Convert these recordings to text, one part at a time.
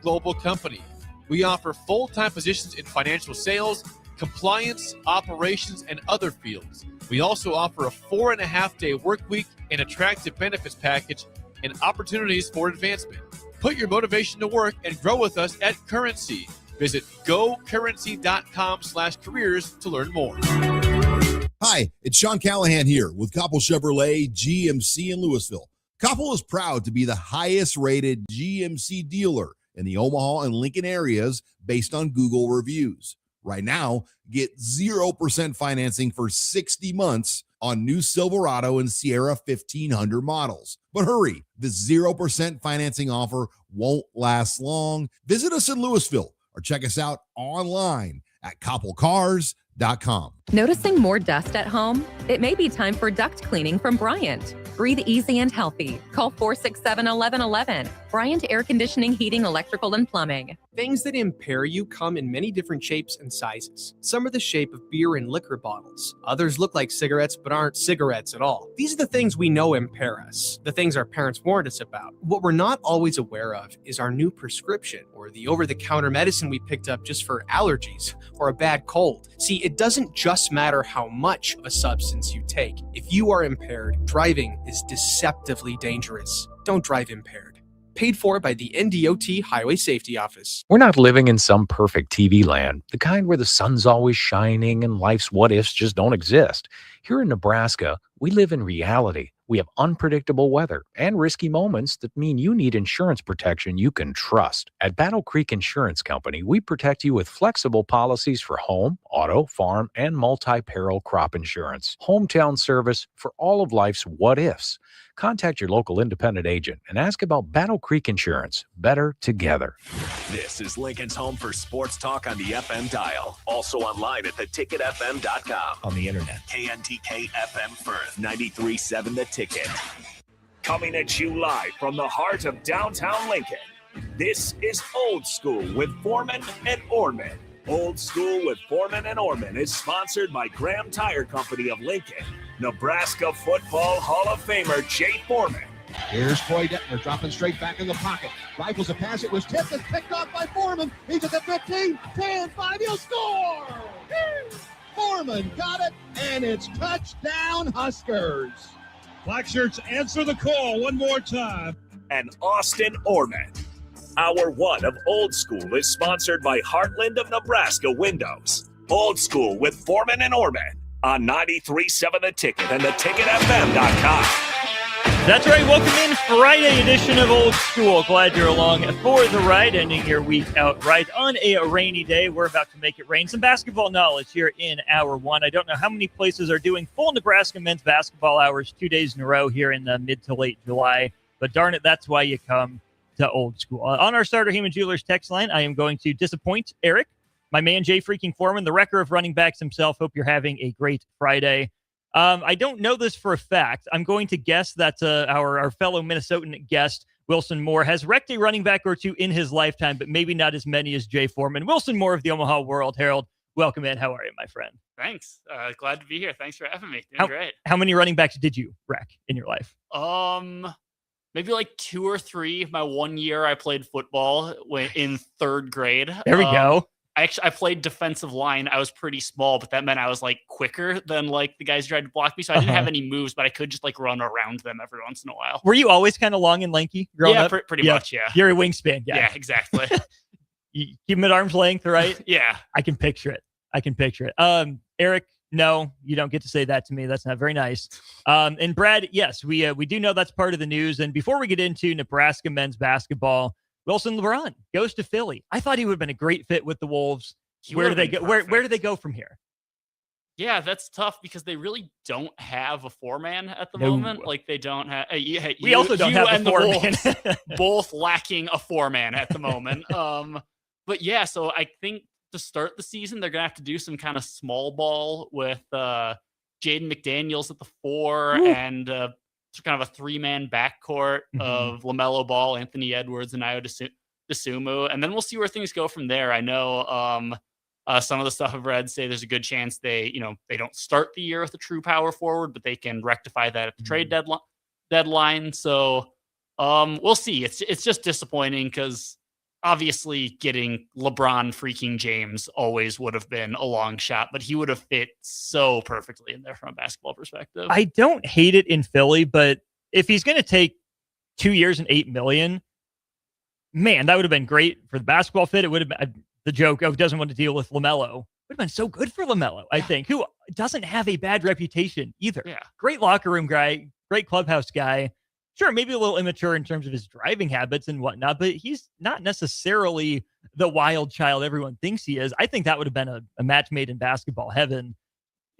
Global company. We offer full-time positions in financial sales, compliance, operations, and other fields. We also offer a 4.5-day work week, an attractive benefits package, and opportunities for advancement. Put your motivation to work and grow with us at Currency. Visit gocurrency.com/careers to learn more. Hi, it's Sean Callahan here with Koppel Chevrolet GMC in Louisville. Koppel is proud to be the highest rated GMC dealer in the Omaha and Lincoln areas based on Google reviews. Right now, get 0% financing for 60 months on new Silverado and Sierra 1500 models. But hurry, this 0% financing offer won't last long. Visit us in Louisville or check us out online at koppelcars.com. Noticing more dust at home? It may be time for duct cleaning from Bryant. Breathe easy and healthy. Call 467-1111. Bryant Air Conditioning, Heating, Electrical, and Plumbing. Things that impair you come in many different shapes and sizes. Some are the shape of beer and liquor bottles. Others look like cigarettes but aren't cigarettes at all. These are the things we know impair us, the things our parents warned us about. What we're not always aware of is our new prescription or the over-the-counter medicine we picked up just for allergies or a bad cold. See, it doesn't just matter how much of a substance you take. If you are impaired, driving is deceptively dangerous. Don't drive impaired. Paid for by the NDOT Highway Safety Office. We're not living in some perfect TV land, the kind where the sun's always shining and life's what-ifs just don't exist. Here in Nebraska, we live in reality. We have unpredictable weather and risky moments that mean you need insurance protection you can trust. At Battle Creek Insurance Company, we protect you with flexible policies for home, auto, farm, and multi-peril crop insurance. Hometown service for all of life's what-ifs. Contact your local independent agent and ask about Battle Creek Insurance. Better together. This is Lincoln's home for sports talk on the FM dial. Also online at theticketfm.com. On the internet. KNTK FM Firth, 93.7 The Ticket. Coming at you live from the heart of downtown Lincoln. This is Old School with Foreman and Orman. Old School with Foreman and Orman is sponsored by Graham Tire Company of Lincoln. Nebraska Football Hall of Famer Jay Foreman. Here's Troy Detmer dropping straight back in the pocket. Rifles a pass. It was tipped and picked off by Foreman. He's at the 15, 10, 5. He'll score! Foreman got it, and it's touchdown Huskers. Black shirts answer the call one more time. And Austin Orman. Hour one of Old School is sponsored by Heartland of Nebraska Windows. Old School with Foreman and Orman on 93.7 The Ticket and theticketfm.com. That's right. Welcome in Friday edition of Old School. Glad you're along for the ride, ending your week out right on a rainy day. We're about to make it rain. Some basketball knowledge here in hour one. I don't know how many places are doing full Nebraska men's basketball hours 2 days in a row here in the mid to late July, but darn it, that's why you come to Old School. On our Starter Heyman Jewelers text line, I am going to disappoint Eric, my man Jay freaking Foreman, the wrecker of running backs himself. Hope you're having a great Friday. I don't know this for a fact. I'm going to guess that our fellow Minnesotan guest, Wilson Moore, has wrecked a running back or two in his lifetime, but maybe not as many as Jay Foreman. Wilson Moore of the Omaha World Herald, welcome in. How are you, my friend? Thanks. Glad to be here. Thanks for having me. Doing great. How many running backs did you wreck in your life? Maybe like 2 or 3. My 1 year I played football in 3rd grade. There we go. I played defensive line. I was pretty small, but that meant I was like quicker than like the guys who tried to block me. So I didn't have any moves, but I could just like run around them every once in a while. Were you always kind of long and lanky growing up? Pretty much, yeah. You're a wingspan guy. Yeah, exactly. You keep him at arm's length, right? Yeah. I can picture it. Eric, no, you don't get to say that to me. That's not very nice. And Brad, yes, we do know that's part of the news. And before we get into Nebraska men's basketball, Wilson LeBron goes to Philly. I thought he would have been a great fit with the Wolves. Where do they go? Where do they go from here? Yeah, that's tough because they really don't have a 4-man at the moment. Like they don't have. We also don't have a 4-man. Both lacking a 4-man at the moment. But yeah, so I think to start the season, they're gonna have to do some kind of small ball with Jaden McDaniels at the 4 and kind of a 3-man backcourt of LaMelo Ball, Anthony Edwards, and Ayo Dosunmu. And then we'll see where things go from there. I know some of the stuff I've read say there's a good chance they don't start the year with a true power forward, but they can rectify that at the trade deadline. So we'll see. It's just disappointing because obviously getting LeBron freaking James always would have been a long shot, but he would have fit so perfectly in there from a basketball perspective. I don't hate it in Philly, but if he's going to take 2 years and $8 million, man, that would have been great for the basketball fit. It would have been the joke of doesn't want to deal with LaMelo. Would have been so good for LaMelo, I think, who doesn't have a bad reputation either. Yeah. Great locker room guy, great clubhouse guy. Sure, maybe a little immature in terms of his driving habits and whatnot, but he's not necessarily the wild child everyone thinks he is. I think that would have been a match made in basketball heaven.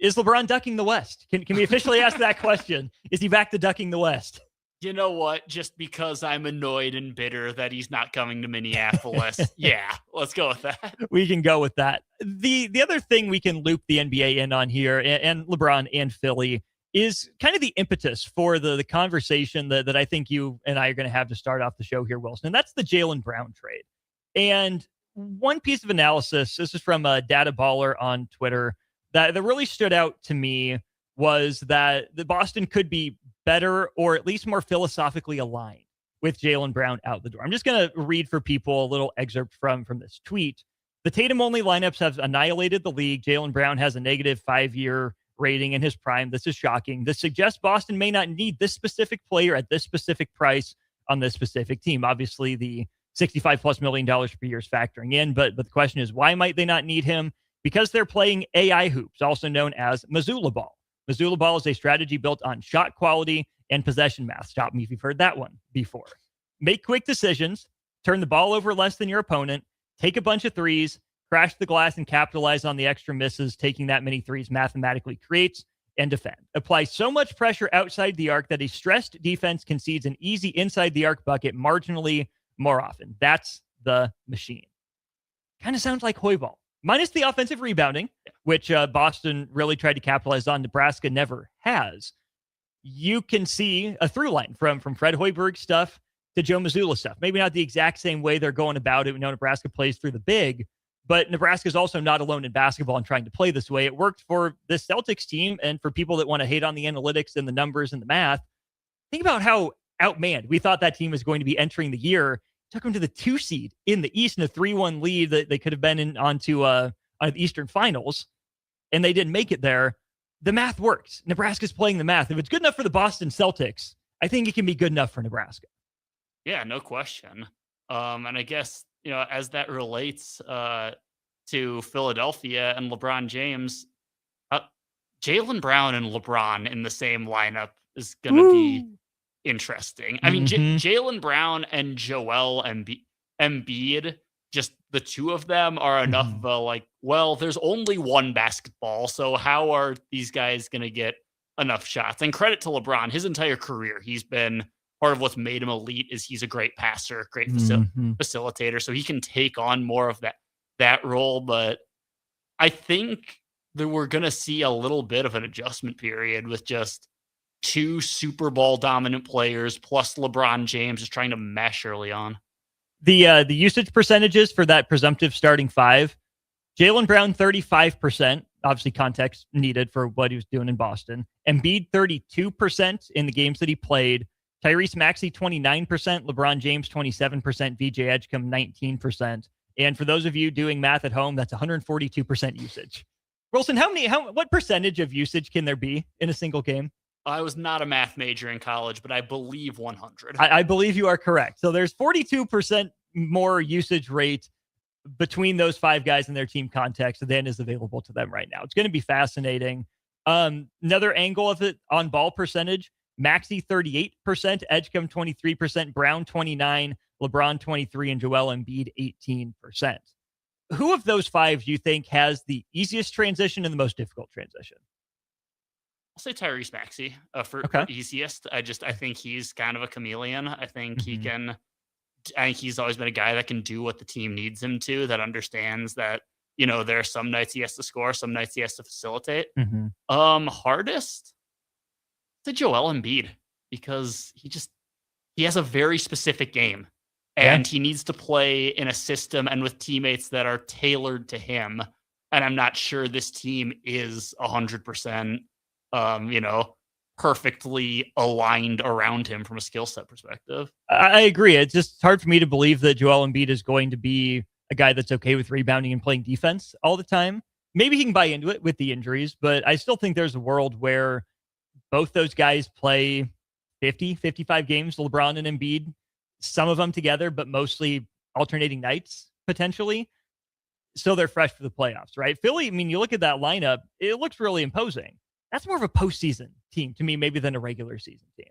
Is LeBron ducking the West? Can we officially ask that question? Is he back to ducking the West? You know what? Just because I'm annoyed and bitter that he's not coming to Minneapolis. Yeah, let's go with that. We can go with that. The other thing we can loop the NBA in on here, and LeBron and Philly, is kind of the impetus for the conversation that I think you and I are going to have to start off the show here, Wilson. And that's the Jaylen Brown trade. And one piece of analysis, this is from a Data Baller on Twitter, that really stood out to me was that the Boston could be better or at least more philosophically aligned with Jaylen Brown out the door. I'm just going to read for people a little excerpt from this tweet. The Tatum-only lineups have annihilated the league. Jaylen Brown has a negative 5-year rating in his prime. This is shocking. This suggests Boston may not need this specific player at this specific price on this specific team. Obviously, the $65+ million per year is factoring in, but the question is, why might they not need him? Because they're playing AI hoops, also known as Missoula ball. Missoula ball is a strategy built on shot quality and possession math. Stop me if you've heard that one before. Make quick decisions, turn the ball over less than your opponent, take a bunch of threes, crash the glass, and capitalize on the extra misses taking that many threes mathematically creates, and defend. Apply so much pressure outside the arc that a stressed defense concedes an easy inside the arc bucket marginally more often. That's the machine. Kind of sounds like Hoiberg. Minus the offensive rebounding, which Boston really tried to capitalize on. Nebraska never has. You can see a through line from Fred Hoiberg stuff to Joe Mazzulla stuff. Maybe not the exact same way they're going about it. We know Nebraska plays through the big, but Nebraska is also not alone in basketball and trying to play this way. It worked for this Celtics team, and for people that want to hate on the analytics and the numbers and the math, think about how outmanned we thought that team was going to be entering the year. Took them to the 2 seed in the East in a 3-1 lead that they could have been onto the Eastern Finals, and they didn't make it there. The math works. Nebraska's playing the math. If it's good enough for the Boston Celtics, I think it can be good enough for Nebraska. Yeah, no question. And I guess, as that relates to Philadelphia and LeBron James, Jaylen Brown and LeBron in the same lineup is going to be interesting. I mean, Jaylen Brown and Joel Embiid, just the two of them are enough of there's only one basketball, so how are these guys going to get enough shots? And credit to LeBron, his entire career, he's been part of what's made him elite is he's a great passer, great facilitator, so he can take on more of that role. But I think that we're going to see a little bit of an adjustment period with just 2 Super Bowl dominant players plus LeBron James is trying to mesh early on. The usage percentages for that presumptive starting 5, Jaylen Brown 35%, obviously context needed for what he was doing in Boston. Embiid 32% in the games that he played. Tyrese Maxey 29%, LeBron James 27%, VJ Edgecombe 19%. And for those of you doing math at home, that's 142% usage. Wilson, what percentage of usage can there be in a single game? I was not a math major in college, but I believe 100. I believe you are correct. So there's 42% more usage rate between those 5 guys in their team context than is available to them right now. It's going to be fascinating. Another angle of it, on ball percentage, Maxey 38%, Edgecombe 23%, Brown 29%, LeBron 23%, and Joel Embiid 18%. Who of those 5 do you think has the easiest transition and the most difficult transition? I'll say Tyrese Maxey for easiest. I think he's kind of a chameleon. I think I think he's always been a guy that can do what the team needs him to, that understands that, there are some nights he has to score, some nights he has to facilitate. Hardest to Joel Embiid, because he has a very specific game and he needs to play in a system and with teammates that are tailored to him. And I'm not sure this team is 100%, perfectly aligned around him from a skill set perspective. I agree. It's just hard for me to believe that Joel Embiid is going to be a guy that's okay with rebounding and playing defense all the time. Maybe he can buy into it with the injuries, but I still think there's a world where both those guys play 50, 55 games, LeBron and Embiid, some of them together, but mostly alternating nights, potentially. So they're fresh for the playoffs, right? Philly, I mean, you look at that lineup, it looks really imposing. That's more of a postseason team to me, maybe than a regular season team.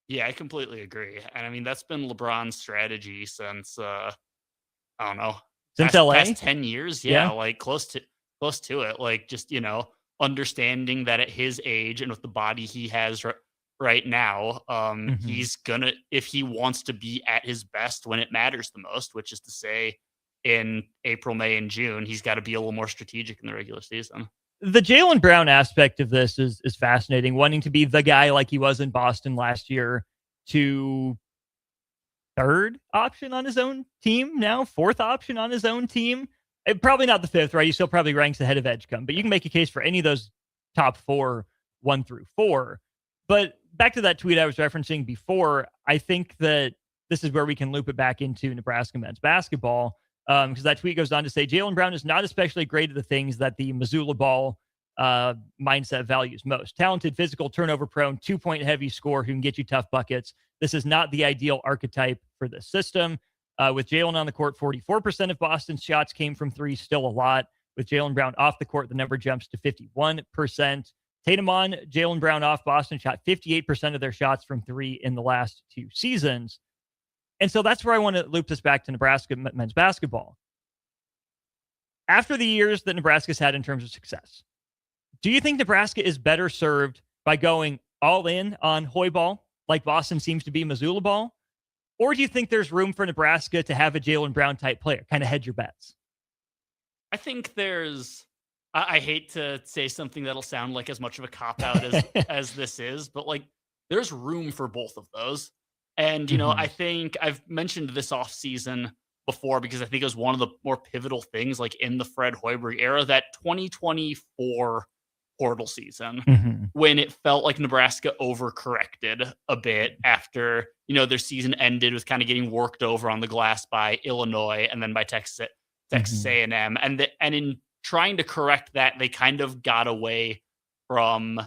Yeah, I completely agree. And I mean, that's been LeBron's strategy since, I don't know, Since LA? Past 10 years. Yeah, like close to it. Like just, understanding that at his age and with the body he has right now, he's gonna, if he wants to be at his best when it matters the most, which is to say in April, May, and June, he's got to be a little more strategic in the regular season. The Jaylen Brown aspect of this is fascinating. Wanting to be the guy like he was in Boston last year to third option on his own team now, fourth option on his own team. Probably not the fifth, right? He still probably ranks ahead of Edgecombe, but you can make a case for any of those top 4, 1 through 4. But back to that tweet I was referencing before, I think that this is where we can loop it back into Nebraska men's basketball. Because that tweet goes on to say, Jaylen Brown is not especially great at the things that the Missoula ball mindset values most. Talented, physical, turnover-prone, 2-point heavy scorer who can get you tough buckets. This is not the ideal archetype for this system. With Jaylen on the court, 44% of Boston's shots came from three, still a lot. With Jaylen Brown off the court, the number jumps to 51%. Tatum on, Jaylen Brown off, Boston shot 58% of their shots from three in the last 2 seasons. And so that's where I want to loop this back to Nebraska men's basketball. After the years that Nebraska's had in terms of success, do you think Nebraska is better served by going all in on Hoy ball, like Boston seems to be Missoula ball? Or do you think there's room for Nebraska to have a Jaylen Brown type player? Kind of hedge your bets. I think I hate to say something that'll sound like as much of a cop-out as this is, but like there's room for both of those. And, I think I've mentioned this offseason before because I think it was one of the more pivotal things like in the Fred Hoiberg era, that 2024 portal season when it felt like Nebraska overcorrected a bit after, their season ended with kind of getting worked over on the glass by Illinois and then by Texas A&M. And in trying to correct that, they kind of got away from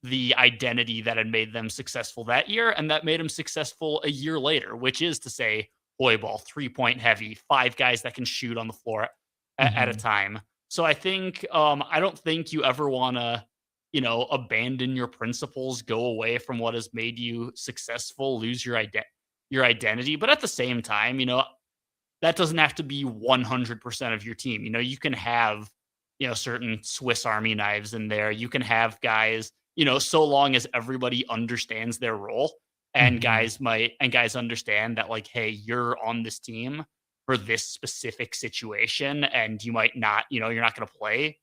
the identity that had made them successful that year, and that made them successful a year later, which is to say, Hoy ball, 3-point heavy, 5 guys that can shoot on the floor at a time. So I think I don't think you ever want to, abandon your principles, go away from what has made you successful, lose your identity. But at the same time, that doesn't have to be 100% of your team. You can have, certain Swiss Army knives in there. You can have guys, so long as everybody understands their role and guys understand that like, hey, you're on this team for this specific situation and you might not, you're not going to play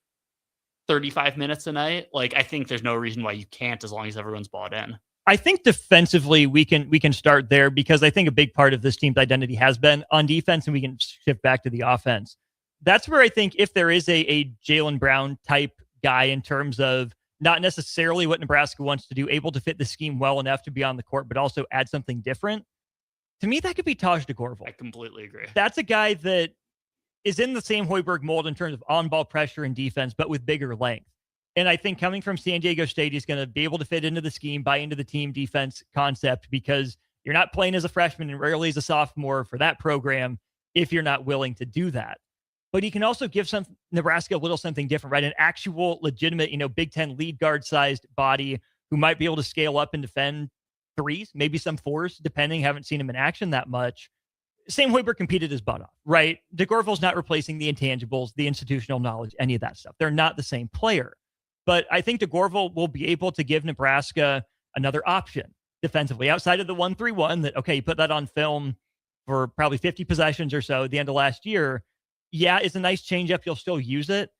35 minutes a night. Like, I think there's no reason why you can't as long as everyone's bought in. I think defensively we can start there because I think a big part of this team's identity has been on defense, and we can shift back to the offense. That's where I think if there is a Jaylen Brown type guy in terms of not necessarily what Nebraska wants to do, able to fit the scheme well enough to be on the court, but also add something different. To me, that could be Taj DeGorval. I completely agree. That's a guy that is in the same Hoiberg mold in terms of on-ball pressure and defense, but with bigger length. And I think coming from San Diego State, he's going to be able to fit into the scheme, buy into the team defense concept, because you're not playing as a freshman and rarely as a sophomore for that program if you're not willing to do that. But he can also give Nebraska a little something different, right? An actual legitimate, Big Ten lead guard sized body who might be able to scale up and defend threes, maybe some fours, depending. Haven't seen him in action that much. Sam Hoiberg competed his butt off, right? DeGorval's not replacing the intangibles, the institutional knowledge, any of that stuff. They're not the same player. But I think DeGorval will be able to give Nebraska another option defensively outside of the 1-3-1 that, okay, you put that on film for probably 50 possessions or so at the end of last year. Yeah, it's a nice changeup. You'll still use it.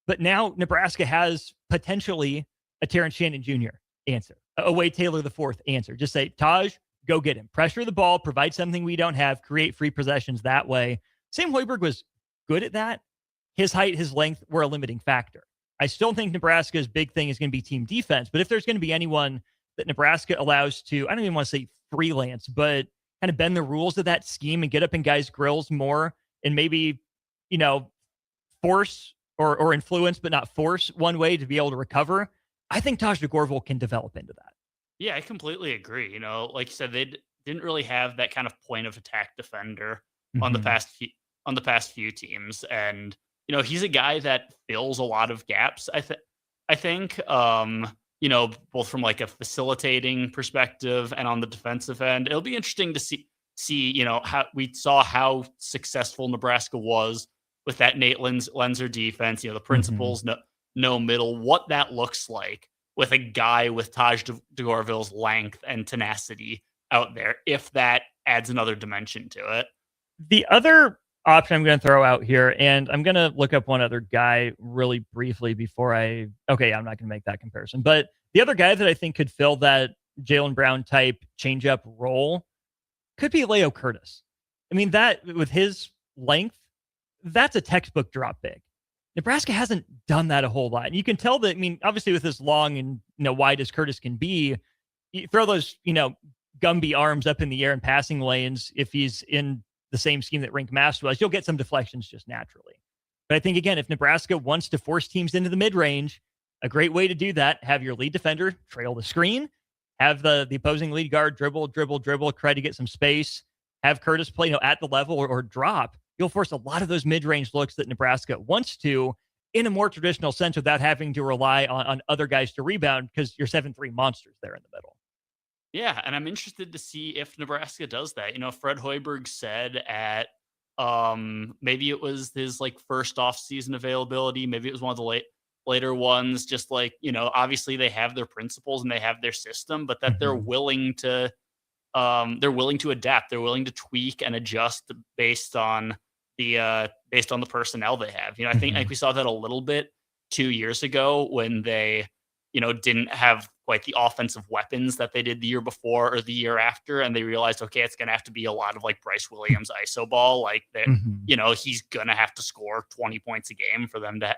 But now Nebraska has potentially a Terrence Shannon Jr. answer, a Wade Taylor IV answer. Just say, Taj, go get him. Pressure the ball, provide something we don't have, create free possessions that way. Sam Hoiberg was good at that. His height, his length were a limiting factor. I still think Nebraska's big thing is going to be team defense. But if there's going to be anyone that Nebraska allows to, I don't even want to say freelance, but kind of bend the rules of that scheme and get up in guys' grills more and maybe, force or influence, but not force one way to be able to recover. I think Taj DeGorville can develop into that. Yeah, I completely agree. Like you said, they didn't really have that kind of point of attack defender on the past few teams, and he's a guy that fills a lot of gaps. I think both from like a facilitating perspective and on the defensive end, it'll be interesting to see how successful Nebraska was with that Nate Lenzer defense. The principles, no middle, what that looks like with a guy with Taj DeGorville's length and tenacity out there, if that adds another dimension to it. The other option I'm going to throw out here, and I'm going to look up one other guy really briefly before I'm not going to make that comparison, but the other guy that I think could fill that Jaylen Brown type change-up role could be Leo Curtis. I mean, that with his length, that's a textbook drop big. Nebraska hasn't done that a whole lot. And you can tell that, obviously with as long and wide as Curtis can be, you throw those, Gumby arms up in the air in passing lanes. If he's in the same scheme that Rink Mast was, you'll get some deflections just naturally. But I think, again, if Nebraska wants to force teams into the mid-range, a great way to do that, have your lead defender trail the screen, have the opposing lead guard dribble, try to get some space, have Curtis play at the level or drop. You'll force a lot of those mid-range looks that Nebraska wants to in a more traditional sense without having to rely on other guys to rebound because you're 7-3 monsters there in the middle. Yeah, and I'm interested to see if Nebraska does that. Fred Hoiberg said at maybe it was his first off-season availability, maybe it was one of the later ones, just obviously they have their principles and they have their system, but that they're willing to adapt, they're willing to tweak and adjust based on the personnel they have. I think we saw that a little bit 2 years ago when they didn't have quite the offensive weapons that they did the year before or the year after, and they realized, okay, it's gonna have to be a lot of Bryce Williams ISO ball, he's gonna have to score 20 points a game for them to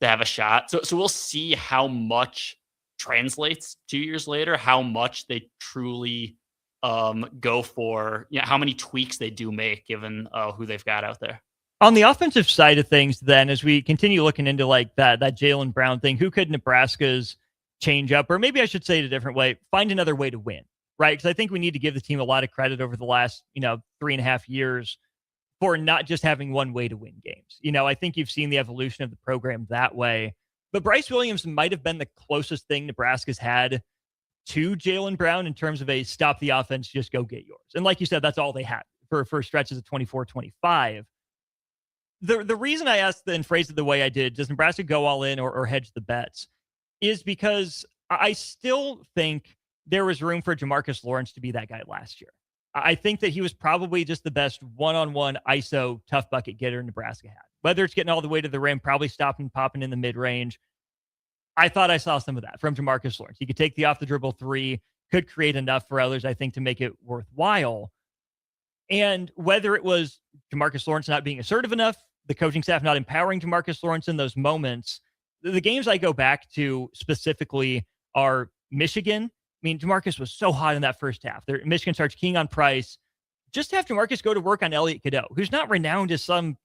have a shot. So we'll see how much translates 2 years later, how much they truly go for, how many tweaks they do make given who they've got out there. On the offensive side of things, then, as we continue looking into that Jaylen Brown thing, who could Nebraska's change up, or maybe I should say it a different way, find another way to win, right? Because I think we need to give the team a lot of credit over the last, 3.5 years for not just having one way to win games. I think you've seen the evolution of the program that way. But Bryce Williams might have been the closest thing Nebraska's had to Jaylen Brown in terms of a stop the offense, just go get yours. And like you said, that's all they had for stretches of 24-25. The reason I asked and phrased it the way I did, does Nebraska go all in or hedge the bets, is because I still think there was room for Jamarcus Lawrence to be that guy last year. I think that he was probably just the best one-on-one ISO tough bucket getter Nebraska had. Whether it's getting all the way to the rim, probably stopping, popping in the mid-range. I thought I saw some of that from Jamarcus Lawrence. He could take the off-the-dribble three, could create enough for others, I think, to make it worthwhile. And whether it was Jamarcus Lawrence not being assertive enough, the coaching staff not empowering Jamarcus Lawrence in those moments, the games I go back to specifically are Michigan. Jamarcus was so hot in that first half. Michigan starts keying on Price. Just have Jamarcus go to work on Elliot Cadeau, who's not renowned as some,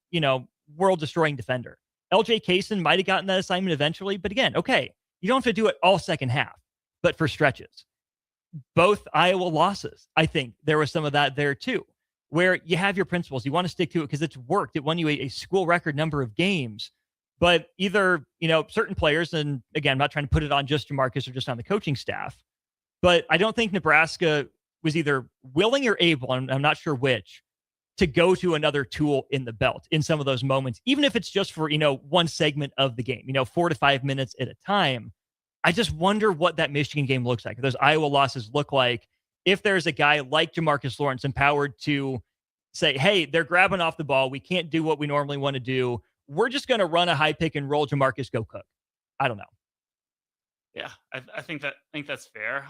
world-destroying defender. LJ Kaysen might have gotten that assignment eventually, but again, okay, you don't have to do it all second half, but for stretches. Both Iowa losses, I think there was some of that there too, where you have your principles, you want to stick to it because it's worked. It won you a school record number of games. But either, certain players, and again, I'm not trying to put it on just Jamarcus or just on the coaching staff, but I don't think Nebraska was either willing or able, and I'm not sure which, to go to another tool in the belt in some of those moments, even if it's just for, one segment of the game, 4 to 5 minutes at a time. I just wonder what that Michigan game looks like, those Iowa losses look like, if there's a guy like Jamarcus Lawrence empowered to say, hey, they're grabbing off the ball, we can't do what we normally want to do, we're just going to run a high pick and roll, Jamarcus, go cook. I don't know. Yeah, I think that's fair.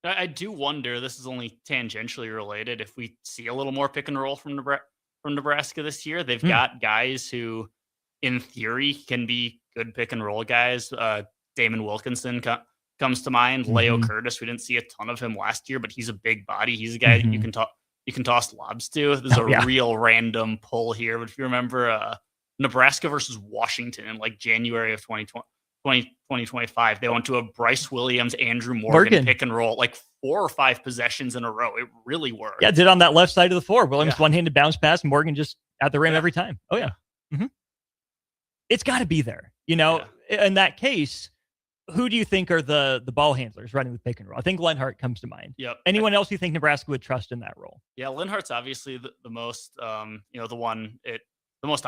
I do wonder, this is only tangentially related, if we see a little more pick and roll from Nebraska this year. They've got guys who, in theory, can be good pick and roll guys. Damon Wilkinson comes to mind. Leo Curtis, we didn't see a ton of him last year, but he's a big body. He's a guy that you can toss lobs to. There's real random pull here, but if you remember Nebraska versus Washington in like January of 2025, they went to a Bryce Williams, Andrew Morgan pick and roll, like 4 or 5 possessions in a row. It really worked. Yeah, did on that left side of the floor. Williams one-handed bounce pass, Morgan just at the rim every time. Oh yeah. It's got to be there. In that case, who do you think are the ball handlers running the pick and roll? I think Lenhart comes to mind. Yep. Anyone else you think Nebraska would trust in that role? Yeah, Lenhart's obviously the most, the most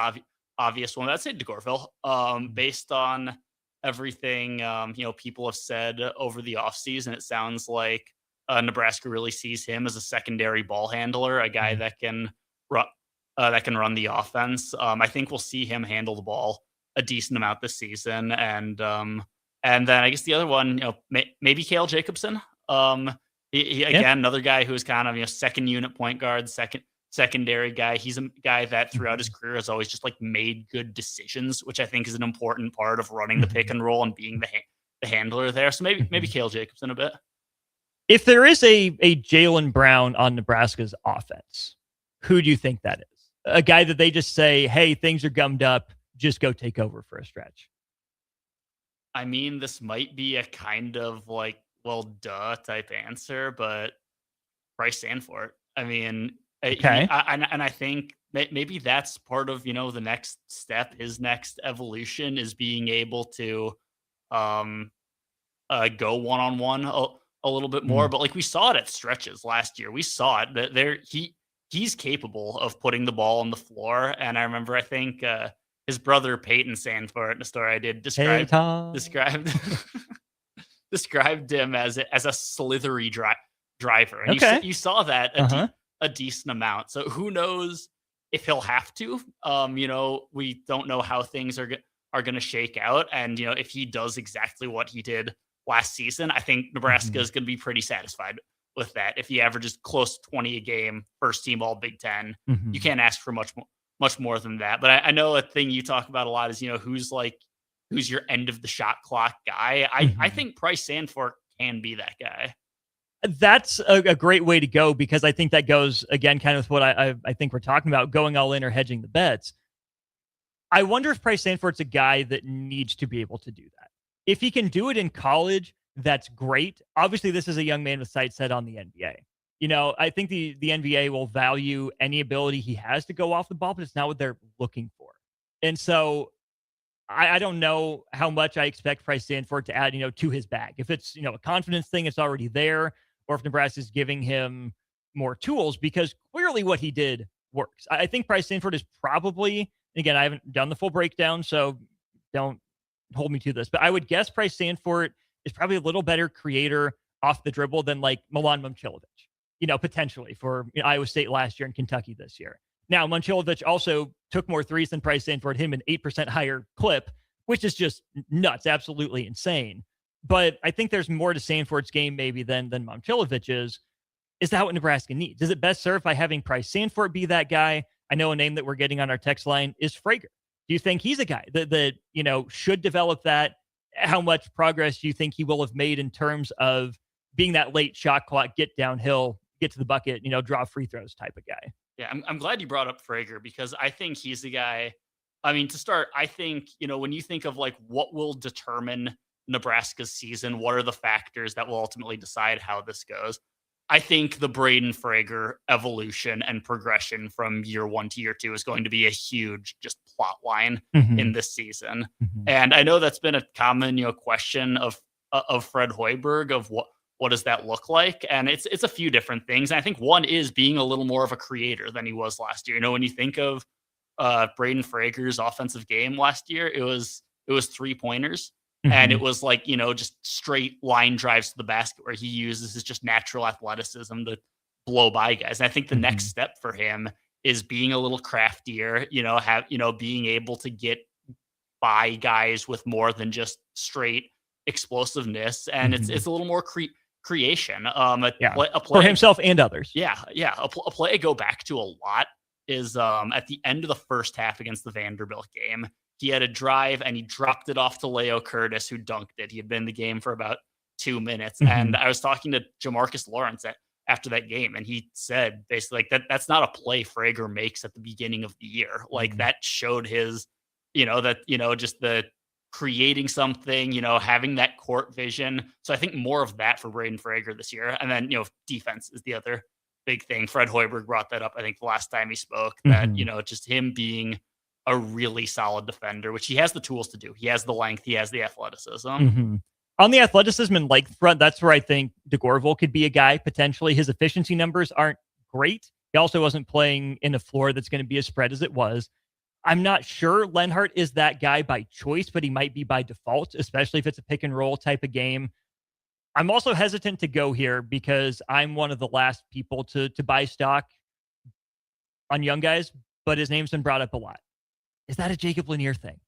obvious one. I'd say DeGorville. Based on everything, people have said over the offseason, it sounds like Nebraska really sees him as a secondary ball handler, a guy that can run the offense. I think we'll see him handle the ball a decent amount this season, and then I guess the other one, maybe Cale Jacobson. He again, another guy who's kind of second unit point guard, secondary guy. He's a guy that throughout his career has always just like made good decisions, which I think is an important part of running the pick and roll and being the handler there. So maybe Cale Jacobson a bit. If there is a Jaylen Brown on Nebraska's offense, who do you think that is? A guy that they just say, hey, things are gummed up, just go take over for a stretch. I mean, this might be a kind of like, well, duh type answer, but Bryce Sanford. I mean, okay. I think maybe that's part of, the next step. His next evolution is being able to go one-on-one a little bit more. But like we saw it at stretches last year. We saw it that he's capable of putting the ball on the floor. And I remember, I think his brother Peyton Sanford, in a story I did, described him as a slithery driver. And you saw that a decent amount. So who knows if he'll have to. We don't know how things are going to shake out. And, if he does exactly what he did last season, I think Nebraska is going to be pretty satisfied with that. If he averages close to 20 a game, first team all Big Ten, you can't ask for much more than that. But I know a thing you talk about a lot is, who's your end of the shot clock guy. I think Bryce Sanford can be that guy. That's a great way to go, because I think that goes, again, kind of with what I think we're talking about, going all in or hedging the bets. I wonder if Bryce Sanford's a guy that needs to be able to do that. If he can do it in college, that's great. Obviously, this is a young man with sights set on the NBA. I think the NBA will value any ability he has to go off the ball, but it's not what they're looking for. And so I don't know how much I expect Bryce Sanford to add, to his bag. If it's, a confidence thing, it's already there, or if Nebraska is giving him more tools, because clearly what he did works. I think Bryce Sanford is probably, again, I haven't done the full breakdown, so don't hold me to this, but I would guess Bryce Sanford is probably a little better creator off the dribble than like Milan Momcilovic, potentially for Iowa State last year and Kentucky this year. Now, Momcilovic also took more threes than Bryce Sanford, him an 8% higher clip, which is just nuts, absolutely insane. But I think there's more to Sanford's game maybe than Momcilovic's. Is that what Nebraska needs? Is it best served by having Bryce Sanford be that guy? I know a name that we're getting on our text line is Frager. Do you think he's a guy that should develop that? How much progress do you think he will have made in terms of being that late shot clock, get downhill, get to the bucket, draw free throws type of guy? Yeah, I'm glad you brought up Frager, because I think he's the guy. I mean, to start, I think, when you think of like what will determine Nebraska's season, what are the factors that will ultimately decide how this goes? I think the Braden Frager evolution and progression from year 1 to year 2 is going to be a huge just plot line in this season. And I know that's been a common, question of Fred Hoiberg, of what does that look like? And it's a few different things. And I think one is being a little more of a creator than he was last year. When you think of Braden Frager's offensive game last year, it was 3-pointers. And it was like, just straight line drives to the basket where he uses his just natural athleticism to blow by guys. And I think the next step for him is being a little craftier, being able to get by guys with more than just straight explosiveness. And it's a little more creation. A play, for himself and others. Yeah. A play I go back to a lot is at the end of the first half against the Vanderbilt game. He had a drive and he dropped it off to Leo Curtis, who dunked it. He had been in the game for about 2 minutes. Mhm. And I was talking to Jamarcus Lawrence after that game, and he said basically like that's not a play Frager makes at the beginning of the year. Like that showed his, just the creating something, having that court vision. So I think more of that for Braden Frager this year. And then, defense is the other big thing. Fred Hoiberg brought that up, I think, the last time he spoke, that, just him being a really solid defender, which he has the tools to do. He has the length, he has the athleticism. On the athleticism and length front, that's where I think DeGorville could be a guy potentially. His efficiency numbers aren't great. He also wasn't playing in a floor that's going to be as spread as it was. I'm not sure Lenhart is that guy by choice, but he might be by default, especially if it's a pick and roll type of game. I'm also hesitant to go here because I'm one of the last people to buy stock on young guys, but his name's been brought up a lot. Is that a Jacob Lanier thing?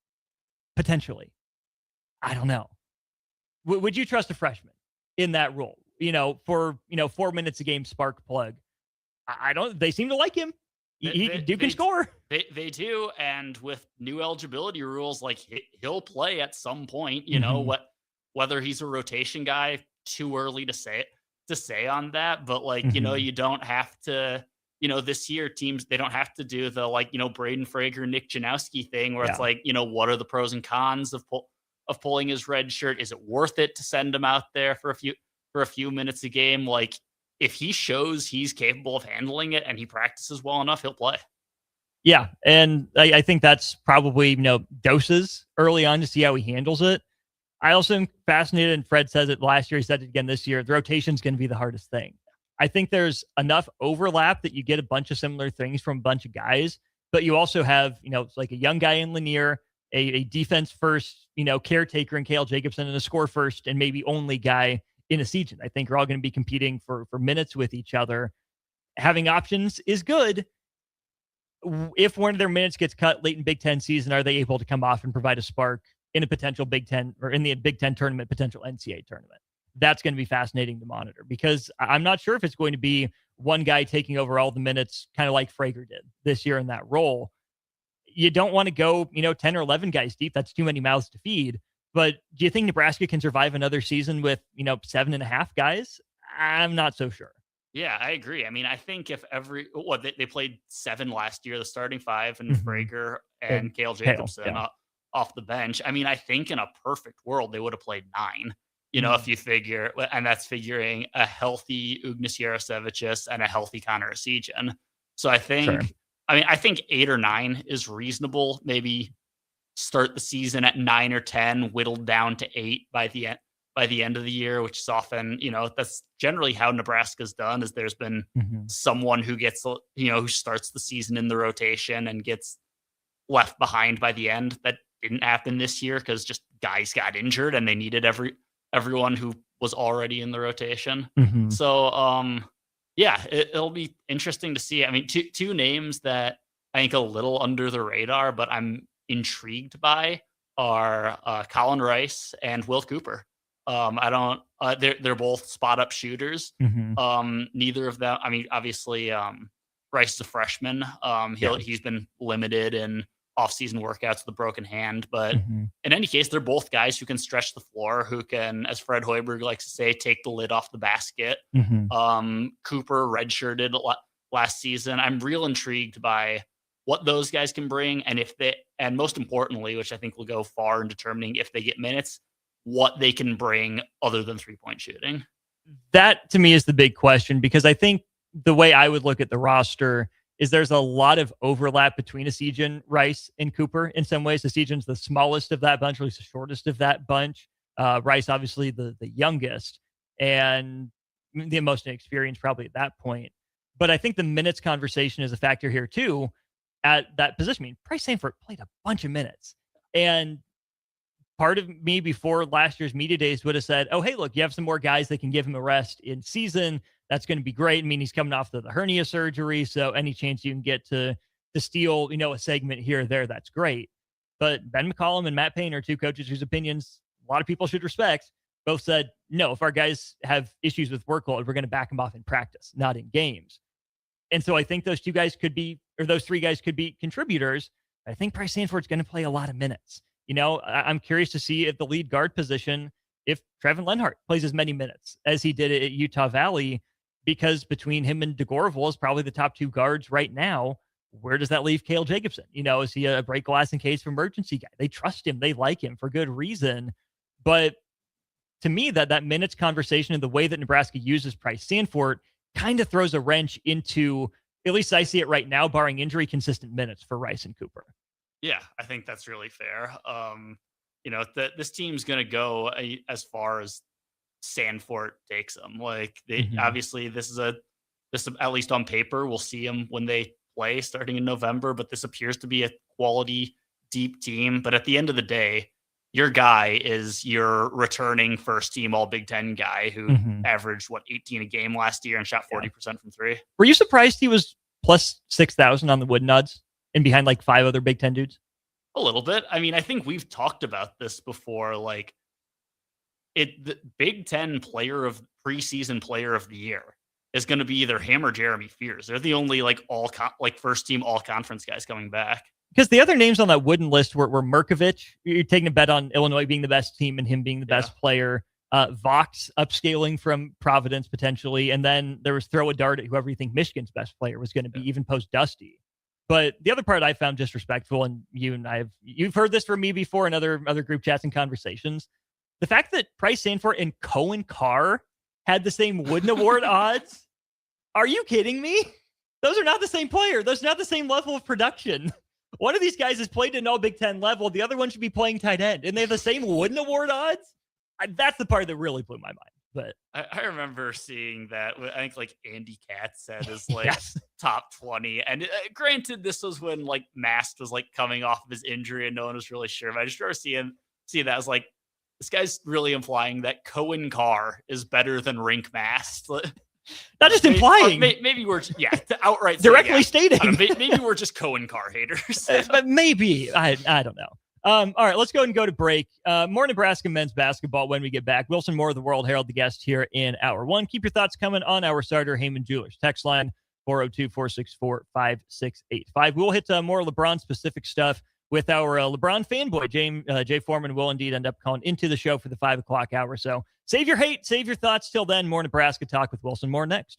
Potentially. I don't know. Would you trust a freshman in that role? For 4 minutes a game spark plug. I don't. They seem to like him. He can score. They do, and with new eligibility rules, like he'll play at some point. Whether he's a rotation guy, too early to say on that. But you don't have to. This year teams, they don't have to do the Braden Frager, Nick Janowski thing where it's what are the pros and cons of pulling his red shirt? Is it worth it to send him out there for a few minutes a game? Like if he shows he's capable of handling it and he practices well enough, he'll play. Yeah. And I think that's probably, doses early on to see how he handles it. I also am fascinated, and Fred says it last year, he said it again this year, the rotation is going to be the hardest thing. I think there's enough overlap that you get a bunch of similar things from a bunch of guys, but you also have, like a young guy in Lanier, a defense first, caretaker in Cale Jacobson, and a score first and maybe only guy in a season. I think are all going to be competing for minutes with each other. Having options is good. If one of their minutes gets cut late in Big Ten season, are they able to come off and provide a spark in a potential Big Ten or in the Big Ten tournament, potential NCAA tournament? That's going to be fascinating to monitor because I'm not sure if it's going to be one guy taking over all the minutes, kind of like Frager did this year in that role. You don't want to go, 10 or 11 guys deep. That's too many mouths to feed. But do you think Nebraska can survive another season with, 7.5 guys? I'm not so sure. Yeah, I agree. I mean, I think if they played 7 last year, the starting 5 and Frager and Cale Jacobson off the bench. I mean, I think in a perfect world, they would have played 9. If you figure, and that's figuring a healthy Ugnis Yarosevicius and a healthy Connor Esigian. So I think, I think 8 or 9 is reasonable. Maybe start the season at 9 or 10, whittled down to 8 by the end of the year, which is often, that's generally how Nebraska's done. Is there's been someone who gets, who starts the season in the rotation and gets left behind by the end. That didn't happen this year because just guys got injured and they needed everyone who was already in the rotation. So, it'll be interesting to see. I mean, two names that I think a little under the radar, but I'm intrigued by are Colin Rice and Will Cooper. They're both spot up shooters. Neither of them, I mean, obviously, Rice is a freshman. He's been limited in off-season workouts with a broken hand, but in any case, they're both guys who can stretch the floor, who can, as Fred Hoiberg likes to say, take the lid off the basket. Cooper redshirted last season. I'm real intrigued by what those guys can bring, and most importantly, which I think will go far in determining if they get minutes, what they can bring other than 3-point shooting. That to me is the big question, because I think the way I would look at the roster is there's a lot of overlap between Esigian, Rice, and Cooper in some ways. Esigian's the smallest of that bunch, or at least the shortest of that bunch. Rice, obviously, the youngest and the most inexperienced probably at that point. But I think the minutes conversation is a factor here too at that position. I mean, Bryce Sanford played a bunch of minutes. And part of me before last year's media days would have said, oh, hey, look, you have some more guys that can give him a rest in season. That's going to be great. I mean, he's coming off the hernia surgery, so any chance you can get to steal, a segment here or there, that's great. But Ben McCollum and Matt Payne are two coaches whose opinions a lot of people should respect. Both said, no, if our guys have issues with workload, we're going to back them off in practice, not in games. And so I think those three guys could be contributors. I think Bryce Sanford's going to play a lot of minutes. I'm curious to see if the lead guard position if Trevin Lenhart plays as many minutes as he did at Utah Valley, because between him and DeGorval is probably the top two guards right now. Where does that leave Cale Jacobson? Is he a break glass in case of emergency guy? They trust him. They like him for good reason. But to me, that minutes conversation and the way that Nebraska uses Price Sanford kind of throws a wrench into, at least I see it right now, barring injury, consistent minutes for Rice and Cooper. Yeah, I think that's really fair. This team's going to go as far as Sanford takes them. Like, obviously, this at least on paper, we'll see them when they play starting in November, but this appears to be a quality, deep team. But at the end of the day, your guy is your returning first team all Big Ten guy who averaged 18 a game last year and shot 40% from three. Were you surprised he was plus 6,000 on the Wooden odds and behind like 5 other Big Ten dudes? A little bit. I mean, I think we've talked about this before. Like, the Big Ten preseason player of the year is going to be either him or Jeremy Fears. They're the only first team all conference guys coming back. Because the other names on that Wooden list were Merkovich. You're taking a bet on Illinois being the best team and him being the best player. Vox upscaling from Providence potentially. And then there was throw a dart at whoever you think Michigan's best player was going to be, even post Dusty. But the other part I found disrespectful, and you've heard this from me before in other group chats and conversations, the fact that Price Sanford and Cohen Carr had the same Wooden Award odds. Are you kidding me? Those are not the same player. Those are not the same level of production. One of these guys has played at an all Big Ten level. The other one should be playing tight end, and they have the same Wooden Award odds. That's the part that really blew my mind. But I remember seeing that. I think like Andy Katz said is like Yes. top 20. And granted, this was when like Mast was like coming off of his injury and no one was really sure. But I just remember seeing that as like, this guy's really implying that Cohen Carr is better than Rink Mast. Not just implying. Maybe we're outright directly stating. Maybe we're just Cohen Carr haters. But maybe. I don't know. All right, let's go ahead and go to break. More Nebraska men's basketball when we get back. Wilson Moore of the World Herald, the guest here in Hour 1. Keep your thoughts coming on our starter, Heyman Jewelers. Text line 402-464-5685. We'll hit more LeBron-specific stuff with our LeBron fanboy, Jay Foreman will indeed end up calling into the show for the 5 o'clock hour. So save your hate, save your thoughts. Till then, more Nebraska talk with Wilson Moore next.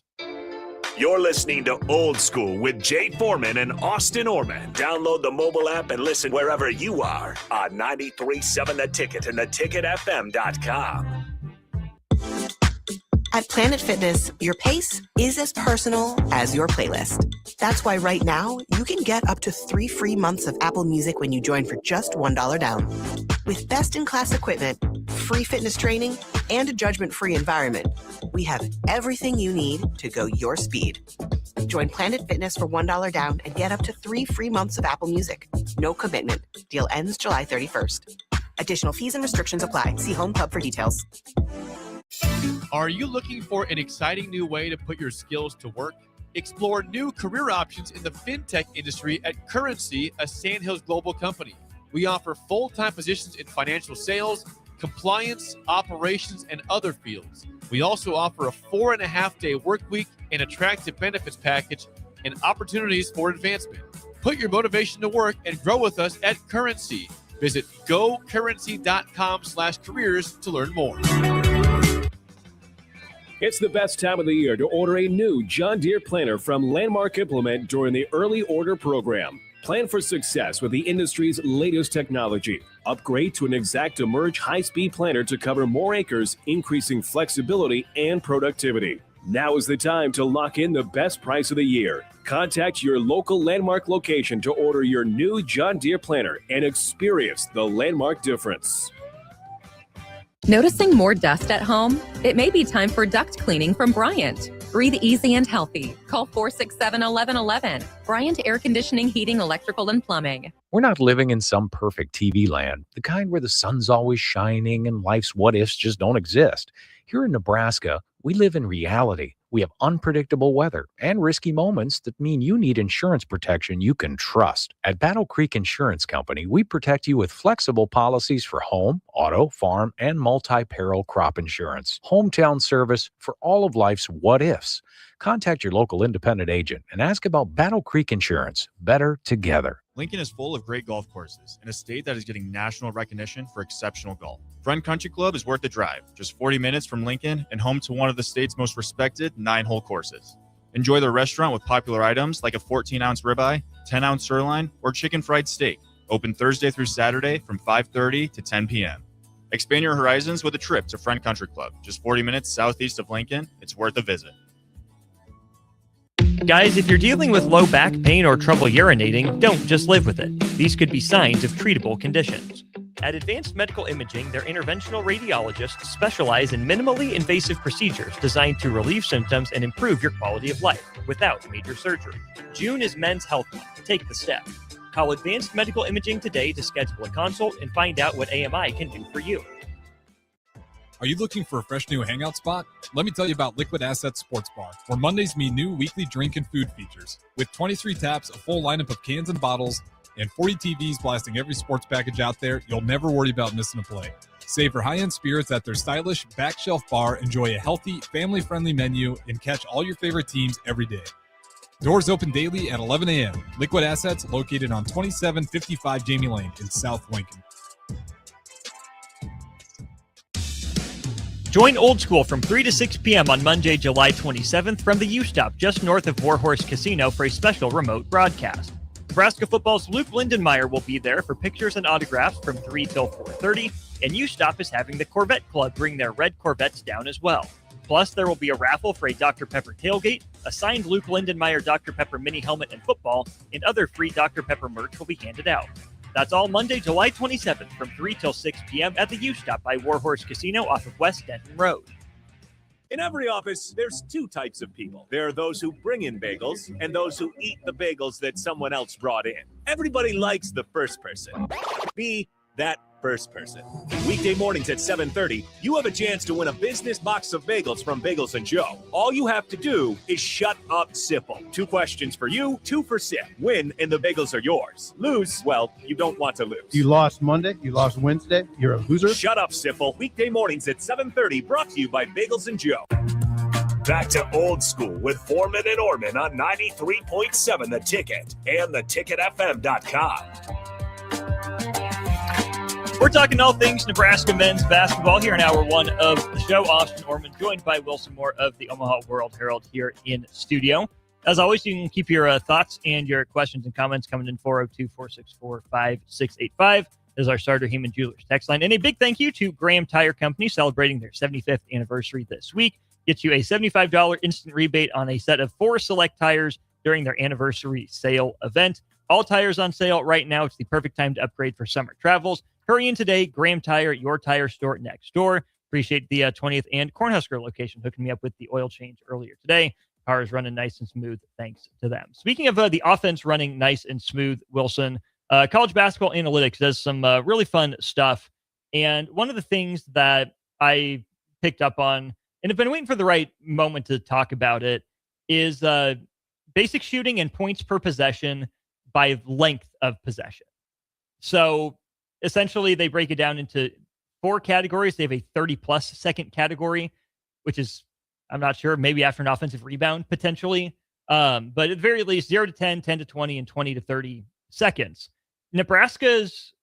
You're listening to Old School with Jay Foreman and Austin Orman. Download the mobile app and listen wherever you are on 93.7 The Ticket and theticketfm.com. At Planet Fitness, your pace is as personal as your playlist. That's why right now, you can get up to 3 free months of Apple Music when you join for just $1 down. With best-in-class equipment, free fitness training, and a judgment-free environment, we have everything you need to go your speed. Join Planet Fitness for $1 down and get up to 3 free months of Apple Music. No commitment. Deal ends July 31st. Additional fees and restrictions apply. See Home Club for details. Are you looking for an exciting new way to put your skills to work? Explore new career options in the fintech industry at Currency, a Sandhills Global company. We offer full-time positions in financial sales, compliance, operations, and other fields. We also offer a 4.5-day work week, an attractive benefits package, and opportunities for advancement. Put your motivation to work and grow with us at Currency. Visit gocurrency.com/careers to learn more. It's the best time of the year to order a new John Deere planter from Landmark Implement during the early order program. Plan for success with the industry's latest technology. Upgrade to an Exact Emerge high-speed planter to cover more acres, increasing flexibility and productivity. Now is the time to lock in the best price of the year. Contact your local Landmark location to order your new John Deere planter and experience the Landmark difference. Noticing more dust at home? It may be time for duct cleaning from Bryant. Breathe easy and healthy. Call 467-1111. Bryant Air Conditioning, Heating, Electrical, and Plumbing. We're not living in some perfect TV land, the kind where the sun's always shining and life's what-ifs just don't exist. Here in Nebraska, we live in reality. We have unpredictable weather and risky moments that mean you need insurance protection you can trust. At Battle Creek Insurance Company, we protect you with flexible policies for home, auto, farm, and multi-peril crop insurance. Hometown service for all of life's what-ifs. Contact your local independent agent and ask about Battle Creek Insurance. Better together. Lincoln is full of great golf courses in a state that is getting national recognition for exceptional golf. Friend Country Club is worth the drive, just 40 minutes from Lincoln and home to one of the state's most respected 9-hole courses. Enjoy their restaurant with popular items like a 14-ounce ribeye, 10-ounce sirloin, or chicken fried steak. Open Thursday through Saturday from 5:30 to 10 p.m. Expand your horizons with a trip to Friend Country Club, just 40 minutes southeast of Lincoln. It's worth a visit. Guys, if you're dealing with low back pain or trouble urinating, don't just live with it. These could be signs of treatable conditions. At Advanced Medical Imaging, their interventional radiologists specialize in minimally invasive procedures designed to relieve symptoms and improve your quality of life without major surgery. June is Men's Health Month. Take the step. Call Advanced Medical Imaging today to schedule a consult and find out what AMI can do for you. Are you looking for a fresh new hangout spot? Let me tell you about Liquid Assets Sports Bar, where Mondays mean new weekly drink and food features. With 23 taps, a full lineup of cans and bottles, and 40 TVs blasting every sports package out there, you'll never worry about missing a play. Savor high-end spirits at their stylish back shelf bar, enjoy a healthy, family-friendly menu, and catch all your favorite teams every day. Doors open daily at 11 a.m. Liquid Assets, located on 2755 Jamie Lane in South Lincoln. Join Old School from 3 to 6 p.m. on Monday, July 27th from the U-Stop just north of Warhorse Casino for a special remote broadcast. Nebraska football's Luke Lindenmeyer will be there for pictures and autographs from 3 till 4:30, and U-Stop is having the Corvette Club bring their red Corvettes down as well. Plus, there will be a raffle for a Dr. Pepper tailgate, a signed Luke Lindenmeyer Dr. Pepper mini helmet and football, and other free Dr. Pepper merch will be handed out. That's all Monday, July 27th from 3 till 6 p.m. at the U-Stop by Warhorse Casino off of West Denton Road. In every office, there's two types of people. There are those who bring in bagels and those who eat the bagels that someone else brought in. Everybody likes the first person. Be that first person. Weekday mornings at 7:30, you have a chance to win a business box of bagels from Bagels & Joe. All you have to do is shut up, Sipple. 2 questions for you, 2 for Sip. Win, and the bagels are yours. Lose, well, you don't want to lose. You lost Monday, you lost Wednesday, you're a loser. Shut up, Sipple. Weekday mornings at 7:30, brought to you by Bagels & Joe. Back to Old School with Foreman and Orman on 93.7 The Ticket and theticketfm.com. We're talking all things Nebraska men's basketball here in hour 1 of the show. Austin Orman joined by Wilson Moore of the Omaha World Herald here in studio. As always, you can keep your thoughts and your questions and comments coming in 402-464-5685. This is our Starter Heyman Jewelers text line. And a big thank you to Graham Tire Company celebrating their 75th anniversary this week. Gets you a $75 instant rebate on a set of 4 select tires during their anniversary sale event. All tires on sale right now. It's the perfect time to upgrade for summer travels. Hurry in today. Graham Tire, your tire store next door. Appreciate the 20th and Cornhusker location hooking me up with the oil change earlier today. Car is running nice and smooth thanks to them. Speaking of the offense running nice and smooth, Wilson, College Basketball Analytics does some really fun stuff. And one of the things that I picked up on, and have been waiting for the right moment to talk about it, is basic shooting and points per possession by length of possession. So essentially, they break it down into 4 categories. They have a 30-plus second category, which is, I'm not sure, maybe after an offensive rebound, potentially. But at the very least, 0 to 10, 10 to 20, and 20 to 30 seconds. Nebraska's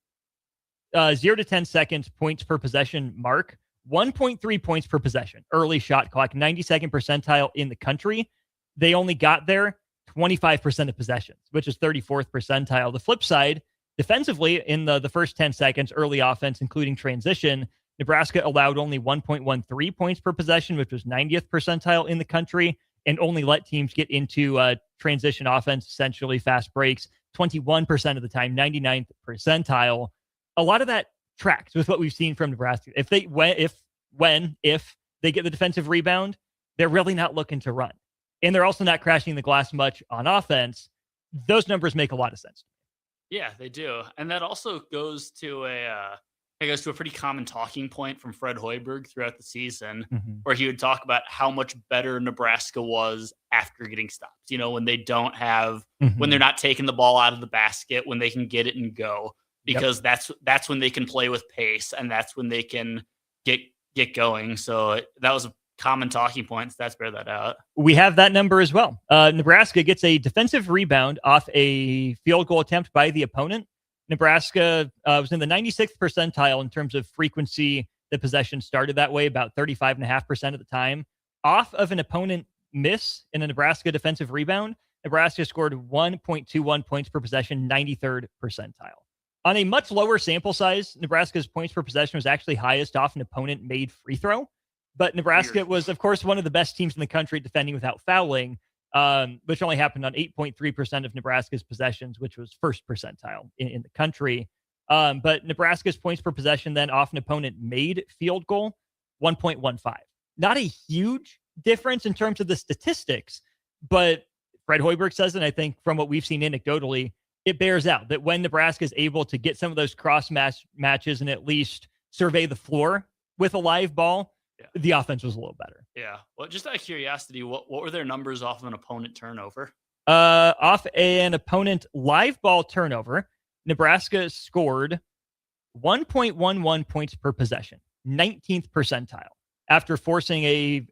0 to 10 seconds points per possession mark, 1.3 points per possession. Early shot clock, 92nd percentile in the country. They only got there 25% of possessions, which is 34th percentile. The flip side, defensively, in the first 10 seconds, early offense, including transition, Nebraska allowed only 1.13 points per possession, which was 90th percentile in the country, and only let teams get into transition offense, essentially fast breaks, 21% of the time, 99th percentile. A lot of that tracks with what we've seen from Nebraska. If they get the defensive rebound, they're really not looking to run. And they're also not crashing the glass much on offense. Those numbers make a lot of sense. Yeah, they do. And that also goes to a pretty common talking point from Fred Hoiberg throughout the season, where he would talk about how much better Nebraska was after getting stops. You know, when they don't have, when they're not taking the ball out of the basket, when they can get it and go, because that's when they can play with pace, and that's when they can get going. So that was common talking points. Stats bear that out. We have that number as well. Nebraska gets a defensive rebound off a field goal attempt by the opponent. Nebraska was in the 96th percentile in terms of frequency. The possession started that way about 35.5% of the time. Off of an opponent miss in a Nebraska defensive rebound, Nebraska scored 1.21 points per possession, 93rd percentile. On a much lower sample size, Nebraska's points per possession was actually highest off an opponent-made free throw. But Nebraska was, of course, one of the best teams in the country defending without fouling, which only happened on 8.3% of Nebraska's possessions, which was first percentile in the country. But Nebraska's points per possession then off an opponent-made field goal, 1.15. Not a huge difference in terms of the statistics, but Fred Hoiberg says, and I think from what we've seen anecdotally, it bears out that when Nebraska is able to get some of those cross matches and at least survey the floor with a live ball, the offense was a little better. Yeah. Well, just out of curiosity, what were their numbers off of an opponent turnover? Off an opponent live ball turnover, Nebraska scored 1.11 points per possession, 19th percentile, after forcing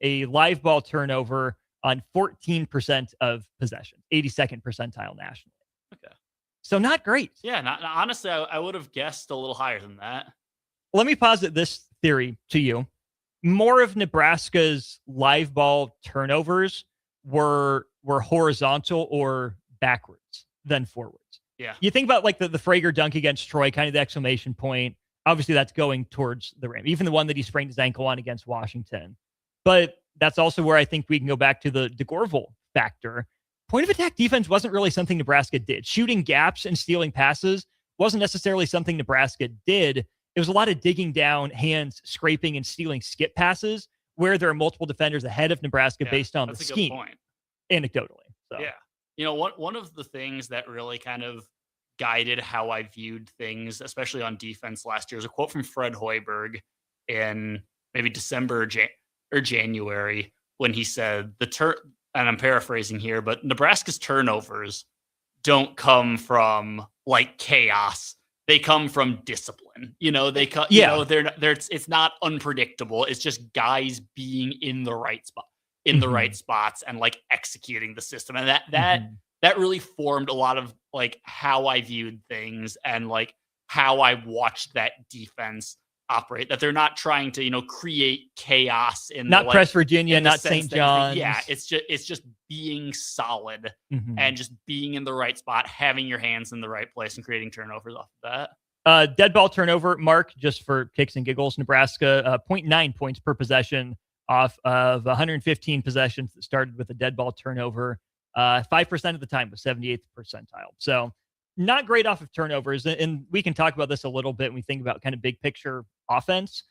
a live ball turnover on 14% of possession, 82nd percentile nationally. Okay. So not great. Yeah, honestly, I would have guessed a little higher than that. Let me posit this theory to you. More of Nebraska's live ball turnovers were horizontal or backwards than forwards. Yeah. You think about like the Frager dunk against Troy, kind of the exclamation point. Obviously, that's going towards the rim. Even the one that he sprained his ankle on against Washington. But that's also where I think we can go back to the DeGorval factor. Point of attack defense wasn't really something Nebraska did. Shooting gaps and stealing passes wasn't necessarily something Nebraska did. It was a lot of digging down, hands, scraping, and stealing skip passes where there are multiple defenders ahead of Nebraska based on the scheme. Good point. Anecdotally. So. Yeah. You know, one of the things that really kind of guided how I viewed things, especially on defense last year, is a quote from Fred Hoiberg in maybe December or January when he said, and I'm paraphrasing here, but Nebraska's turnovers don't come from like chaos. They come from discipline. You know, it's not unpredictable. It's just guys being in the right spot, the right spots, and like executing the system. And that really formed a lot of like how I viewed things and like how I watched that defense operate. That they're not trying to, create chaos in not Press Virginia, not St. John's. Yeah, it's just being solid and just being in the right spot, having your hands in the right place, and creating turnovers off of that. Dead ball turnover mark, just for kicks and giggles, Nebraska 0.9 points per possession off of 115 possessions that started with a dead ball turnover. 5% of the time was 78th percentile. So not great off of turnovers. And we can talk about this a little bit when we think about kind of big picture offense.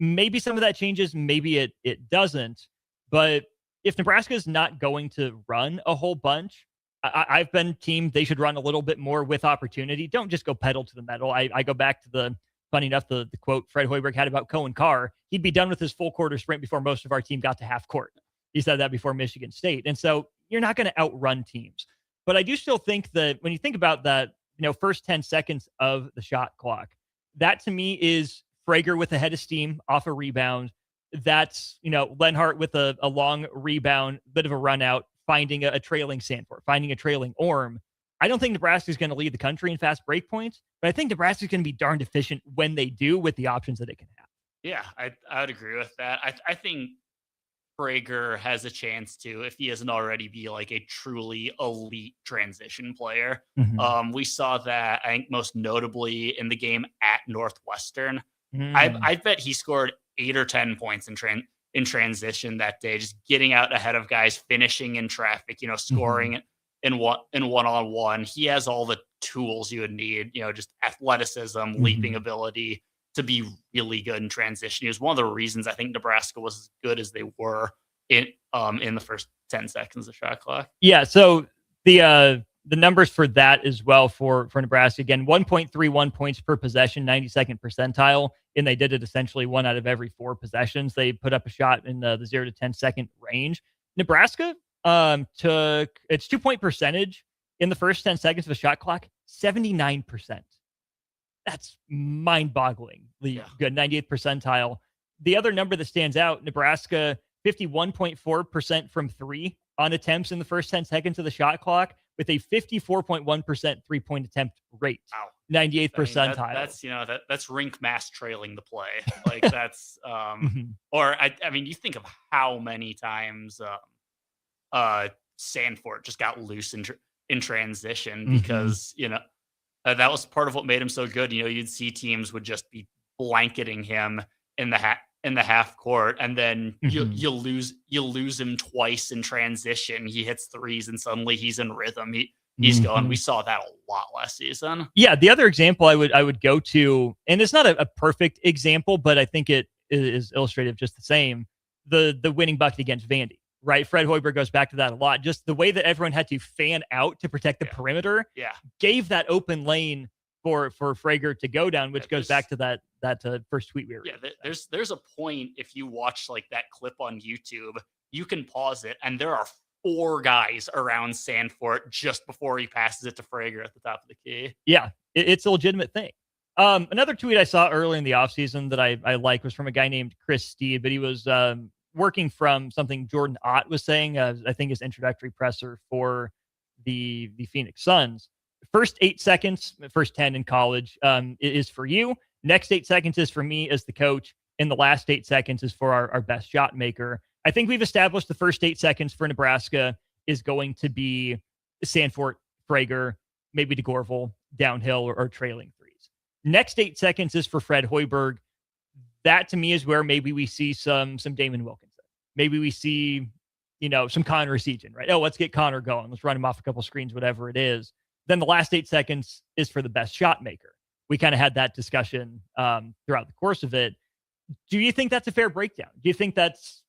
Maybe some of that changes, maybe it doesn't. But if Nebraska is not going to run a whole bunch, I've been team they should run a little bit more with opportunity. Don't just go pedal to the metal. I go back to funny enough, the quote Fred Hoiberg had about Cohen Carr. He'd be done with his full quarter sprint before most of our team got to half court. He said that before Michigan State. And so you're not going to outrun teams. But I do still think that when you think about that, first 10 seconds of the shot clock, that to me is Frager with a head of steam off a rebound. That's, Lenhart with a long rebound, bit of a run out, finding a trailing Sanford, finding a trailing Orm. I don't think Nebraska is going to lead the country in fast break points, but I think Nebraska is going to be darned efficient when they do with the options that it can have. Yeah, I would agree with that. I think Frager has a chance to, if he isn't already, be like a truly elite transition player. We saw that, I think, most notably in the game at Northwestern. I bet he scored 8 or 10 points in transition that day, just getting out ahead of guys, finishing in traffic, scoring in one-on-one. He has all the tools you would need, just athleticism, leaping ability to be really good in transition. He was one of the reasons I think Nebraska was as good as they were in the first 10 seconds of shot clock. Yeah. So the numbers for that as well for Nebraska, again, 1.31 points per possession, 92nd percentile. And they did it essentially 1 out of every 4 possessions. They put up a shot in the 0 to 10 second range. Nebraska took its 2-point percentage in the first 10 seconds of the shot clock, 79%. That's mind-bogglingly good, 98th percentile. The other number that stands out, Nebraska 51.4% from three on attempts in the first 10 seconds of the shot clock, with a 54.1% three-point attempt rate. Wow. 98th percentile. That's that's rink mass trailing the play. Like that's or I mean, you think of how many times Sanford just got loose in transition because that was part of what made him so good. You'd see teams would just be blanketing him in the half court, and then you lose him twice in transition. He hits threes, and suddenly he's in rhythm. He's going. We saw that a lot last season. Yeah, the other example I would go to, and it's not a perfect example, but I think it is illustrative just the same. The winning bucket against Vandy, right? Fred Hoiberg goes back to that a lot. Just the way that everyone had to fan out to protect the perimeter, gave that open lane for Frager to go down, which goes back to that first tweet we were. Yeah, there's a point if you watch like that clip on YouTube, you can pause it, and there are 4 guys around Sanford just before he passes it to Frager at the top of the key. Yeah, it's a legitimate thing. Another tweet I saw early in the offseason that I like was from a guy named Chris Steed, but he was working from something Jordan Ott was saying, I think his introductory presser for the Phoenix Suns. First 8 seconds, first 10 in college is for you. Next 8 seconds is for me as the coach. And the last 8 seconds is for our best shot maker. I think we've established the first 8 seconds for Nebraska is going to be Sanford, Frager, maybe DeGorval, downhill or trailing threes. Next 8 seconds is for Fred Hoiberg. That to me is where maybe we see some Damon Wilkinson. Maybe we see, some Connor Seaton, right? Oh, let's get Connor going. Let's run him off a couple screens, whatever it is. Then the last 8 seconds is for the best shot maker. We kind of had that discussion throughout the course of it. Do you think that's a fair breakdown? Do you think that's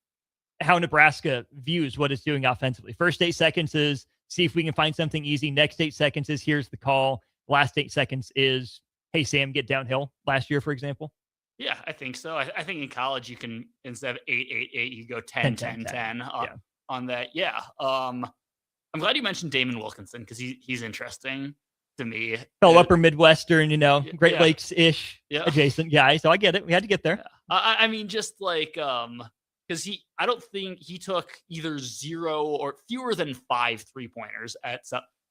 how Nebraska views what it's doing offensively? First 8 seconds is see if we can find something easy. Next 8 seconds is here's the call. Last 8 seconds is, hey, Sam, get downhill. Last year, for example. Yeah, I think so. I think in college you can, instead of 8-8-8, you go 10-10-10 on that. Yeah. I'm glad you mentioned Damon Wilkinson because he's interesting to me. Fellow upper Midwestern, Great Lakes-ish adjacent guy. So I get it. We had to get there. Yeah. I mean, just like because I don't think he took either 0 or fewer than 5 3-pointers at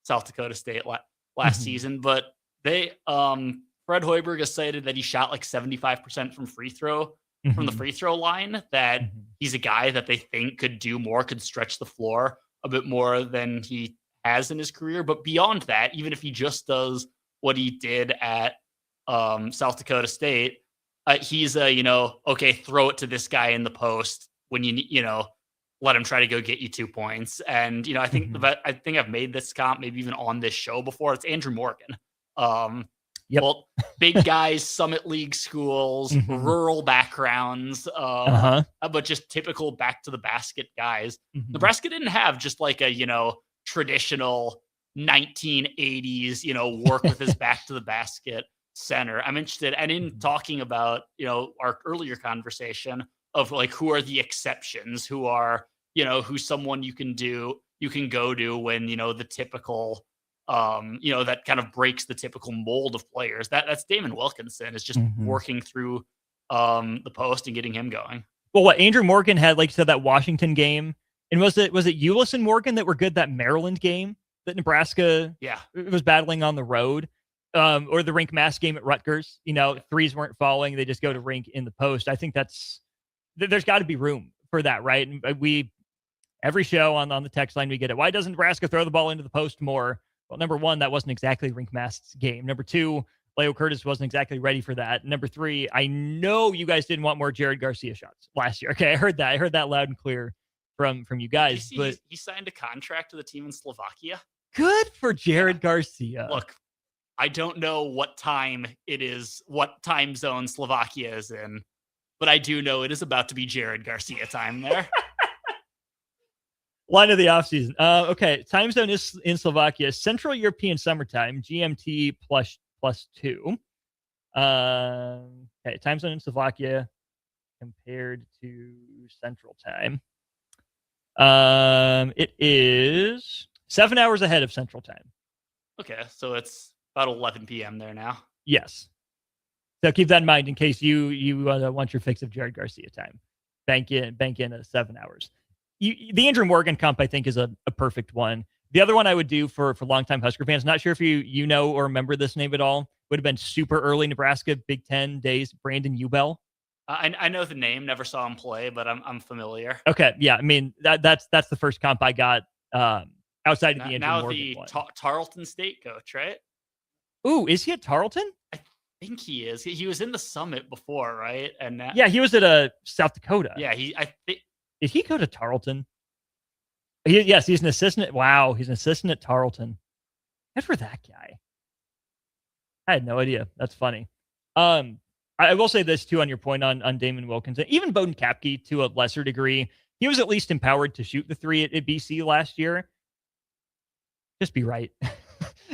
South Dakota State last season, but they Fred Hoiberg has cited that he shot like 75% from from the free throw line, that he's a guy that they think could do more, could stretch the floor a bit more than he has in his career. But beyond that, even if he just does what he did at South Dakota State, he's okay, throw it to this guy in the post when let him try to go get you 2 points. And, I think I think I've made this comp maybe even on this show before. It's Andrew Morgan. Well, big guys, Summit League schools, rural backgrounds, but just typical back to the basket guys. Nebraska didn't have just like a, traditional 1980s, work with his back to the basket center. I'm interested. And in talking about, our earlier conversation of like, who are the exceptions, who are, who's someone you can go to when, the typical, that kind of breaks the typical mold of players. That's Damon Wilkinson is just working through the post and getting him going. Well, what Andrew Morgan had, like you said, that Washington game, and was it Ulis and Morgan that were good that Maryland game that Nebraska was battling on the road, or the rink mass game at Rutgers? Threes weren't falling; they just go to rink in the post. I think there's got to be room for that, right? And every show on the text line we get it. Why doesn't Nebraska throw the ball into the post more? Well, number one, that wasn't exactly Rink Mask's game. Number two, Leo Curtis wasn't exactly ready for that. Number three, I know you guys didn't want more Jared Garcia shots last year. Okay, I heard that loud and clear from you guys. But he signed a contract to the team in Slovakia. Good for Jared Garcia. Look, I don't know what time it is, what time zone Slovakia is in, but I do know it is about to be Jared Garcia time there. Line of the offseason. Okay, time zone is in Slovakia. Central European summertime, GMT plus 2. Okay, time zone in Slovakia compared to Central Time. It is 7 hours ahead of Central Time. Okay, so it's about 11 p.m. there now. Yes. So keep that in mind in case you want your fix of Jared Garcia time. bank in 7 hours. The Andrew Morgan comp, I think, is a perfect one. The other one I would do for longtime Husker fans, not sure if you know or remember this name at all, would have been super early Nebraska Big Ten days, Brandon Ubell. I know the name, never saw him play, but I'm familiar. Okay, yeah, I mean that's the first comp I got outside of the Andrew Morgan the one. Tarleton State coach, right? Ooh, is he at Tarleton? I think he is. He was in the Summit before, right? And now, yeah, he was at South Dakota. Yeah, did he go to Tarleton? Yes, he's an assistant. Wow, he's an assistant at Tarleton. Good for that guy. I had no idea. That's funny. I will say this too on your point on Damon Wilkinson. Even Bowden Kapke to a lesser degree, he was at least empowered to shoot the three at BC last year. Just be right.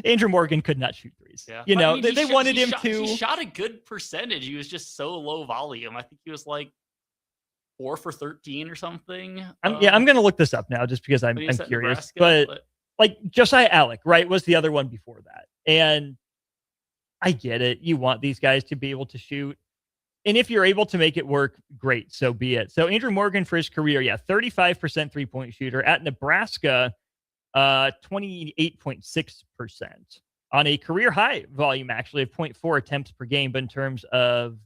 Andrew Morgan could not shoot threes. Yeah. You know, I mean, they wanted him to. He shot a good percentage. He was just so low volume. I think he was like 4 for 13 or something. I'm going to look this up now just because I'm curious. Nebraska, but like Josiah Alec, right, was the other one before that. And I get it. You want these guys to be able to shoot. And if you're able to make it work, great. So be it. So Andrew Morgan for his career, 35% three-point shooter. At Nebraska, 28.6% on a career high volume, actually, of 0.4 attempts per game. But in terms of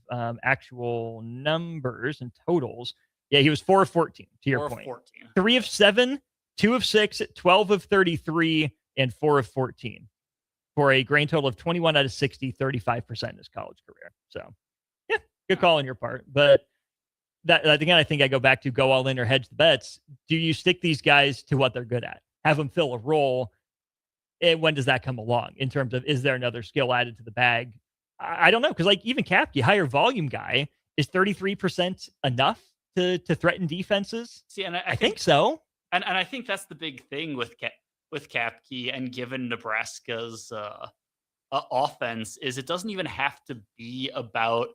actual numbers and totals, he was 4 of 14, to your point. 3 of 7, 2 of 6, 12 of 33, and 4 of 14 for a grand total of 21 out of 60, 35% in his college career. So, yeah, good call on your part. But that again, I think I go back to go all in or hedge the bets. Do you stick these guys to what they're good at? Have them fill a role? And when does that come along in terms of, is there another skill added to the bag? I don't know. Because like even Kapke, higher volume guy, is 33% enough to threaten defenses? See, and I think so. And I think that's the big thing with Kapke, and given Nebraska's offense, is it doesn't even have to be about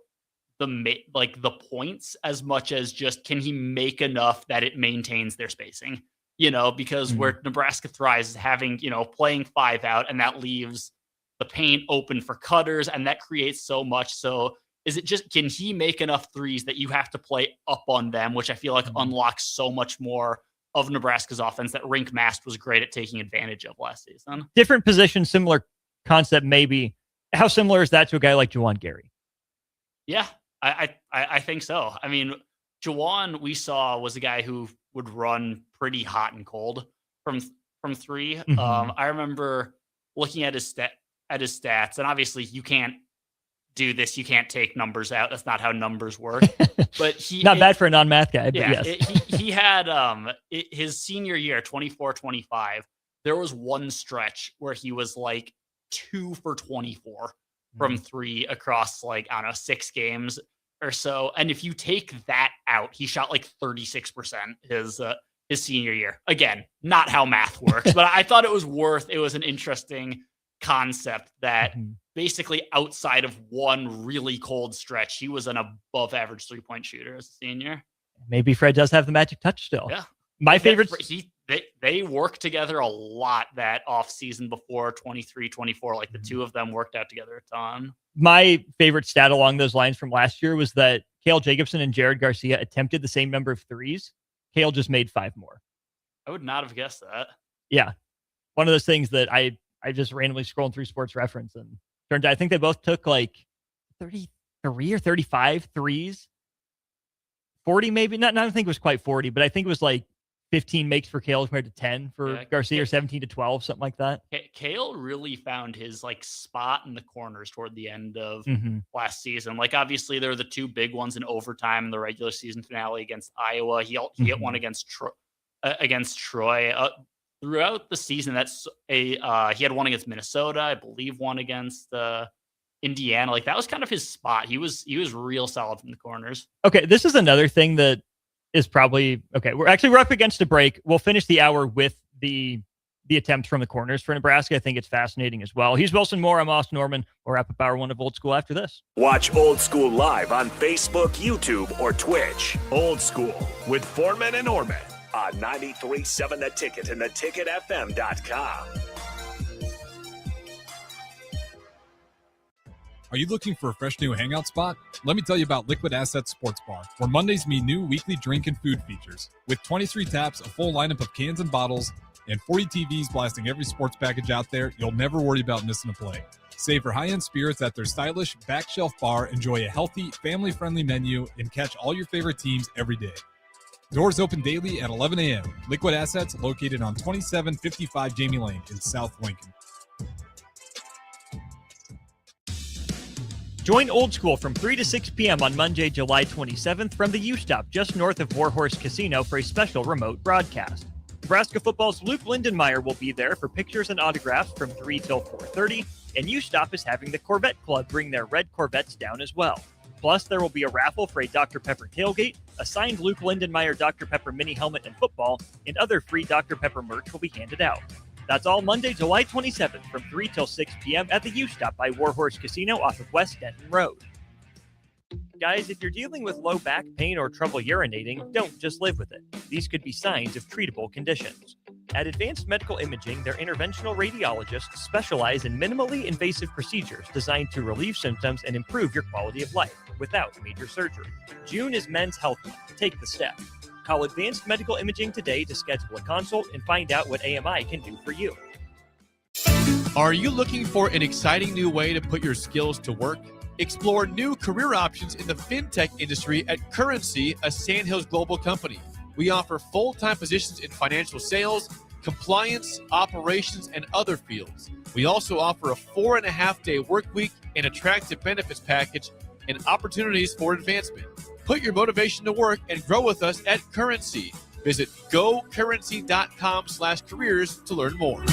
the points as much as just, can he make enough that it maintains their spacing? You know, because where Nebraska thrives is having, playing 5 out, and that leaves the paint open for cutters, and that creates so much. So is it just, can he make enough threes that you have to play up on them, which I feel like unlocks so much more of Nebraska's offense that Rink Mast was great at taking advantage of last season? Different position, similar concept, maybe. How similar is that to a guy like Juwan Gary? Yeah, I think so. I mean, Juwan, we saw, was a guy who would run pretty hot and cold from three. I remember looking at his stats, and obviously you can't do this. You can't take numbers out. That's not how numbers work. But bad for a non-math guy. But yes, he had his senior year, 24-25. There was one stretch where he was like 2 for 24 from three across 6 games or so. And if you take that out, he shot like 36% his senior year. Again, not how math works, but I thought it was an interesting concept that basically outside of one really cold stretch, he was an above average 3-point shooter as a senior. Maybe Fred does have the magic touch still. Yeah. My favorite. They worked together a lot that off season before 23-24. Like the two of them worked out together a ton. My favorite stat along those lines from last year was that Cale Jacobson and Jared Garcia attempted the same number of threes. Cale just made 5 more. I would not have guessed that. Yeah. One of those things that I just randomly scrolling through Sports Reference, and turned out I think they both took like 33 or 35 threes. 40 maybe. Not I don't think it was quite 40, but I think it was like 15 makes for Cale compared to 10 for Garcia, or 17 to 12, something like that. Cale really found his spot in the corners toward the end of last season. Like obviously there were the 2 big ones in overtime in the regular season finale against Iowa. He hit one against Troy. Throughout the season, he had one against Minnesota, I believe one against Indiana. Like that was kind of his spot. He was real solid from the corners. Okay, this is another thing that is probably okay. We're up against a break. We'll finish the hour with the attempt from the corners for Nebraska. I think it's fascinating as well. He's Wilson Moore. I'm Austin Norman. We'll wrap up hour 1 of Old School after this. Watch Old School live on Facebook, YouTube, or Twitch. Old School with Foreman and Orman on 93.7 The Ticket and theticketfm.com. Are you looking for a fresh new hangout spot? Let me tell you about Liquid Assets Sports Bar, where Mondays mean new weekly drink and food features. With 23 taps, a full lineup of cans and bottles, and 40 TVs blasting every sports package out there, you'll never worry about missing a play. Save for high-end spirits at their stylish back shelf bar, enjoy a healthy, family-friendly menu, and catch all your favorite teams every day. Doors open daily at 11 a.m. Liquid Assets located on 2755 Jamie Lane in South Lincoln. Join Old School from 3 to 6 p.m. on Monday, July 27th from the U-Stop just north of Warhorse Casino for a special remote broadcast. Nebraska football's Luke Lindenmeyer will be there for pictures and autographs from 3 till 4:30, and U-Stop is having the Corvette Club bring their red Corvettes down as well. Plus, there will be a raffle for a Dr. Pepper tailgate, a signed Luke Lindenmeyer Dr. Pepper mini helmet and football, and other free Dr. Pepper merch will be handed out. That's all Monday, July 27th from 3 till 6 p.m. at the U-Stop by Warhorse Casino off of West Denton Road. Guys, if you're dealing with low back pain or trouble urinating, don't just live with it. These could be signs of treatable conditions. At Advanced Medical Imaging, their interventional radiologists specialize in minimally invasive procedures designed to relieve symptoms and improve your quality of life without major surgery. June is Men's Health Month. Take the step. Call Advanced Medical Imaging today to schedule a consult and find out what AMI can do for you. Are you looking for an exciting new way to put your skills to work? Explore new career options in the fintech industry at Currency, a Sandhills global company. We offer full-time positions in financial sales, compliance, operations, and other fields. We also offer a 4.5-day work week, an attractive benefits package, and opportunities for advancement. Put your motivation to work and grow with us at Currency. Visit gocurrency.com/careers to learn more.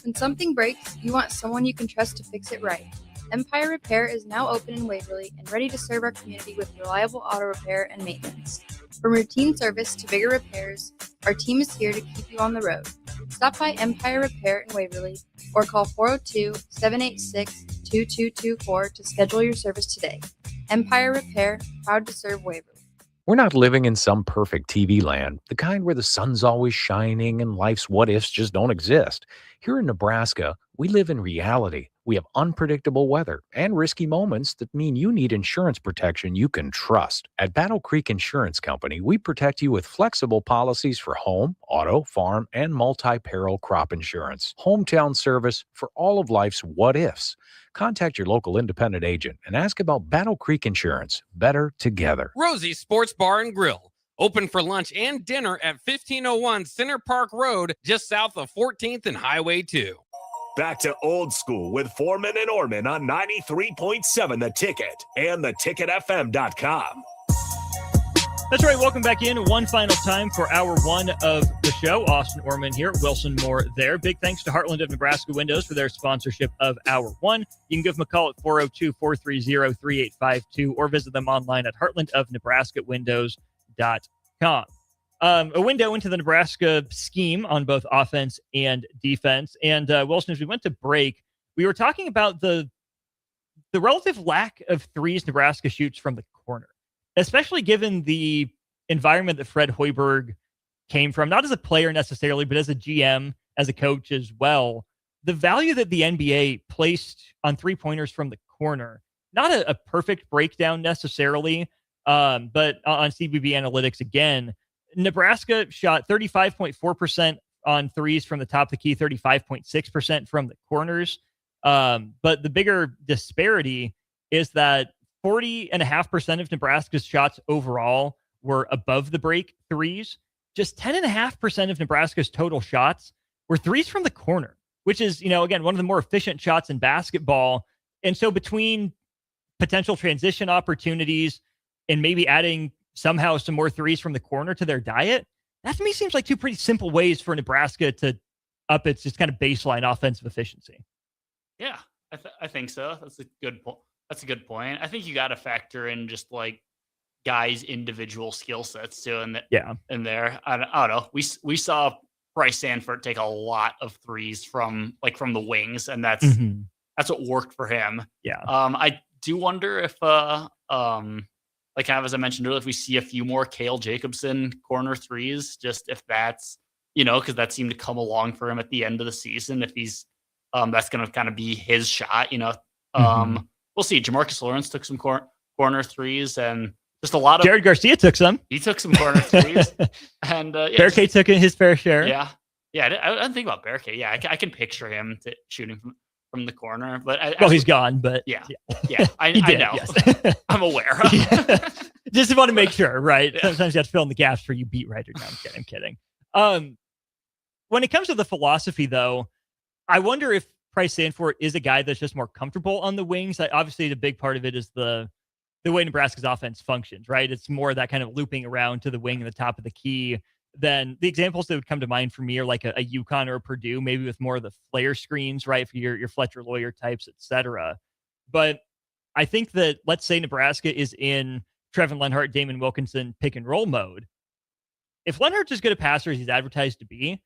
When something breaks, you want someone you can trust to fix it right. Empire Repair is now open in Waverly and ready to serve our community with reliable auto repair and maintenance. From routine service to bigger repairs, our team is here to keep you on the road. Stop by Empire Repair in Waverly or call 402-786-2224 to schedule your service today. Empire Repair, proud to serve Waverly. We're not living in some perfect TV land, the kind where the sun's always shining and life's what-ifs just don't exist. Here in Nebraska, we live in reality. We have unpredictable weather and risky moments that mean you need insurance protection you can trust. At Battle Creek Insurance Company, we protect you with flexible policies for home, auto, farm, and multi-peril crop insurance. Hometown service for all of life's what-ifs. Contact your local independent agent and ask about Battle Creek Insurance. Better together. Rosie's Sports Bar and Grill. Open for lunch and dinner at 1501 Center Park Road, just south of 14th and Highway 2. Back to Old School with Foreman and Orman on 93.7 The Ticket and theticketfm.com. That's right. Welcome back in one final time for hour one of the show. Austin Orman here, Wilson Moore there. Big thanks to Heartland of Nebraska Windows for their sponsorship of hour one. You can give them a call at 402-430-3852 or visit them online at heartlandofnebraskawindows.com. A window into the Nebraska scheme on both offense and defense. And Wilson, as we went to break, we were talking about the relative lack of threes Nebraska shoots from the corner, especially given the environment that Fred Hoiberg came from, not as a player necessarily, but as a GM, as a coach as well. The value that the NBA placed on three-pointers from the corner, not a perfect breakdown necessarily, but on CBB Analytics again, Nebraska shot 35.4% on threes from the top of the key, 35.6% from the corners. But the bigger disparity is that 40.5% of Nebraska's shots overall were above the break threes. Just 10.5% of Nebraska's total shots were threes from the corner, which is, again, one of the more efficient shots in basketball. And so between potential transition opportunities and maybe adding somehow some more threes from the corner to their diet, that to me seems like two pretty simple ways for Nebraska to up its just kind of baseline offensive efficiency. Yeah, I think so. That's a good point. That's a good point. I think you got to factor in just like guys' individual skill sets too. In there, I don't know. We saw Bryce Sanford take a lot of threes from the wings, and that's what worked for him. Yeah. I do wonder if kind of as I mentioned earlier, if we see a few more Cale Jacobson corner threes, just if that's, because that seemed to come along for him at the end of the season. If he's, that's going to kind of be his shot, We'll see. Jamarcus Lawrence took some corner threes, and just a lot of Jared Garcia took some. He took some corner threes, and Bearcay took his fair share. Yeah. I didn't think about Bearcay. Yeah, I can picture him shooting from the corner, but he's gone. But I did, know. Yes. I'm aware. Just want to make sure, right? Yeah. Sometimes you have to fill in the gaps for you beat writer. No, I'm kidding. When it comes to the philosophy, though, I wonder if Price Sanford is a guy that's just more comfortable on the wings. Obviously, the big part of it is the way Nebraska's offense functions, right? It's more that kind of looping around to the wing and the top of the key. Then the examples that would come to mind for me are like a UConn or a Purdue, maybe with more of the flare screens, right? For your Fletcher Lawyer types, etc. But I think that, let's say Nebraska is in Trevin Lenhart, Damon Wilkinson pick and roll mode. If Lenhart's as good a passer as he's advertised to be,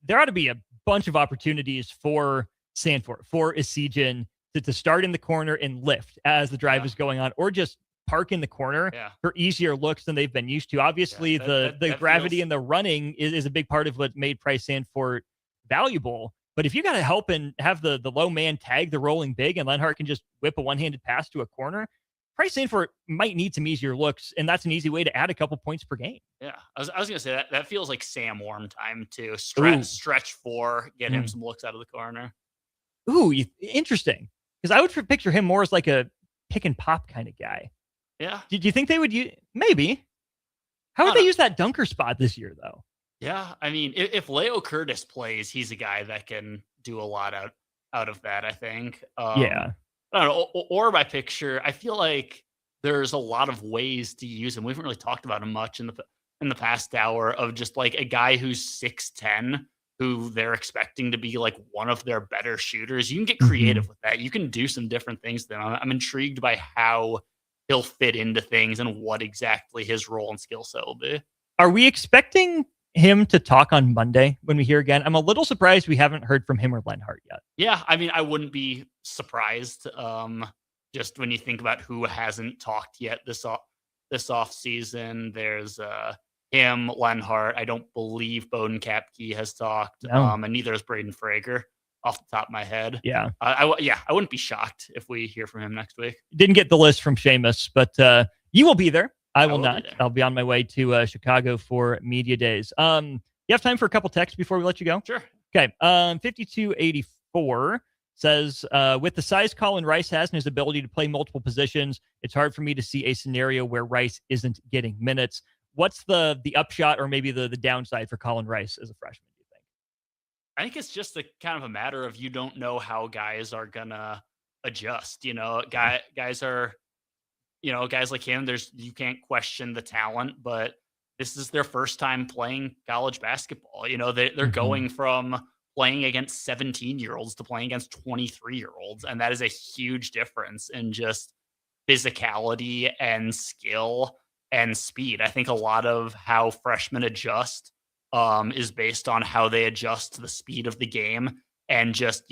there ought to be a bunch of opportunities for Sanford, for Esijan to start in the corner and lift as the drive is going on, or just park in the corner for easier looks than they've been used to. Obviously, the gravity and the running is a big part of what made Price Sanford valuable. But if you got to help and have the low man tag the rolling big, and Lenhart can just whip a one-handed pass to a corner, Price Sanford might need some easier looks, and that's an easy way to add a couple points per game. Yeah, I was going to say that feels like Sam Warm time to stretch four, get him some looks out of the corner. Ooh, interesting. Because I would picture him more as like a pick and pop kind of guy. Yeah. Did you think they would use? Maybe. How would they use that dunker spot this year, though? Yeah, I mean, if Leo Curtis plays, he's a guy that can do a lot out of that, I think. Yeah. I don't know. Or by picture, I feel like there's a lot of ways to use him. We haven't really talked about him much in the past hour, of just like a guy who's 6'10", who they're expecting to be like one of their better shooters. You can get creative with that. You can do some different things. Then I'm intrigued by how he'll fit into things and what exactly his role and skill set will be. Are we expecting him to talk on Monday when we hear again? I'm a little surprised we haven't heard from him or Lenhart yet. Yeah, I mean, I wouldn't be surprised. Just when you think about who hasn't talked yet this off season, there's him, Lenhart. I don't believe Bowden Kapke has talked, and neither has Braden Frager off the top of my head. Yeah. I wouldn't be shocked if we hear from him next week. Didn't get the list from Seamus, but you will be there. I will not. I'll be on my way to Chicago for media days. You have time for a couple texts before we let you go? Sure. Okay. 5284 says, with the size Colin Rice has and his ability to play multiple positions, it's hard for me to see a scenario where Rice isn't getting minutes. What's the upshot or maybe the downside for Colin Rice as a freshman, do you think? I think it's just a kind of a matter of you don't know how guys are gonna adjust. Guys are, guys like him, you can't question the talent, but this is their first time playing college basketball. They're going from playing against 17-year-olds to playing against 23-year-olds. And that is a huge difference in just physicality and skill and speed. I think a lot of how freshmen adjust is based on how they adjust to the speed of the game and just,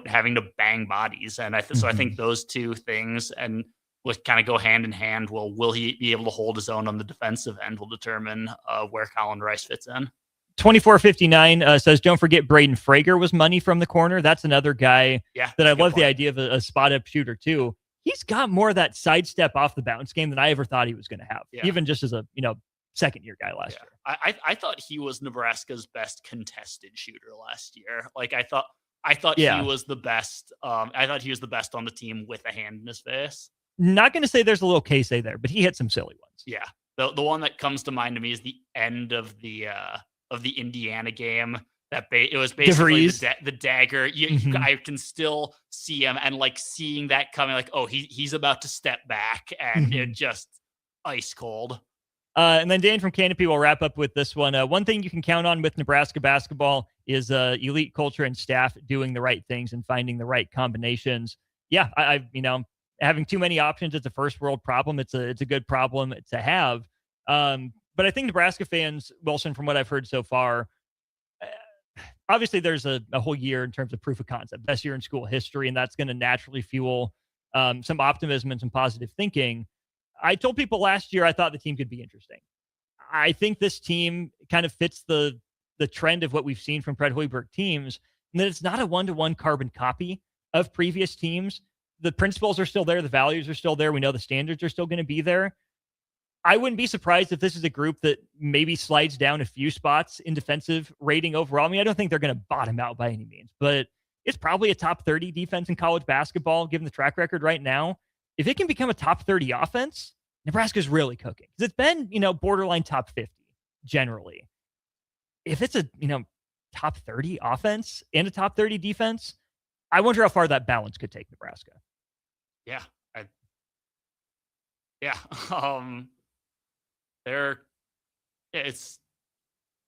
having to bang bodies. And so I think those two things and would kind of go hand in hand. Well, will he be able to hold his own on the defensive end will determine where Colin Rice fits in. 2459 says, don't forget Braden Frager was money from the corner. That's another guy that I love the idea of a spot-up shooter too. He's got more of that sidestep off the bounce game than I ever thought he was going to have, even just as a second-year guy last year. I thought he was Nebraska's best contested shooter last year. Like I thought he was the best. I thought he was the best on the team with a hand in his face. Not going to say there's a little case there, but he hit some silly ones. Yeah, the one that comes to mind to me is the end of the Indiana game. It was basically the dagger. I can still see him and like seeing that coming. Like, oh, he's about to step back, and it just ice cold. And then Dan from Canopy will wrap up with this one. One thing you can count on with Nebraska basketball is elite culture and staff doing the right things and finding the right combinations. Yeah, I having too many options, it's a first world problem. It's a good problem to have. But I think Nebraska fans, Wilson, from what I've heard so far, obviously there's a whole year in terms of proof of concept, best year in school history, and that's going to naturally fuel some optimism and some positive thinking. I told people last year I thought the team could be interesting. I think this team kind of fits the trend of what we've seen from Fred Hoiberg teams, and that it's not a one-to-one carbon copy of previous teams, the principles are still there. The values are still there. We know the standards are still going to be there. I wouldn't be surprised if this is a group that maybe slides down a few spots in defensive rating overall. I mean, I don't think they're going to bottom out by any means, but it's probably a top 30 defense in college basketball, given the track record right now. If it can become a top 30 offense, Nebraska's really cooking. Because it's been, borderline top 50 generally. If it's a, top 30 offense and a top 30 defense, I wonder how far that balance could take Nebraska. Yeah.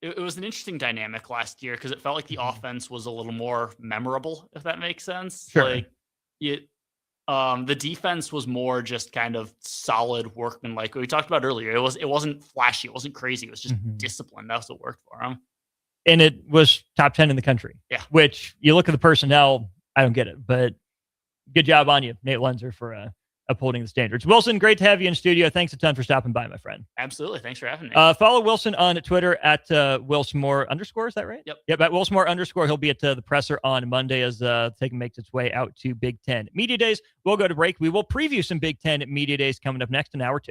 It was an interesting dynamic last year because it felt like the offense was a little more memorable, if that makes sense. Sure. The defense was more just kind of solid workman, like we talked about earlier. It wasn't flashy, it wasn't crazy, it was just discipline. That's what worked for them. And it was top 10 in the country. Yeah. Which you look at the personnel, I don't get it, but good job on you, Nate Lenzer, for upholding the standards. Wilson, great to have you in studio. Thanks a ton for stopping by, my friend. Absolutely. Thanks for having me. Follow Wilson on Twitter at Wilsmore _. Is that right? Yep. At Wilsmore _ He'll be at the presser on Monday as Taken makes its way out to Big Ten Media Days. We'll go to break. We will preview some Big Ten Media Days coming up next in hour 2.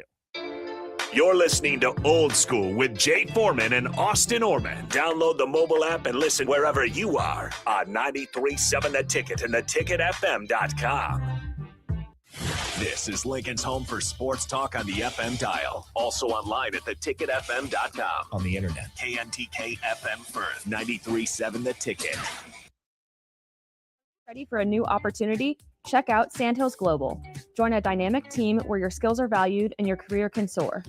You're listening to Old School with Jay Foreman and Austin Orman. Download the mobile app and listen wherever you are on 93.7 The Ticket and theticketfm.com. This is Lincoln's home for sports talk on the FM dial. Also online at theticketfm.com. On the internet. KNTK FM Firth, 93.7 The Ticket. Ready for a new opportunity? Check out Sandhills Global. Join a dynamic team where your skills are valued and your career can soar.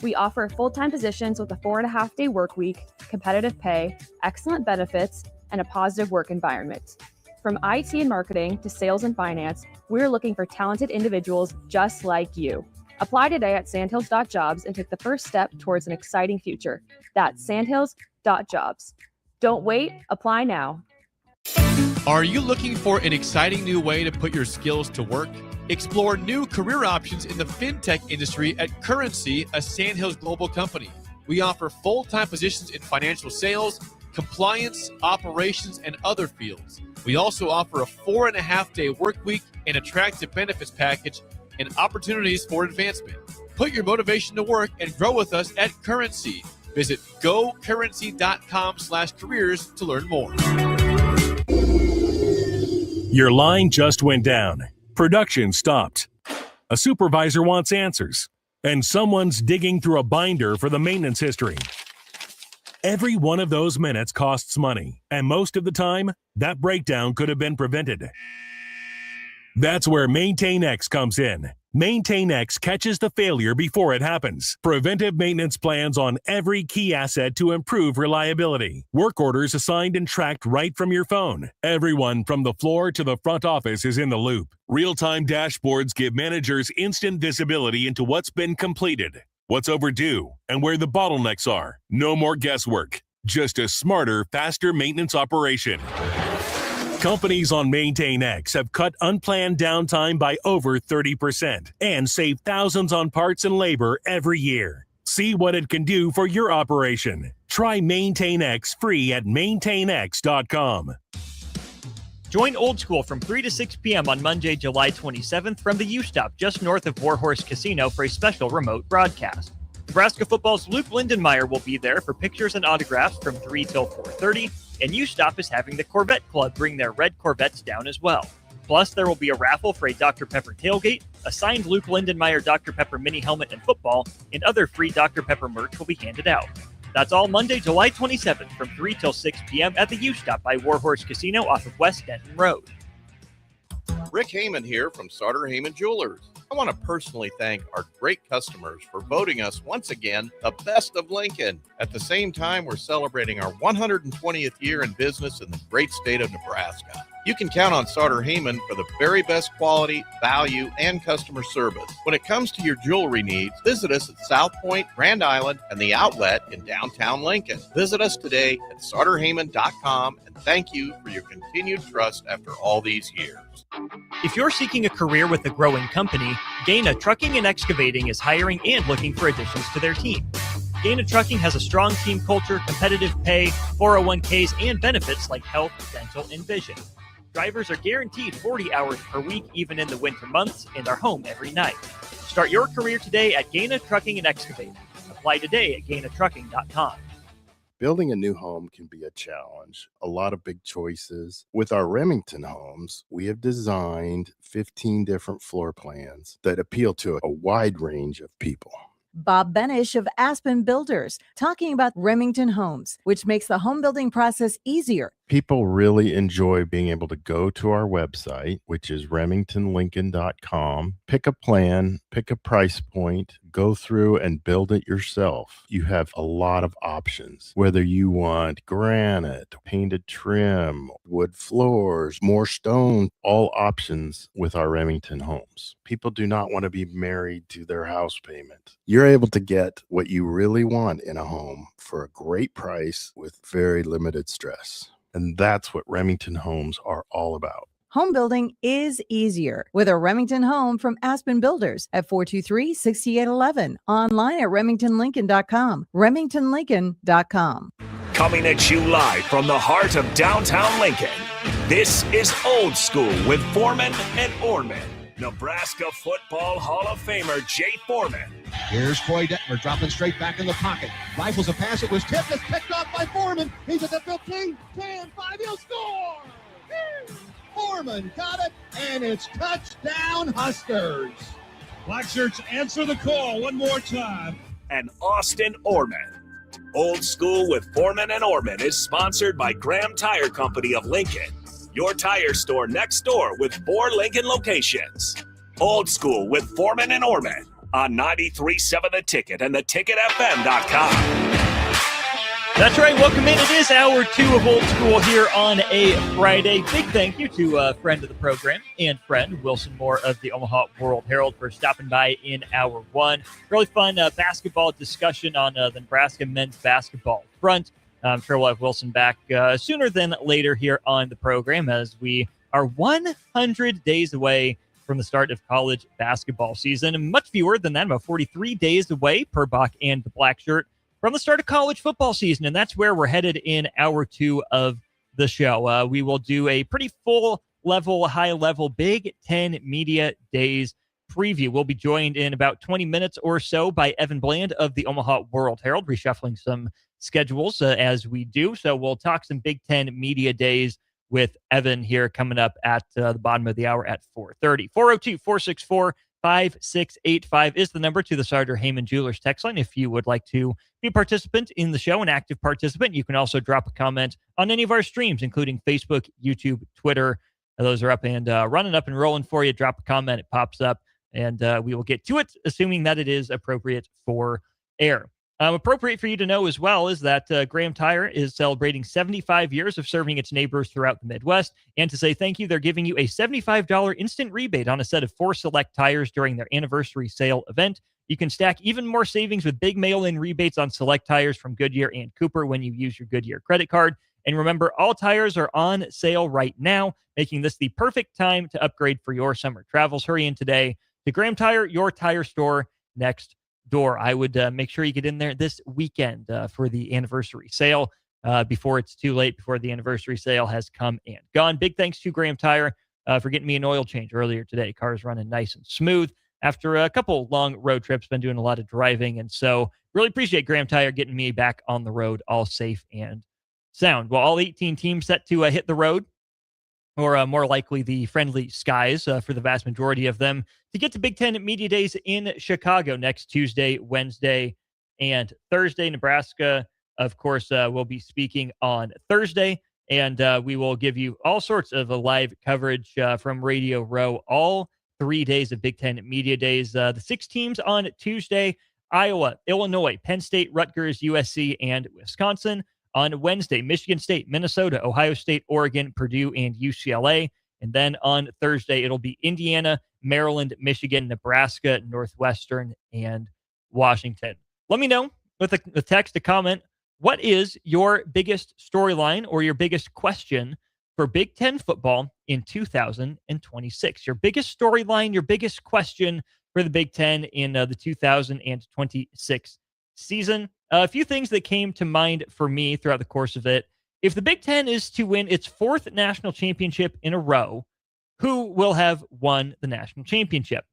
We offer full-time positions with a 4.5-day work week, competitive pay, excellent benefits, and a positive work environment. From IT and marketing to sales and finance, we're looking for talented individuals just like you. Apply today at sandhills.jobs and take the first step towards an exciting future. That's sandhills.jobs. Don't wait, apply now. Are you looking for an exciting new way to put your skills to work? Explore new career options in the fintech industry at Currency, a Sandhills Global company. We offer full-time positions in financial sales, compliance, operations, and other fields. We also offer a 4.5-day work week, an attractive benefits package, and opportunities for advancement. Put your motivation to work and grow with us at Currency. Visit gocurrency.com/careers to learn more. Your line just went down. Production stopped. A supervisor wants answers. And someone's digging through a binder for the maintenance history. Every one of those minutes costs money, and most of the time, that breakdown could have been prevented. That's where MaintainX comes in. MaintainX catches the failure before it happens. Preventive maintenance plans on every key asset to improve reliability. Work orders assigned and tracked right from your phone. Everyone from the floor to the front office is in the loop. Real-time dashboards give managers instant visibility into what's been completed, what's overdue, and where the bottlenecks are. No more guesswork. Just a smarter, faster maintenance operation. Companies on MaintainX have cut unplanned downtime by over 30% and save thousands on parts and labor every year. See what it can do for your operation. Try MaintainX free at maintainx.com. Join Old School from 3 to 6 p.m. on Monday, July 27th from the U-Stop just north of Warhorse Casino for a special remote broadcast. Nebraska football's Luke Lindenmeyer will be there for pictures and autographs from 3 till 4:30, and U-Stop is having the Corvette Club bring their red Corvettes down as well. Plus, there will be a raffle for a Dr. Pepper tailgate, a signed Luke Lindenmeyer Dr. Pepper mini helmet and football, and other free Dr. Pepper merch will be handed out. That's all Monday, July 27th from 3 till 6 p.m. at the U-Stop by Warhorse Casino off of West Denton Road. Rick Heyman here from Sartor Heyman Jewelers. I want to personally thank our great customers for voting us once again the best of Lincoln. At the same time, we're celebrating our 120th year in business in the great state of Nebraska. You can count on Sartor Heyman for the very best quality, value, and customer service. When it comes to your jewelry needs, visit us at South Point, Grand Island, and the Outlet in downtown Lincoln. Visit us today at sartorheyman.com, and thank you for your continued trust after all these years. If you're seeking a career with a growing company, Gaina Trucking and Excavating is hiring and looking for additions to their team. Gaina Trucking has a strong team culture, competitive pay, 401ks, and benefits like health, dental, and vision. Drivers are guaranteed 40 hours per week, even in the winter months, and are home every night. Start your career today at Gaina Trucking and Excavating. Apply today at GainaTrucking.com. Building a new home can be a challenge, a lot of big choices. With our Remington homes, we have designed 15 different floor plans that appeal to a wide range of people. Bob Benish of Aspen Builders, talking about Remington Homes, which makes the home building process easier. People really enjoy being able to go to our website, which is remingtonlincoln.com, pick a plan, pick a price point, go through and build it yourself. You have a lot of options, whether you want granite, painted trim, wood floors, more stone, all options with our Remington homes. People do not want to be married to their house payment. You're able to get what you really want in a home for a great price with very limited stress. And that's what Remington homes are all about. Home building is easier with a Remington home from Aspen Builders at 423-6811. Online at remingtonlincoln.com. remingtonlincoln.com. Coming at you live from the heart of downtown Lincoln, this is Old School with Foreman and Orman. Nebraska Football Hall of Famer Jay Foreman. Here's Troy Detmer dropping straight back in the pocket. Rifles a pass. It was tipped. It's picked off by Foreman. He's at the 15, 10, 5. He'll score. Foreman got it, and it's touchdown Huskers. Black shirts answer the call one more time. And Austin Orman. Old School with Foreman and Orman is sponsored by Graham Tire Company of Lincoln. Your tire store next door with 4 Lincoln locations. Old School with Foreman and Orman on 93.7 The Ticket and theticketfm.com. That's right. Welcome in. It is hour 2 of Old School here on a Friday. Big thank you to a friend of the program and friend, Wilson Moore of the Omaha World Herald, for stopping by in hour 1. Really fun basketball discussion on the Nebraska men's basketball front. I'm sure we'll have Wilson back sooner than later here on the program, as we are 100 days away from the start of college basketball season, and much fewer than that, about 43 days away per Bach and the Black Shirt from the start of college football season. And that's where we're headed in hour 2 of the show. We will do a pretty full level, high level Big Ten Media Days preview. We'll be joined in about 20 minutes or so by Evan Bland of the Omaha World Herald, reshuffling some schedules as we do. So we'll talk some Big Ten Media Days with Evan here coming up at the bottom of the hour at 4:30. 402-464-5685 is the number to the Sartor Heyman Jewelers text line. If you would like to be a participant in the show, an active participant, you can also drop a comment on any of our streams, including Facebook, YouTube, Twitter. Those are up and running up and rolling for you. Drop a comment, it pops up, and we will get to it, assuming that it is appropriate for air. Appropriate for you to know as well is that Graham Tire is celebrating 75 years of serving its neighbors throughout the Midwest. And to say thank you, they're giving you a $75 instant rebate on a set of 4 select tires during their anniversary sale event. You can stack even more savings with big mail-in rebates on select tires from Goodyear and Cooper when you use your Goodyear credit card. And remember, all tires are on sale right now, making this the perfect time to upgrade for your summer travels. Hurry in today to Graham Tire, your tire store next door. I would make sure you get in there this weekend for the anniversary sale before it's too late, before the anniversary sale has come and gone. Big thanks to Graham Tire for getting me an oil change earlier today. Car's running nice and smooth after a couple long road trips. Been doing a lot of driving, and so really appreciate Graham Tire getting me back on the road, all safe and sound. Well, all 18 teams set to hit the road, or more likely the friendly skies for the vast majority of them, to get to Big Ten Media Days in Chicago next Tuesday, Wednesday, and Thursday. Nebraska, of course, will be speaking on Thursday, and we will give you all sorts of live coverage from Radio Row all 3 days of Big Ten Media Days. The 6 teams on Tuesday: Iowa, Illinois, Penn State, Rutgers, USC, and Wisconsin. On Wednesday, Michigan State, Minnesota, Ohio State, Oregon, Purdue, and UCLA. And then on Thursday, it'll be Indiana, Maryland, Michigan, Nebraska, Northwestern, and Washington. Let me know with a text, a comment, what is your biggest storyline or your biggest question for Big Ten football in 2026? Your biggest storyline, your biggest question for the Big Ten in the 2026 season. A few things that came to mind for me throughout the course of it If the Big Ten is to win its 4th national championship in a row, who will have won the national championship?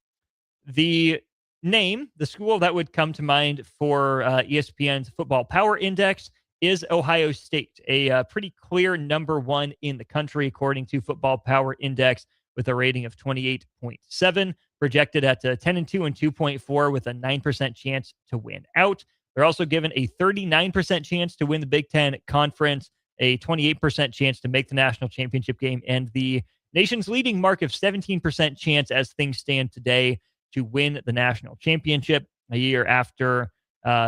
The name, the school that would come to mind for ESPN's Football Power Index is Ohio State, a pretty clear number 1 in the country, according to Football Power Index, with a rating of 28.7, projected at 10-2 and 2.4 with a 9% chance to win out. They're also given a 39% chance to win the Big Ten Conference, a 28% chance to make the national championship game, and the nation's leading mark of 17% chance as things stand today to win the national championship a year after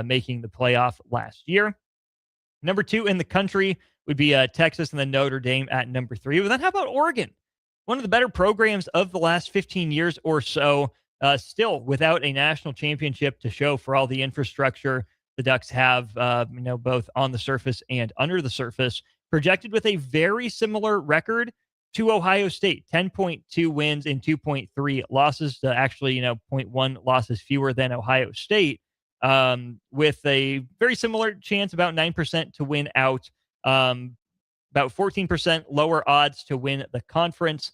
making the playoff last year. Number 2 in the country would be Texas, and then Notre Dame at number 3. But then how about Oregon? One of the better programs of the last 15 years or so, still without a national championship to show for all the infrastructure the Ducks have, both on the surface and under the surface, projected with a very similar record to Ohio State, 10.2 wins and 2.3 losses, actually, 0.1 losses fewer than Ohio State, with a very similar chance, about 9% to win out, about 14% lower odds to win the conference,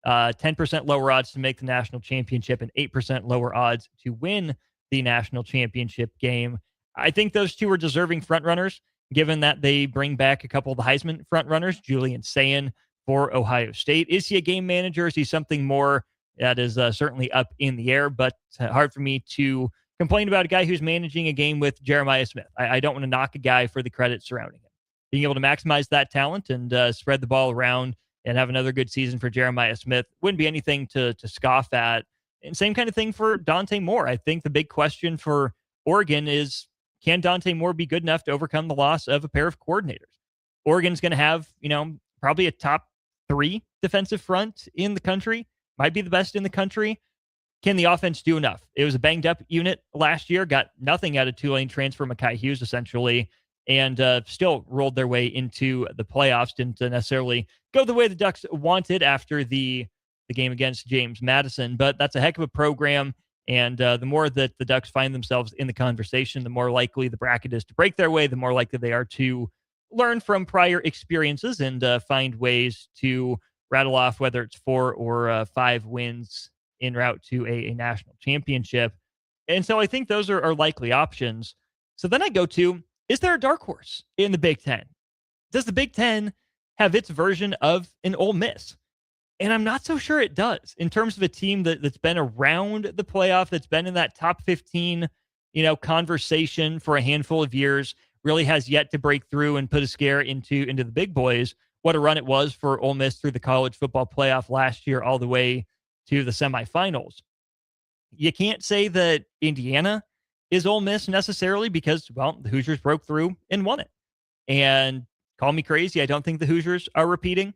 10% lower odds to make the national championship, and 8% lower odds to win the national championship game. I think those two are deserving frontrunners, given that they bring back a couple of the Heisman frontrunners, Julian Sayin for Ohio State. Is he a game manager? Is he something more? That is certainly up in the air, but hard for me to complain about a guy who's managing a game with Jeremiah Smith. I don't want to knock a guy for the credit surrounding him. Being able to maximize that talent and spread the ball around and have another good season for Jeremiah Smith wouldn't be anything to scoff at. And same kind of thing for Dante Moore. I think the big question for Oregon is, can Dante Moore be good enough to overcome the loss of a pair of coordinators? Oregon's going to have, probably a top 3 defensive front in the country, might be the best in the country. Can the offense do enough? It was a banged up unit last year, got nothing out of Tulane transfer Mekhi Hughes, essentially, and still rolled their way into the playoffs. Didn't necessarily go the way the Ducks wanted after the game against James Madison, but that's a heck of a program. And the more that the Ducks find themselves in the conversation, the more likely the bracket is to break their way, the more likely they are to learn from prior experiences and find ways to rattle off whether it's 4 or 5 wins en route to a national championship. And so I think those are likely options. So then I go to, is there a dark horse in the Big Ten? Does the Big Ten have its version of an Ole Miss? And I'm not so sure it does, in terms of a team that's been around the playoff, that's been in that top 15, conversation for a handful of years, really has yet to break through and put a scare into the big boys. What a run it was for Ole Miss through the college football playoff last year, all the way to the semifinals. You can't say that Indiana is Ole Miss necessarily because, well, the Hoosiers broke through and won it. And call me crazy, I don't think the Hoosiers are repeating.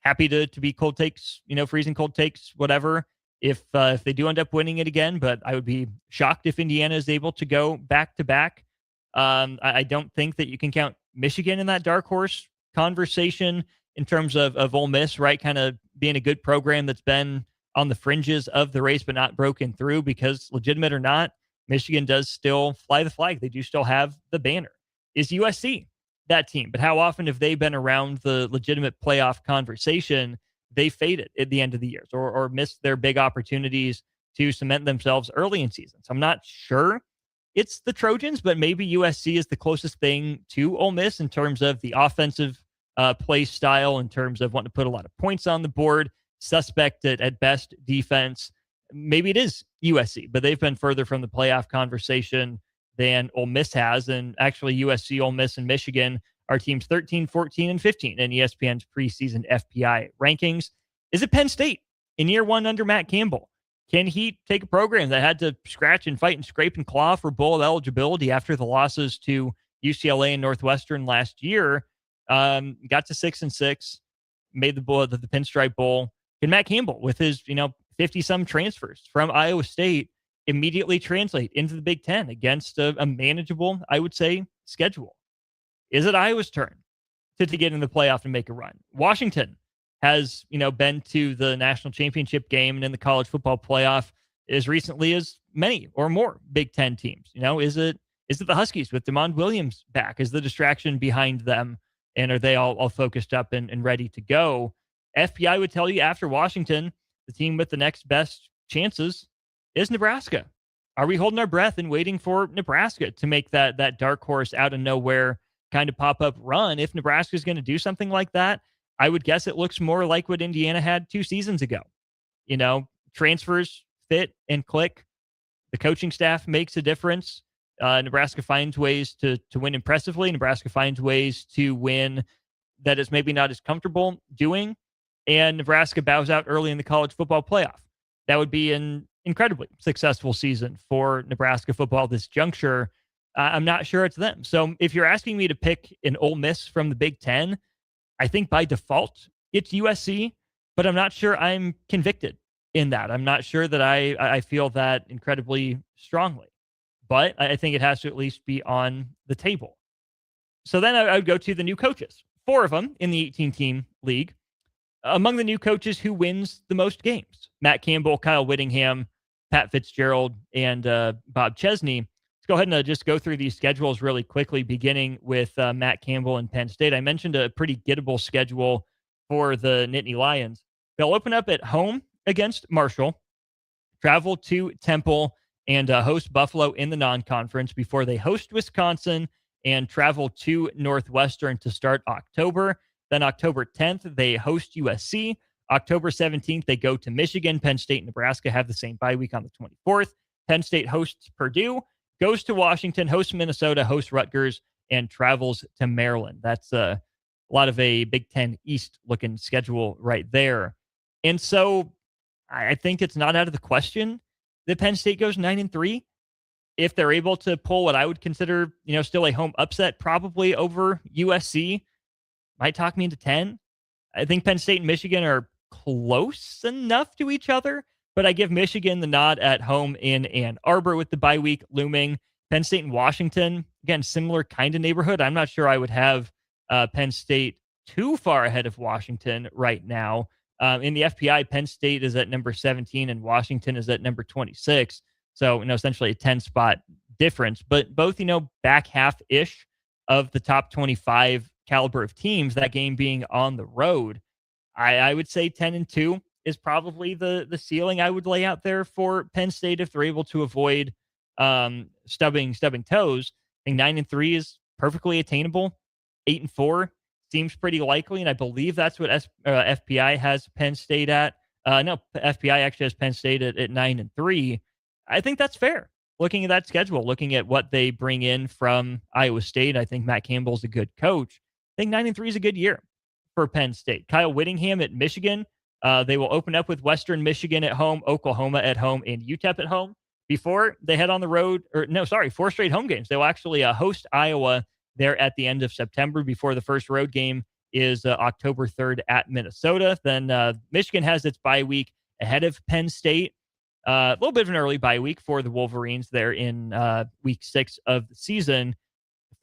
Happy to be cold takes, freezing cold takes, whatever, if they do end up winning it again. But I would be shocked if Indiana is able to go back-to-back. I don't think that you can count Michigan in that dark horse conversation in terms of Ole Miss, right? Kind of being a good program that's been on the fringes of the race but not broken through, because legitimate or not, Michigan does still fly the flag. They do still have the banner. Is USC that team? But how often have they been around the legitimate playoff conversation? They faded at the end of the years or missed their big opportunities to cement themselves early in seasons. I'm not sure it's the Trojans, but maybe USC is the closest thing to Ole Miss in terms of the offensive play style, in terms of wanting to put a lot of points on the board, suspect at best defense. Maybe it is USC, but they've been further from the playoff conversation than Ole Miss has. And actually USC, Ole Miss, and Michigan are teams 13, 14, and 15 in ESPN's preseason FPI rankings. Is it Penn State in year 1 under Matt Campbell? Can he take a program that had to scratch and fight and scrape and claw for bowl eligibility after the losses to UCLA and Northwestern last year, got to 6-6, made the Pinstripe Bowl? Can Matt Campbell, with his 50-some transfers from Iowa State, immediately translate into the Big Ten against a manageable, I would say, schedule? Is it Iowa's turn to get in the playoff and make a run? Washington has, been to the national championship game and in the college football playoff as recently as many or more Big Ten teams. Is it the Huskies with DeMond Williams back? Is the distraction behind them? And are they all focused up and ready to go? FPI would tell you after Washington, the team with the next best chances is Nebraska. Are we holding our breath and waiting for Nebraska to make that dark horse out of nowhere kind of pop-up run? If Nebraska is going to do something like that, I would guess it looks more like what Indiana had 2 seasons ago. Transfers fit and click. The coaching staff makes a difference. Nebraska finds ways to win impressively. Nebraska finds ways to win that is maybe not as comfortable doing. And Nebraska bows out early in the college football playoff. That would be an incredibly successful season for Nebraska football at this juncture. I'm not sure it's them. So if you're asking me to pick an Ole Miss from the Big Ten, I think by default it's USC, but I'm not sure I'm convicted in that. I'm not sure that I feel that incredibly strongly, but I think it has to at least be on the table. So then I would go to the new coaches, 4 of them in the 18-team league. Among the new coaches, who wins the most games? Matt Campbell, Kyle Whittingham, Pat Fitzgerald, and Bob Chesney. Let's go ahead and just go through these schedules really quickly, beginning with Matt Campbell and Penn State. I mentioned a pretty gettable schedule for the Nittany Lions. They'll open up at home against Marshall, travel to Temple, and host Buffalo in the non-conference before they host Wisconsin and travel to Northwestern to start October. Then October 10th, they host USC. October 17th, they go to Michigan. Penn State and Nebraska have the same bye week on the 24th. Penn State hosts Purdue, goes to Washington, hosts Minnesota, hosts Rutgers, and travels to Maryland. That's a lot of a Big Ten East looking schedule right there. And so I think it's not out of the question that Penn State goes 9-3. If they're able to pull what I would consider, still a home upset, probably over USC, might talk me into 10. I think Penn State and Michigan are close enough to each other, but I give Michigan the nod at home in Ann Arbor with the bye week looming. Penn State and Washington, again, similar kind of neighborhood. I'm not sure I would have Penn State too far ahead of Washington right now. In the FPI, Penn State is at number 17 and Washington is at number 26. So, essentially a 10-spot difference, but both, back half-ish of the top 25 caliber of teams, that game being on the road. I would say 10-2 is probably the ceiling I would lay out there for Penn State if they're able to avoid stubbing toes. I think 9-3 is perfectly attainable. 8-4 seems pretty likely, and I believe that's what FPI has Penn State at. No, FPI actually has Penn State at 9-3. I think that's fair. Looking at that schedule, looking at what they bring in from Iowa State, I think Matt Campbell's a good coach. I think 9-3 is a good year for Penn State. Kyle Whittingham at Michigan. They will open up with Western Michigan at home, Oklahoma at home, and UTEP at home before they head on the road. 4 straight home games. They will actually host Iowa there at the end of September before the first road game is October 3rd at Minnesota. Then Michigan has its bye week ahead of Penn State. A little bit of an early bye week for the Wolverines there in week 6 of the season.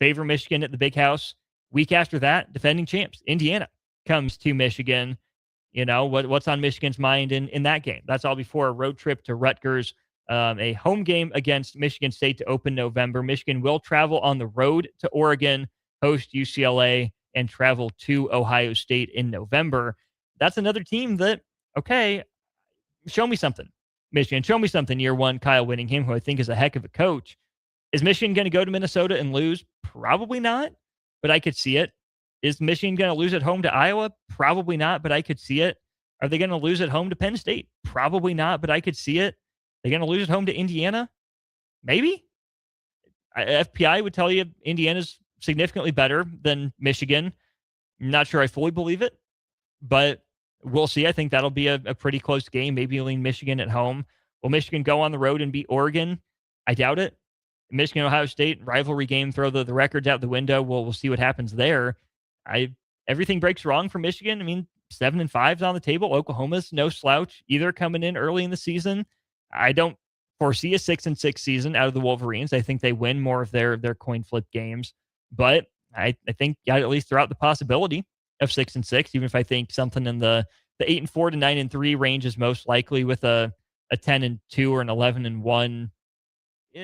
Favor Michigan at the Big House. Week after that, defending champs, Indiana, comes to Michigan. What's on Michigan's mind in that game? That's all before a road trip to Rutgers, a home game against Michigan State to open November. Michigan will travel on the road to Oregon, host UCLA, and travel to Ohio State in November. That's another team that, okay, show me something. Michigan, show me something year one. Kyle Whittingham, who I think is a heck of a coach. Is Michigan going to go to Minnesota and lose? Probably not, but I could see it. Is Michigan going to lose at home to Iowa? Probably not, but I could see it. Are they going to lose at home to Penn State? Probably not, but I could see it. Are they going to lose at home to Indiana? Maybe. FPI would tell you Indiana's significantly better than Michigan. I'm not sure I fully believe it, but we'll see. I think that'll be a pretty close game. Maybe you'll lean Michigan at home. Will Michigan go on the road and beat Oregon? I doubt it. Michigan, Ohio State, rivalry game, throw the records out the window. We'll see what happens there. Everything breaks wrong for Michigan. I mean, 7-5 is on the table. Oklahoma's no slouch either coming in early in the season. I don't foresee a 6-6 season out of the Wolverines. I think they win more of their coin flip games, but I think you at least throw out the possibility of 6-6, even if I think something in the 8-4 to 9-3 range is most likely, with a 10-2 or an 11-1.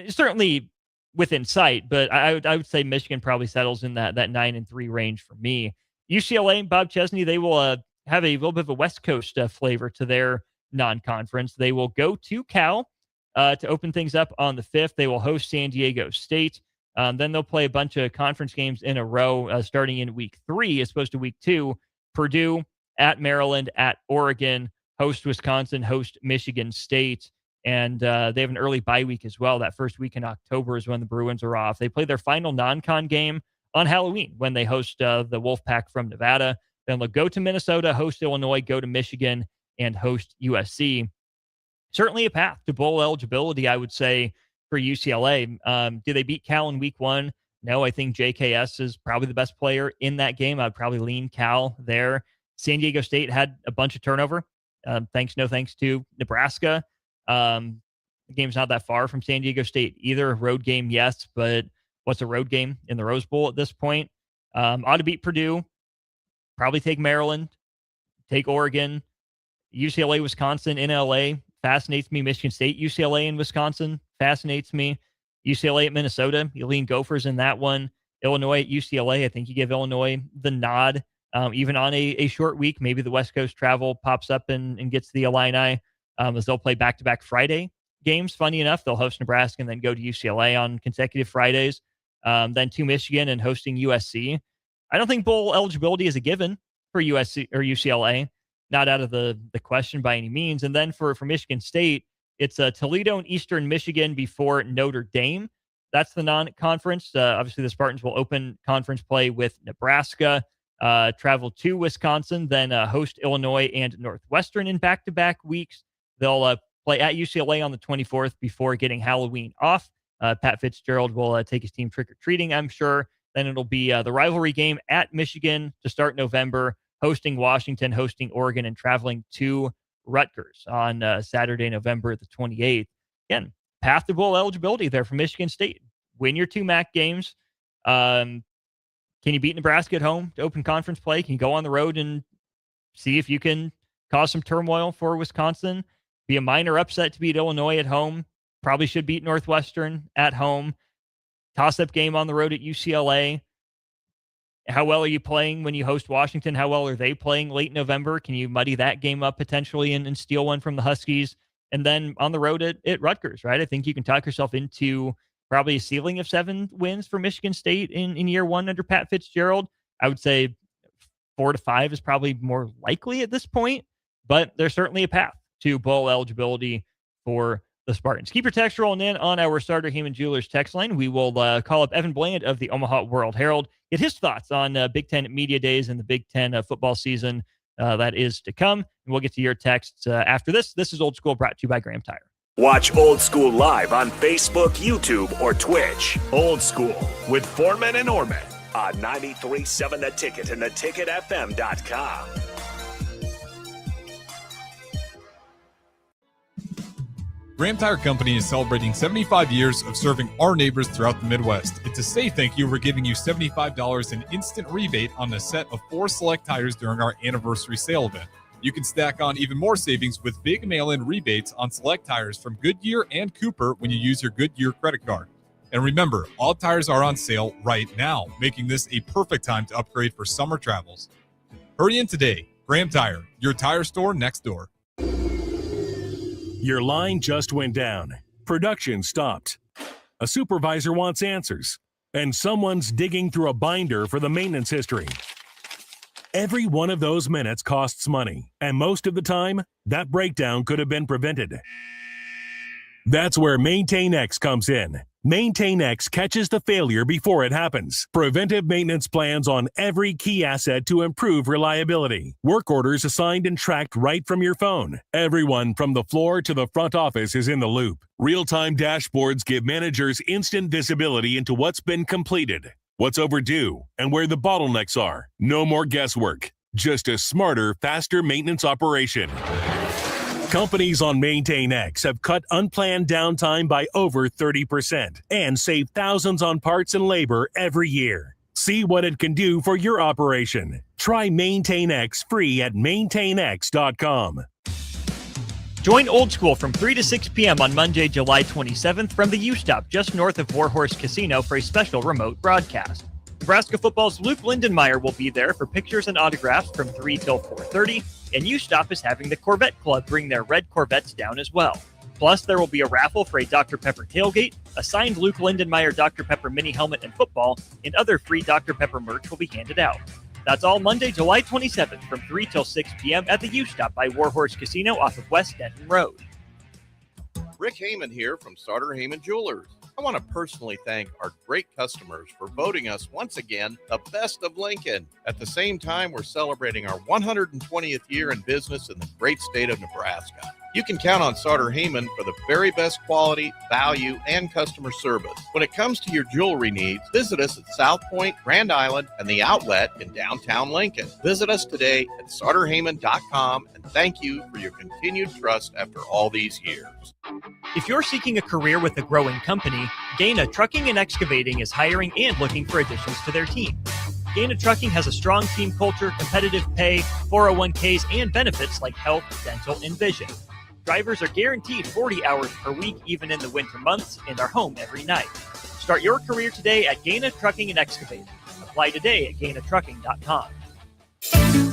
Certainly within sight, but I would say Michigan probably settles in that 9-3 range for me. UCLA and Bob Chesney, they will have a little bit of a West Coast flavor to their non-conference. They will go to Cal to open things up on the 5th. They will host San Diego State. Then they'll play a bunch of conference games in a row starting in week 3 as opposed to week 2. Purdue, at Maryland, at Oregon, host Wisconsin, host Michigan State. And they have an early bye week as well. That first week in October is when the Bruins are off. They play their final non-con game on Halloween when they host the Wolfpack from Nevada. Then they'll go to Minnesota, host Illinois, go to Michigan, and host USC. Certainly a path to bowl eligibility, I would say, for UCLA. Do they beat Cal in week 1? No, I think JKS is probably the best player in that game. I'd probably lean Cal there. San Diego State had a bunch of turnover. Thanks to Nebraska. The game's not that far from San Diego State either. Road game, yes, but what's a road game in the Rose Bowl at this point? Ought to beat Purdue. Probably take Maryland. Take Oregon. UCLA, Wisconsin, in LA. Fascinates me. Michigan State, UCLA, and Wisconsin. Fascinates me. UCLA at Minnesota. You lean Gophers in that one. Illinois at UCLA. I think you give Illinois the nod. Even on a short week, maybe the West Coast travel pops up and gets the Illini. As they'll play back-to-back Friday games. Funny enough, they'll host Nebraska and then go to UCLA on consecutive Fridays. Then to Michigan and hosting USC. I don't think bowl eligibility is a given for USC or UCLA. Not out of the question by any means. And then for Michigan State, it's Toledo and Eastern Michigan before Notre Dame. That's the non-conference. Obviously, the Spartans will open conference play with Nebraska, travel to Wisconsin, then host Illinois and Northwestern in back-to-back weeks. They'll play at UCLA on the 24th before getting Halloween off. Pat Fitzgerald will take his team trick-or-treating, I'm sure. Then it'll be the rivalry game at Michigan to start November, hosting Washington, hosting Oregon, and traveling to Rutgers on Saturday, November the 28th. Again, path to bowl eligibility there for Michigan State. Win your 2 MAC games. Can you beat Nebraska at home to open conference play? Can you go on the road and see if you can cause some turmoil for Wisconsin? Be a minor upset to beat Illinois at home. Probably should beat Northwestern at home. Toss-up game on the road at UCLA. How well are you playing when you host Washington? How well are they playing late November? Can you muddy that game up potentially and steal one from the Huskies? And then on the road at Rutgers, right? I think you can talk yourself into probably a ceiling of 7 wins for Michigan State in year 1 under Pat Fitzgerald. I would say 4 to 5 is probably more likely at this point, but there's certainly a path to bowl eligibility for the Spartans. Keep your text rolling in on our Starter Heyman Jewelers text line. We will call up Evan Bland of the Omaha World Herald, get his thoughts on Big Ten Media Days and the Big Ten football season that is to come. And we'll get to your texts after this. This is Old School, brought to you by Graham Tire. Watch Old School live on Facebook, YouTube, or Twitch. Old School with Foreman and Orman on 93.7 The Ticket and theticketfm.com. Graham Tire Company is celebrating 75 years of serving our neighbors throughout the Midwest. And to say thank you, we're giving you $75 in instant rebate on a set of 4 select tires during our anniversary sale event. You can stack on even more savings with big mail-in rebates on select tires from Goodyear and Cooper when you use your Goodyear credit card. And remember, all tires are on sale right now, making this a perfect time to upgrade for summer travels. Hurry in today. Graham Tire, your tire store next door. Your line just went down. Production stopped. A supervisor wants answers. And someone's digging through a binder for the maintenance history. Every one of those minutes costs money. And most of the time, that breakdown could have been prevented. That's where MaintainX comes in. MaintainX catches the failure before it happens. Preventive maintenance plans on every key asset to improve reliability. Work orders assigned and tracked right from your phone. Everyone from the floor to the front office is in the loop. Real-time dashboards give managers instant visibility into what's been completed, what's overdue, and where the bottlenecks are. No more guesswork. Just a smarter, faster maintenance operation. Companies on MaintainX have cut unplanned downtime by over 30% and saved thousands on parts and labor every year. See what it can do for your operation. Try MaintainX free at maintainx.com. Join Old School from 3 to 6 p.m. on Monday, July 27th from the U-Stop just north of Warhorse Casino for a special remote broadcast. Nebraska football's Luke Lindenmeyer will be there for pictures and autographs from 3 till 4:30, and U-Stop is having the Corvette Club bring their red Corvettes down as well. Plus, there will be a raffle for a Dr. Pepper tailgate, a signed Luke Lindenmeyer Dr. Pepper mini helmet and football, and other free Dr. Pepper merch will be handed out. That's all Monday, July 27th from 3 till 6 p.m. at the U-Stop by Warhorse Casino off of West Denton Road. Rick Heyman here from Sartor Heyman Jewelers. I want to personally thank our great customers for voting us once again the best of Lincoln. At the same time, we're celebrating our 120th year in business in the great state of Nebraska. You can count on Sartor Heyman for the very best quality, value, and customer service. When it comes to your jewelry needs, visit us at South Point, Grand Island, and the Outlet in downtown Lincoln. Visit us today at sartorheyman.com, and thank you for your continued trust after all these years. If you're seeking a career with a growing company, Gaina Trucking and Excavating is hiring and looking for additions to their team. Gaina Trucking has a strong team culture, competitive pay, 401ks, and benefits like health, dental, and vision. Drivers are guaranteed 40 hours per week, even in the winter months, and are home every night. Start your career today at Gaina Trucking and Excavating. Apply today at gainatrucking.com.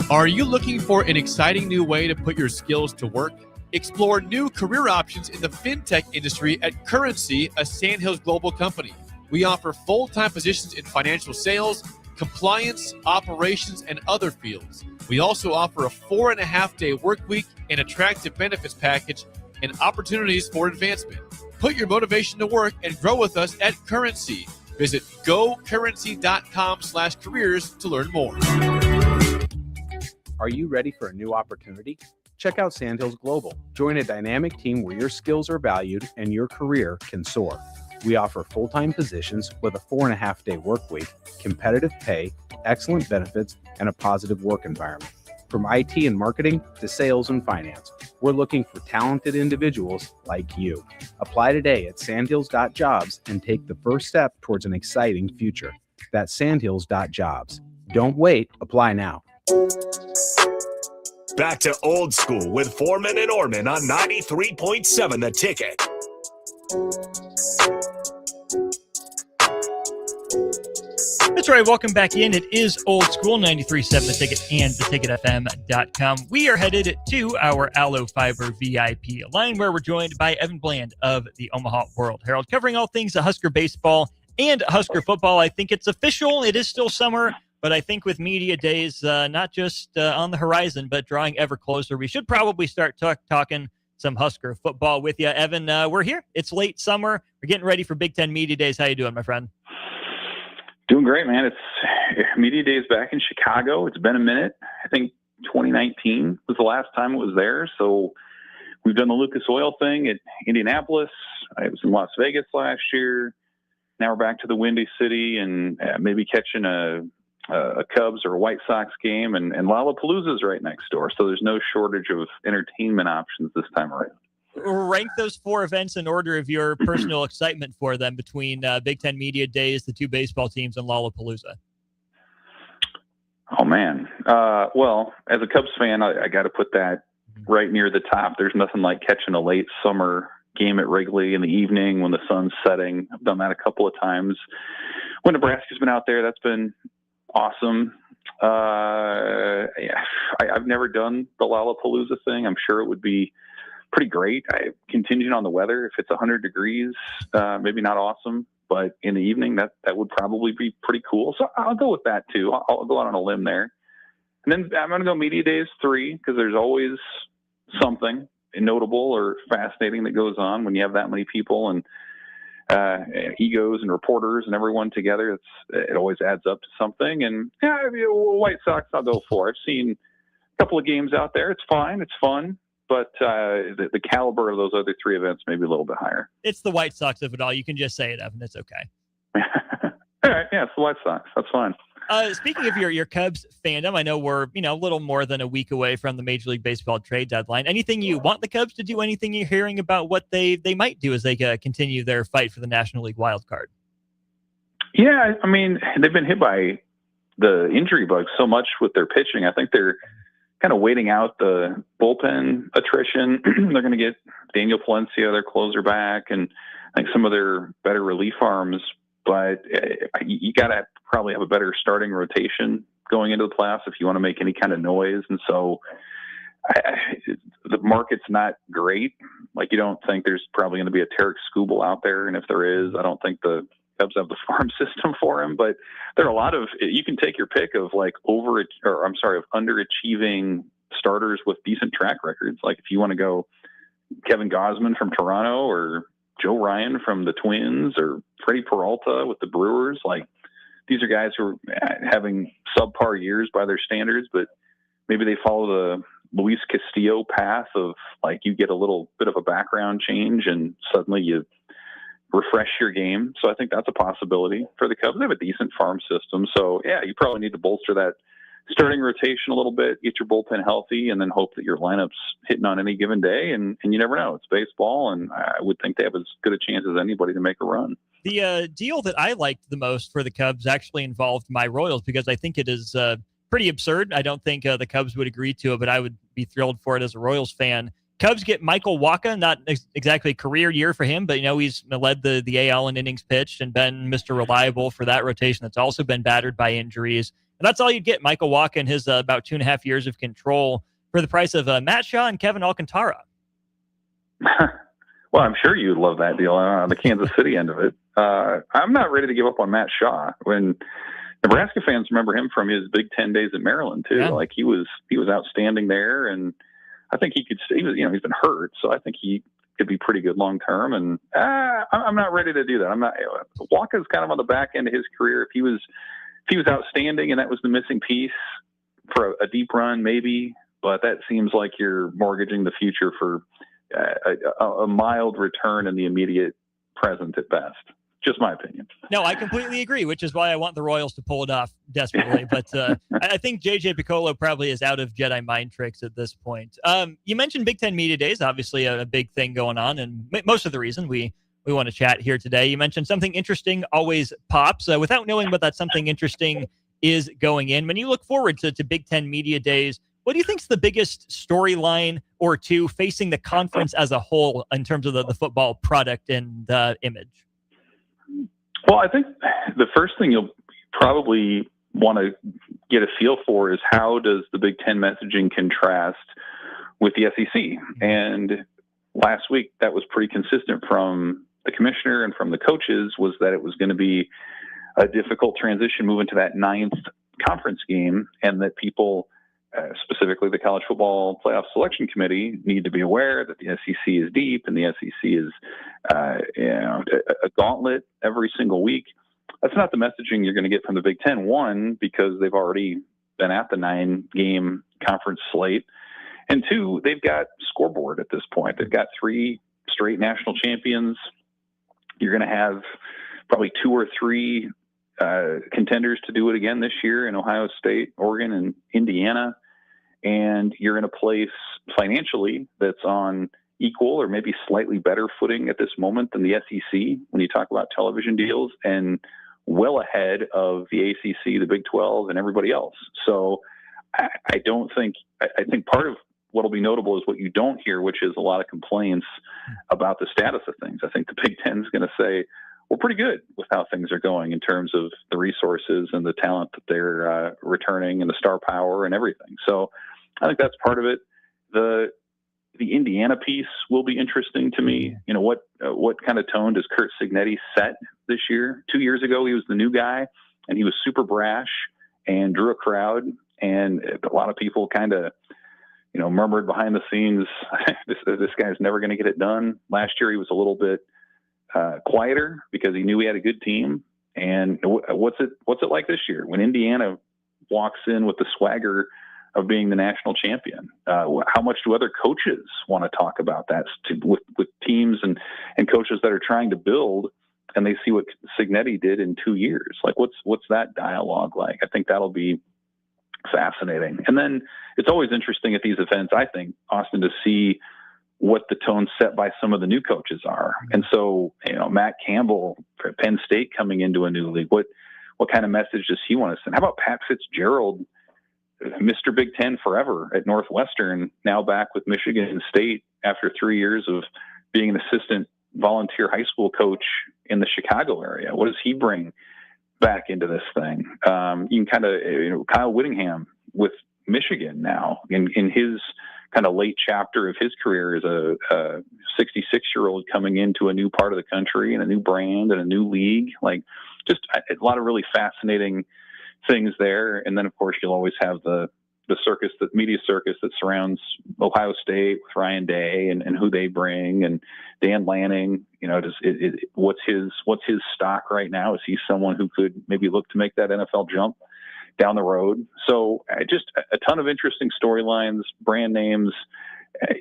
Are you looking for an exciting new way to put your skills to work? Explore new career options in the fintech industry at Currency, a Sandhills Global company. We offer full-time positions in financial sales, compliance, operations, and other fields. We also offer a 4.5-day work week, an attractive benefits package, and opportunities for advancement. Put your motivation to work and grow with us at Currency. Visit gocurrency.com/careers to learn more. Are you ready for a new opportunity? Check out Sandhills Global. Join a dynamic team where your skills are valued and your career can soar. We offer full-time positions with a 4.5-day work week, competitive pay, excellent benefits, and a positive work environment. From IT and marketing to sales and finance, we're looking for talented individuals like you. Apply today at sandhills.jobs and take the first step towards an exciting future. That's sandhills.jobs. Don't wait. Apply now. Back to Old School with Foreman and Orman on 93.7 The Ticket. That's right. Welcome back in. It is Old School, 93.7 The Ticket and theticketfm.com. We are headed to our Allo Fiber VIP line where we're joined by Evan Bland of the Omaha World Herald, covering all things Husker baseball and Husker football. I think it's official. It is still summer, but I think with media days, not just on the horizon, but drawing ever closer, we should probably start talking some Husker football with you. Evan, we're here. It's late summer. We're getting ready for Big Ten Media Days. How you doing, my friend? Doing great, man. It's Media Days back in Chicago. It's been a minute. I think 2019 was the last time it was there. So we've done the Lucas Oil thing at Indianapolis. I was in Las Vegas last year. Now we're back to the Windy City and maybe catching a Cubs or a White Sox game. And Lollapalooza's right next door. So there's no shortage of entertainment options this time around. Rank those four events in order of your personal excitement for them between Big Ten Media Days, the two baseball teams, and Lollapalooza. Oh, man. Well, as a Cubs fan, I got to put that right near the top. There's nothing like catching a late summer game at Wrigley in the evening when the sun's setting. I've done that a couple of times. When Nebraska's been out there, that's been awesome. I've never done the Lollapalooza thing. I'm sure it would be pretty great. Contingent on the weather. If it's 100 degrees, maybe not awesome, but in the evening, that would probably be pretty cool. So I'll go with that too. I'll go out on a limb there. And then I'm going to go Media Days 3 because there's always something notable or fascinating that goes on when you have that many people and egos and reporters and everyone together. It always adds up to something. And White Sox, I'll go for. I've seen a couple of games out there. It's fine. It's fun. But the caliber of those other three events may be a little bit higher. It's the White Sox of it all. You can just say it, Evan. It's okay. All right. Yeah, it's the White Sox. That's fine. Speaking of your Cubs fandom, I know we're a little more than a week away from the Major League Baseball trade deadline. Anything you want the Cubs to do? Anything you're hearing about what they might do as they continue their fight for the National League wild card? Yeah, I mean, they've been hit by the injury bug so much with their pitching. I think they're kind of waiting out the bullpen attrition. They're going to get Daniel Palencia, their closer, back, and I think some of their better relief arms. But you got to probably have a better starting rotation going into the playoffs if you want to make any kind of noise. And so the market's not great. Like, you don't think there's probably going to be a Tarek Skubal out there. And if there is, I don't think the Cubs have the farm system for him. But there are a lot of, you can take your pick of like underachieving starters with decent track records. Like if you want to go Kevin Gausman from Toronto or Joe Ryan from the Twins or Freddie Peralta with the Brewers, like these are guys who are having subpar years by their standards, but maybe they follow the Luis Castillo path of like you get a little bit of a background change and suddenly you refresh your game. So I think that's a possibility for the Cubs. They have a decent farm system. So yeah, you probably need to bolster that starting rotation a little bit, get your bullpen healthy, and then hope that your lineup's hitting on any given day. And you never know. It's baseball, and I would think they have as good a chance as anybody to make a run. The deal that I liked the most for the Cubs actually involved my Royals because I think it is pretty absurd. I don't think the Cubs would agree to it, but I would be thrilled for it as a Royals fan. Cubs get Michael Wacha, not exactly a career year for him, but, he's led the AL in innings pitched and been Mr. Reliable for that rotation that's also been battered by injuries. And that's all you'd get, Michael Wacha and his about 2.5 years of control for the price of Matt Shaw and Kevin Alcantara. Well, I'm sure you'd love that deal on the Kansas City end of it. I'm not ready to give up on Matt Shaw. When Nebraska fans remember him from his Big Ten days at Maryland too. Yeah. Like he was outstanding there, and I think he could. He's been hurt, so I think he could be pretty good long term. And I'm not ready to do that. I'm not. Walker's kind of on the back end of his career. If he was outstanding, and that was the missing piece for a deep run, maybe. But that seems like you're mortgaging the future for a mild return in the immediate present at best. Just my opinion. No, I completely agree, which is why I want the Royals to pull it off desperately. But I think J.J. Piccolo probably is out of Jedi mind tricks at this point. You mentioned Big Ten Media Days, obviously a big thing going on, and most of the reason we want to chat here today. You mentioned something interesting always pops without knowing what that something interesting is going in. When you look forward to Big Ten Media Days, what do you think is the biggest storyline or two facing the conference as a whole in terms of the football product and image? Well, I think the first thing you'll probably want to get a feel for is how does the Big Ten messaging contrast with the SEC? And last week, that was pretty consistent from the commissioner and from the coaches, was that it was going to be a difficult transition moving to that 9th conference game, and that people, specifically the College Football Playoff Selection Committee, need to be aware that the SEC is deep and the SEC is a gauntlet every single week. That's not the messaging you're going to get from the Big Ten. One, because they've already been at the 9-game conference slate. And two, they've got scoreboard at this point. They've got 3 straight national champions. You're going to have probably 2 or 3 contenders to do it again this year in Ohio State, Oregon, and Indiana. And you're in a place financially that's on equal or maybe slightly better footing at this moment than the SEC when you talk about television deals, and well ahead of the ACC, the Big 12, and everybody else. So I think part of what will be notable is what you don't hear, which is a lot of complaints about the status of things. I think the Big Ten is going to say, we're pretty good with how things are going in terms of the resources and the talent that they're returning and the star power and everything. So I think that's part of it. The Indiana piece will be interesting to me. What kind of tone does Curt Cignetti set this year? 2 years ago, he was the new guy, and he was super brash and drew a crowd. And a lot of people kind of, murmured behind the scenes, this guy's never going to get it done. Last year, he was a little bit quieter because he knew he had a good team. And what's it like this year when Indiana walks in with the swagger of being the national champion? How much do other coaches want to talk about that with teams and coaches that are trying to build, and they see what Cignetti did in 2 years? Like, what's that dialogue like? I think that'll be fascinating. And then it's always interesting at these events, I think, Austin, to see what the tone set by some of the new coaches are. And so, Matt Campbell for Penn State coming into a new league, what kind of message does he want to send? How about Pat Fitzgerald Mr. Big Ten forever at Northwestern, now back with Michigan State after 3 years of being an assistant volunteer high school coach in the Chicago area. What does he bring back into this thing? You can kind of, Kyle Whittingham with Michigan now in his kind of late chapter of his career as a 66-year-old coming into a new part of the country and a new brand and a new league. Like, just a lot of really fascinating things there. And then, of course, you'll always have the circus, the media circus that surrounds Ohio State with Ryan Day and who they bring, and Dan Lanning. What's his stock right now? Is he someone who could maybe look to make that NFL jump down the road? So just a ton of interesting storylines, brand names.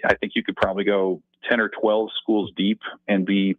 I think you could probably go 10 or 12 schools deep and be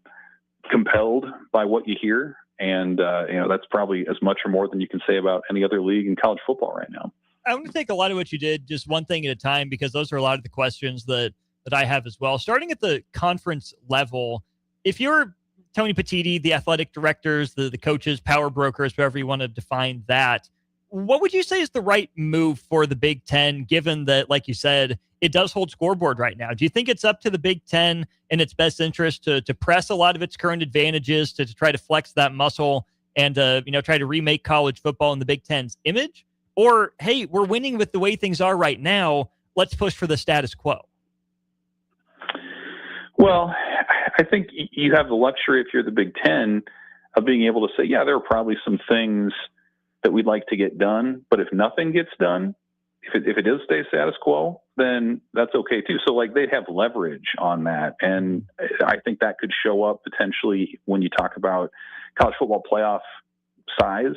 compelled by what you hear. And, that's probably as much or more than you can say about any other league in college football right now. I want to take a lot of what you did, just one thing at a time, because those are a lot of the questions that I have as well. Starting at the conference level, if you're Tony Petitti, the athletic directors, the coaches, power brokers, however you want to define that, what would you say is the right move for the Big Ten, given that, like you said, it does hold scoreboard right now? Do you think it's up to the Big Ten in its best interest to press a lot of its current advantages to try to flex that muscle and try to remake college football in the Big Ten's image? Or, hey, we're winning with the way things are right now, let's push for the status quo? Well, I think you have the luxury, if you're the Big Ten, of being able to say, yeah, there are probably some things that we'd like to get done, but if nothing gets done, if it does stay status quo, then that's okay too. So like they'd have leverage on that. And I think that could show up potentially when you talk about college football playoff size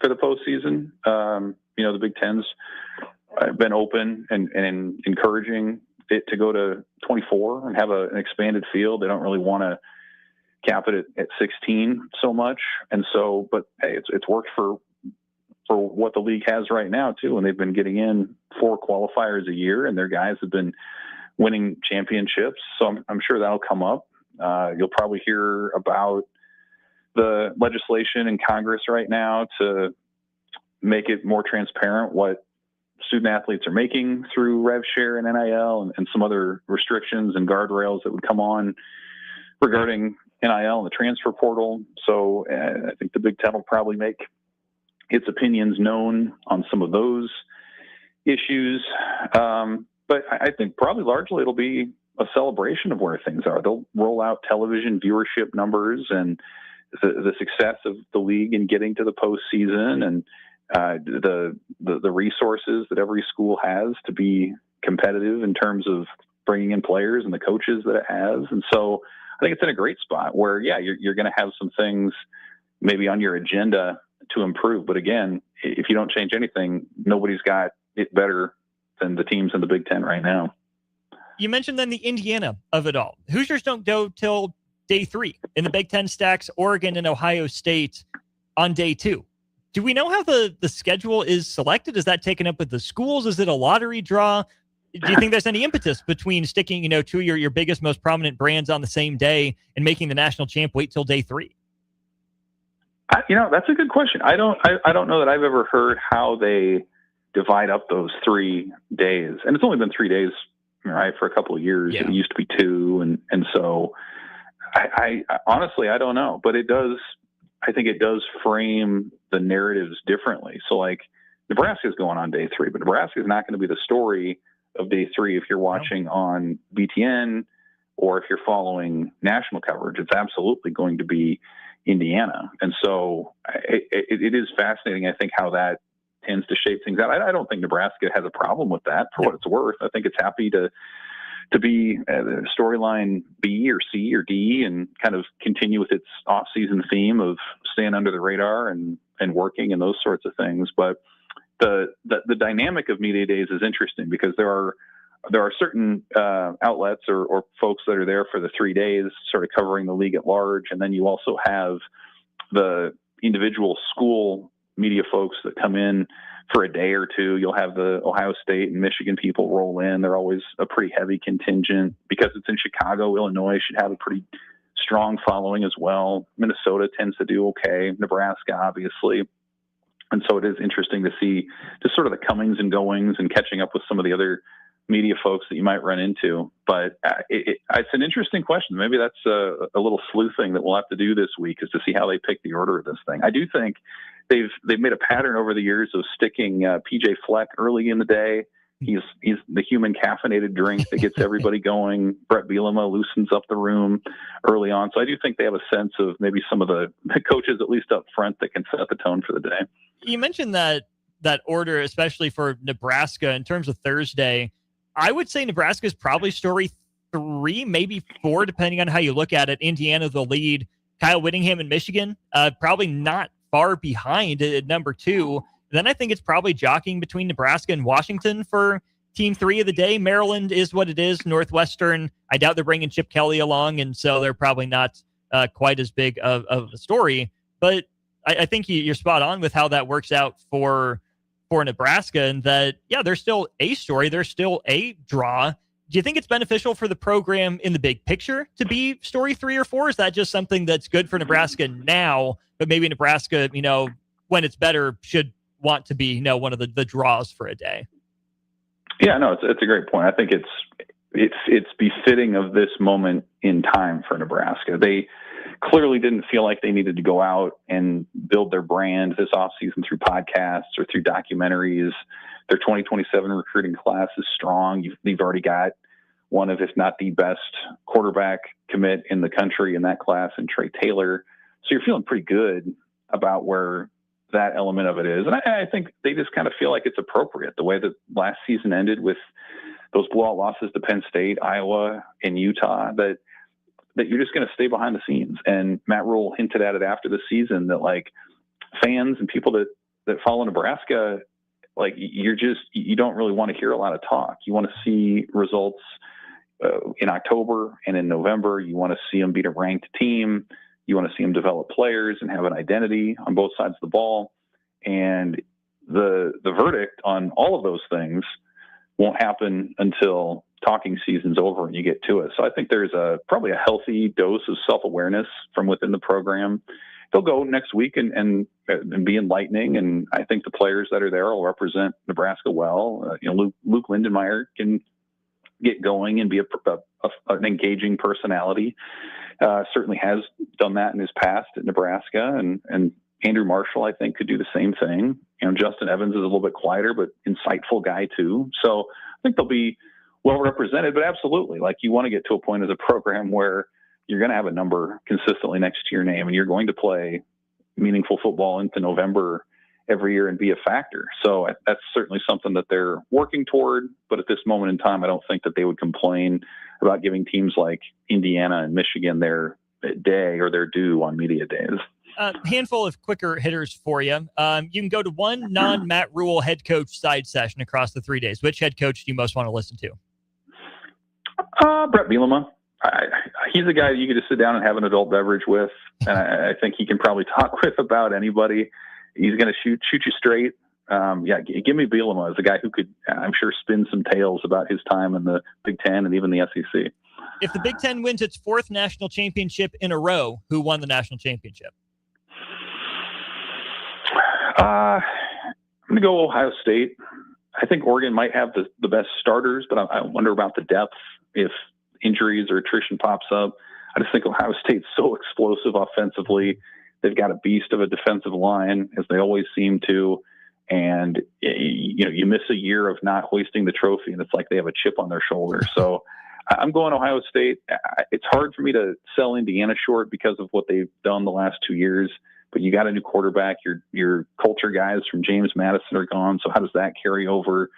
for the postseason. The Big Ten's been open and encouraging it to go to 24 and have an expanded field. They don't really want to cap it at 16 so much. And so, but hey, it's worked for what the league has right now too. And they've been getting in 4 qualifiers a year, and their guys have been winning championships. So I'm sure that'll come up. You'll probably hear about the legislation in Congress right now to make it more transparent what student athletes are making through rev share and NIL and some other restrictions and guardrails that would come on regarding NIL and the transfer portal. So I think the Big Ten will probably make its opinions known on some of those issues. But I think probably largely it'll be a celebration of where things are. They'll roll out television viewership numbers and the success of the league in getting to the postseason and the resources that every school has to be competitive in terms of bringing in players and the coaches that it has. And so I think it's in a great spot where, yeah, you're going to have some things maybe on your agenda to improve. But again, if you don't change anything, nobody's got it better than the teams in the Big Ten right now. You mentioned then the Indiana of it all. Hoosiers don't go till day 3. In the Big Ten stacks Oregon and Ohio State on day 2. Do we know how the schedule is selected? Is that taken up with the schools? Is it a lottery draw? Do you think there's any impetus between sticking, two of your biggest, most prominent brands on the same day and making the national champ wait till day 3? That's a good question. I don't know that I've ever heard how they divide up those 3 days. And it's only been 3 days, right, for a couple of years. Yeah. It used to be 2. And so I honestly, I don't know, but I think it does frame the narratives differently. So like Nebraska is going on day 3, but Nebraska is not going to be the story of day 3 if you're watching on BTN or if you're following national coverage. It's absolutely going to be Indiana. And so it is fascinating, I think, how that tends to shape things out. I don't think Nebraska has a problem with that for what it's worth. I think it's happy to be storyline B or C or D and kind of continue with its off-season theme of staying under the radar and working and those sorts of things. But the dynamic of media days is interesting because there are certain outlets or folks that are there for the 3 days sort of covering the league at large. And then you also have the individual school media folks that come in for a day or two. You'll have the Ohio State and Michigan people roll in. They're always a pretty heavy contingent because it's in Chicago. Illinois should have a pretty strong following as well. Minnesota tends to do okay. Nebraska, obviously. And so it is interesting to see just sort of the comings and goings and catching up with some of the other media folks that you might run into. But it's an interesting question. Maybe that's a little sleuthing that we'll have to do this week, is to see how they pick the order of this thing. I do think they've made a pattern over the years of sticking PJ Fleck early in the day. He's the human caffeinated drink that gets everybody going. Brett Bielema loosens up the room early on. So I do think they have a sense of maybe some of the coaches, at least up front, that can set the tone for the day. You mentioned that order, especially for Nebraska in terms of Thursday. I would say Nebraska is probably story 3, maybe 4, depending on how you look at it. Indiana, the lead. Kyle Whittingham in Michigan, probably not far behind at number 2. Then I think it's probably jockeying between Nebraska and Washington for team 3 of the day. Maryland is what it is. Northwestern, I doubt they're bringing Chip Kelly along, and so they're probably not quite as big of a story. But I think you're spot on with how that works out for Nebraska, and that, yeah, they're still a story. They're still a draw. Do you think it's beneficial for the program in the big picture to be story 3 or 4? Is that just something that's good for Nebraska now, but maybe Nebraska, when it's better, should want to be, one of the draws for a day? Yeah, no, it's a great point. I think it's befitting of this moment in time for Nebraska. They clearly didn't feel like they needed to go out and build their brand this offseason through podcasts or through documentaries. Their 2027 recruiting class is strong. You've already got one of, if not the best quarterback commit in the country in that class, in Trey Taylor. So you're feeling pretty good about where that element of it is. And I think they just kind of feel like it's appropriate, the way that last season ended with those blowout losses to Penn State, Iowa, and Utah, that you're just going to stay behind the scenes. And Matt Rule hinted at it after the season that, like, fans and people that follow Nebraska, like, you don't really want to hear a lot of talk. You want to see results in October and in November. You want to see them beat a ranked team. You want to see them develop players and have an identity on both sides of the ball. And the verdict on all of those things won't happen until talking season's over and you get to it. So I think there's probably a healthy dose of self-awareness from within the program. They'll go next week and be enlightening, and I think the players that are there will represent Nebraska well. Luke Lindenmeyer can get going and be an engaging personality. Certainly has done that in his past at Nebraska, and Andrew Marshall, I think, could do the same thing. Justin Evans is a little bit quieter, but insightful guy too. So I think they'll be well represented, but absolutely, like, you want to get to a point as a program where you're going to have a number consistently next to your name, and you're going to play meaningful football into November every year and be a factor. So that's certainly something that they're working toward. But at this moment in time, I don't think that they would complain about giving teams like Indiana and Michigan their day or their due on media days. A handful of quicker hitters for you. You can go to one non-Matt Rule head coach side session across the 3 days. Which head coach do you most want to listen to? Brett Bielema. He's a guy you could just sit down and have an adult beverage with, and I think he can probably talk with about anybody. He's going to shoot you straight. Give me Bielema as a guy who could, I'm sure, spin some tales about his time in the Big Ten and even the SEC. If the Big Ten wins its 4th national championship in a row, who won the national championship? I'm going to go Ohio State. I think Oregon might have the best starters, but I wonder about the depth if injuries or attrition pops up. I just think Ohio State's so explosive offensively. They've got a beast of a defensive line, as they always seem to. And, you miss a year of not hoisting the trophy, and it's like they have a chip on their shoulder. So I'm going Ohio State. It's hard for me to sell Indiana short because of what they've done the last 2 years. But you got a new quarterback. Your culture guys from James Madison are gone. So how does that carry over?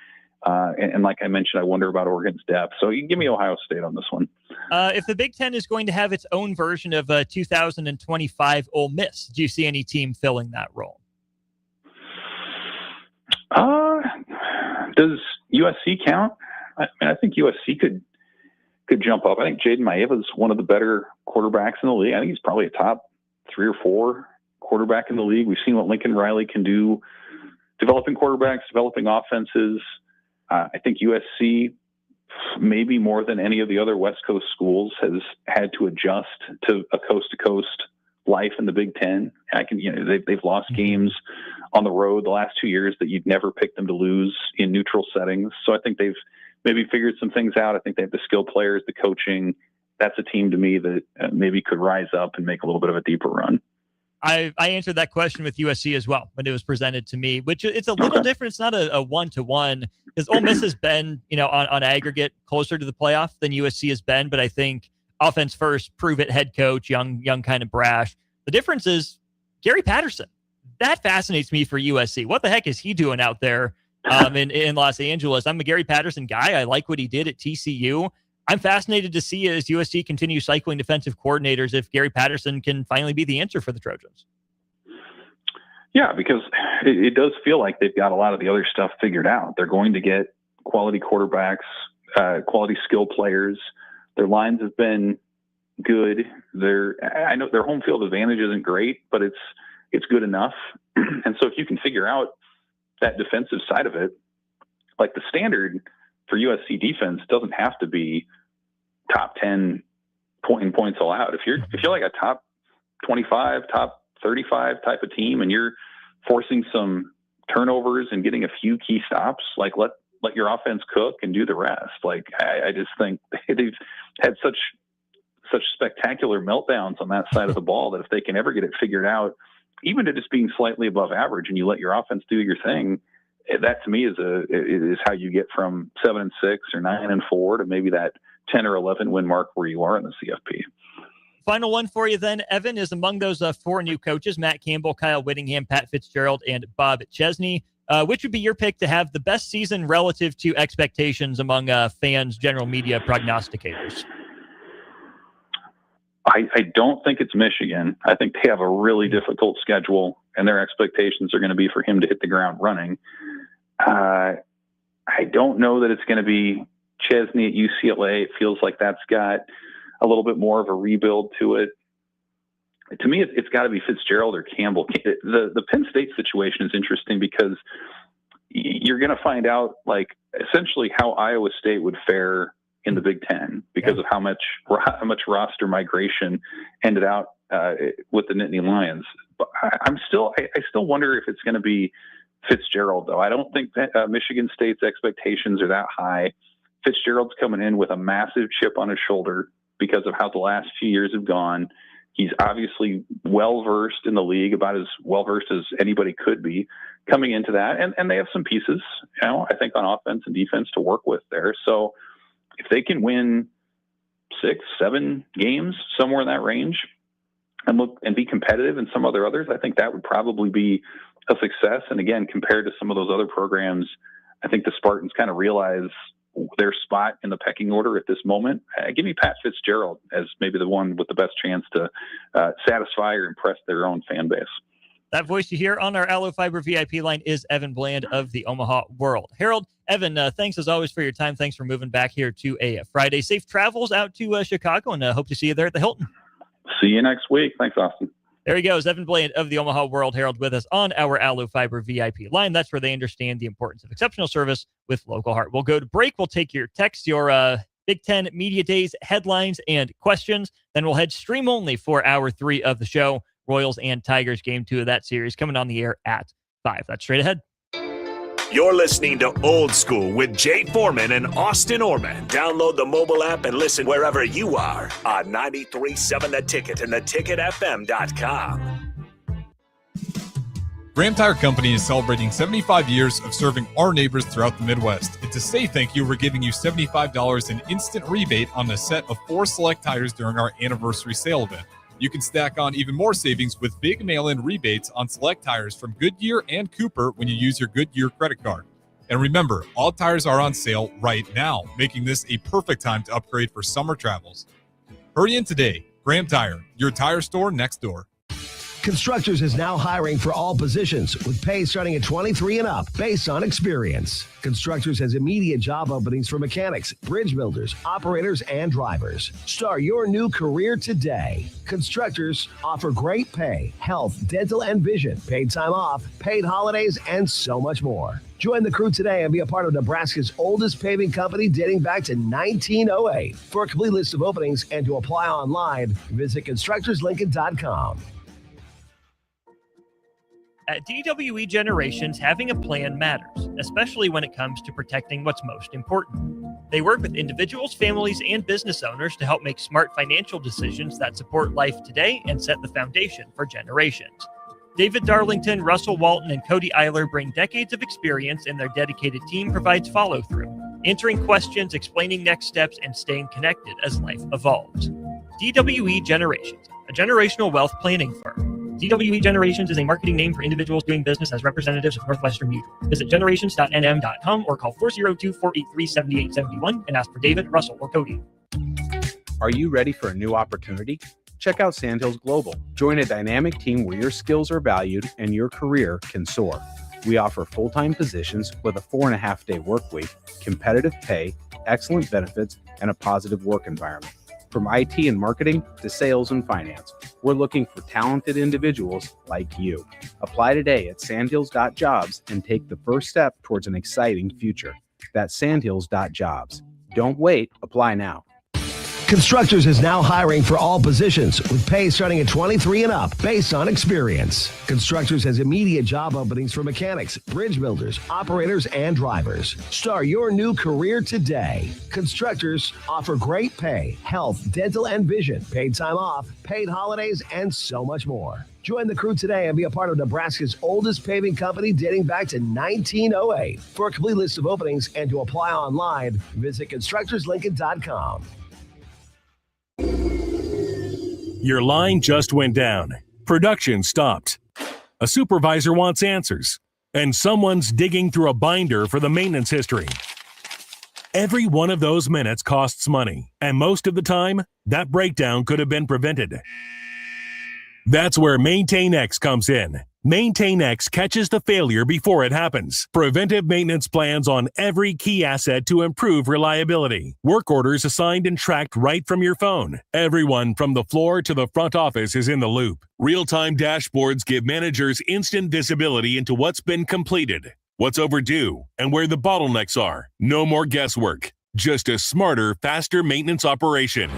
And like I mentioned, I wonder about Oregon's depth. So you can give me Ohio State on this one. If the Big Ten is going to have its own version of 2025 Ole Miss, do you see any team filling that role? Does USC count? I think USC could jump up. I think Jaden Maeva is one of the better quarterbacks in the league. I think he's probably a top 3 or 4 quarterback in the league. We've seen what Lincoln Riley can do developing quarterbacks, developing offenses. I think USC, maybe more than any of the other West Coast schools, has had to adjust to a coast-to-coast life in the Big Ten. They've lost games on the road the last 2 years that you'd never pick them to lose in neutral settings. So I think they've maybe figured some things out. I think they have the skill players, the coaching. That's a team to me that maybe could rise up and make a little bit of a deeper run. I answered that question with USC as well when it was presented to me, which it's a little different. It's not a one-to-one because Ole Miss has been, on aggregate closer to the playoff than USC has been. But I think offense first, prove it, head coach, young, kind of brash. The difference is Gary Patterson. That fascinates me for USC. What the heck is he doing out there in Los Angeles? I'm a Gary Patterson guy. I like what he did at TCU. I'm fascinated to see as USC continues cycling defensive coordinators if Gary Patterson can finally be the answer for the Trojans. Yeah, because it does feel like they've got a lot of the other stuff figured out. They're going to get quality quarterbacks, quality skill players. Their lines have been good. I know their home field advantage isn't great, but it's good enough. And so if you can figure out that defensive side of it, like the standard for USC defense doesn't have to be top 10 points all out. If you're like a top 25, top 35 type of team and you're forcing some turnovers and getting a few key stops, like let your offense cook and do the rest. Like I just think they've had such spectacular meltdowns on that side of the ball that if they can ever get it figured out, even to just being slightly above average and you let your offense do your thing, that to me is how you get from 7-6 or 9-4 to maybe that 10 or 11 win mark where you are in the CFP. Final one for you then, Evan, is among those 4 new coaches, Matt Campbell, Kyle Whittingham, Pat Fitzgerald, and Bob Chesney. Which would be your pick to have the best season relative to expectations among fans, general media, prognosticators? I don't think it's Michigan. I think they have a really difficult schedule, and their expectations are going to be for him to hit the ground running. I don't know that it's going to be Chesney at UCLA. It feels like that's got a little bit more of a rebuild to it. To me, it's got to be Fitzgerald or Campbell. The Penn State situation is interesting because you're going to find out, like, essentially how Iowa State would fare in the Big Ten because of how much roster migration ended out with the Nittany Lions. But I still wonder if it's going to be Fitzgerald, though. I don't think Michigan State's expectations are that high. Fitzgerald's coming in with a massive chip on his shoulder because of how the last few years have gone. He's obviously well-versed in the league, about as well-versed as anybody could be coming into that. And they have some pieces, I think on offense and defense to work with there. So if they can win 6-7 games, somewhere in that range, and be competitive in some others, I think that would probably be a success. And again, compared to some of those other programs, I think the Spartans kind of realize their spot in the pecking order at this moment. Give me Pat Fitzgerald as maybe the one with the best chance to satisfy or impress their own fan base. That voice you hear on our Allo Fiber VIP line is Evan Bland of the Omaha World Herald. Evan, thanks as always for your time. Thanks for moving back here to a Friday. Safe travels out to Chicago, and hope to see you there at the Hilton. See you next week. Thanks, Austin. There he goes, Evan Bland of the Omaha World Herald with us on our Allo Fiber VIP line. That's where they understand the importance of exceptional service with local heart. We'll go to break. We'll take your texts, your Big Ten Media Days headlines and questions. Then we'll head stream only for hour 3 of the show. Royals and Tigers, game 2 of that series, coming on the air at 5. That's straight ahead. You're listening to Old School with Jay Foreman and Austin Orman. Download the mobile app and listen wherever you are on 93.7 The Ticket and theticketfm.com. Graham Tire Company is celebrating 75 years of serving our neighbors throughout the Midwest. And to say thank you, we're giving you $75 in instant rebate on a set of 4 select tires during our anniversary sale event. You can stack on even more savings with big mail-in rebates on select tires from Goodyear and Cooper when you use your Goodyear credit card. And remember, all tires are on sale right now, making this a perfect time to upgrade for summer travels. Hurry in today. Graham Tire, your tire store next door. Constructors is now hiring for all positions with pay starting at $23 and up based on experience. Constructors has immediate job openings for mechanics, bridge builders, operators, and drivers. Start your new career today. Constructors offer great pay, health, dental, and vision, paid time off, paid holidays, and so much more. Join the crew today and be a part of Nebraska's oldest paving company dating back to 1908. For a complete list of openings and to apply online, visit constructorslincoln.com. At DWE Generations, having a plan matters, especially when it comes to protecting what's most important. They work with individuals, families, and business owners to help make smart financial decisions that support life today and set the foundation for generations. David Darlington, Russell Walton, and Cody Eiler bring decades of experience, and their dedicated team provides follow-through, answering questions, explaining next steps, and staying connected as life evolves. DWE Generations, a generational wealth planning firm. DWE Generations is a marketing name for individuals doing business as representatives of Northwestern Mutual. Visit generations.nm.com or call 402-483-7871 and ask for David, Russell, or Cody. Are you ready for a new opportunity? Check out Sandhills Global. Join a dynamic team where your skills are valued and your career can soar. We offer full-time positions with a 4.5-day work week, competitive pay, excellent benefits, and a positive work environment. From IT and marketing to sales and finance, we're looking for talented individuals like you. Apply today at sandhills.jobs and take the first step towards an exciting future. That's sandhills.jobs. Don't wait, apply now. Constructors is now hiring for all positions with pay starting at 23 and up based on experience. Constructors has immediate job openings for mechanics, bridge builders, operators, and drivers. Start your new career today. Constructors offer great pay, health, dental, and vision, paid time off, paid holidays, and so much more. Join the crew today and be a part of Nebraska's oldest paving company dating back to 1908. For a complete list of openings and to apply online, visit constructorslincoln.com. Your line just went down. Production stopped. A supervisor wants answers. And someone's digging through a binder for the maintenance history. Every one of those minutes costs money. And most of the time, that breakdown could have been prevented. That's where MaintainX comes in. MaintainX catches the failure before it happens. Preventive maintenance plans on every key asset to improve reliability. Work orders assigned and tracked right from your phone. Everyone from the floor to the front office is in the loop. Real-time dashboards give managers instant visibility into what's been completed, what's overdue, and where the bottlenecks are. No more guesswork. Just a smarter, faster maintenance operation.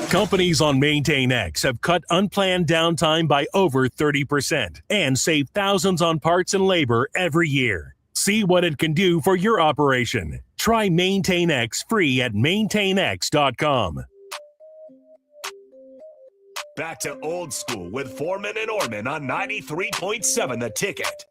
Companies on MaintainX have cut unplanned downtime by over 30% and save thousands on parts and labor every year. See what it can do for your operation. Try MaintainX free at maintainx.com. Back to Old School with Foreman and Orman on 93.7 The Ticket.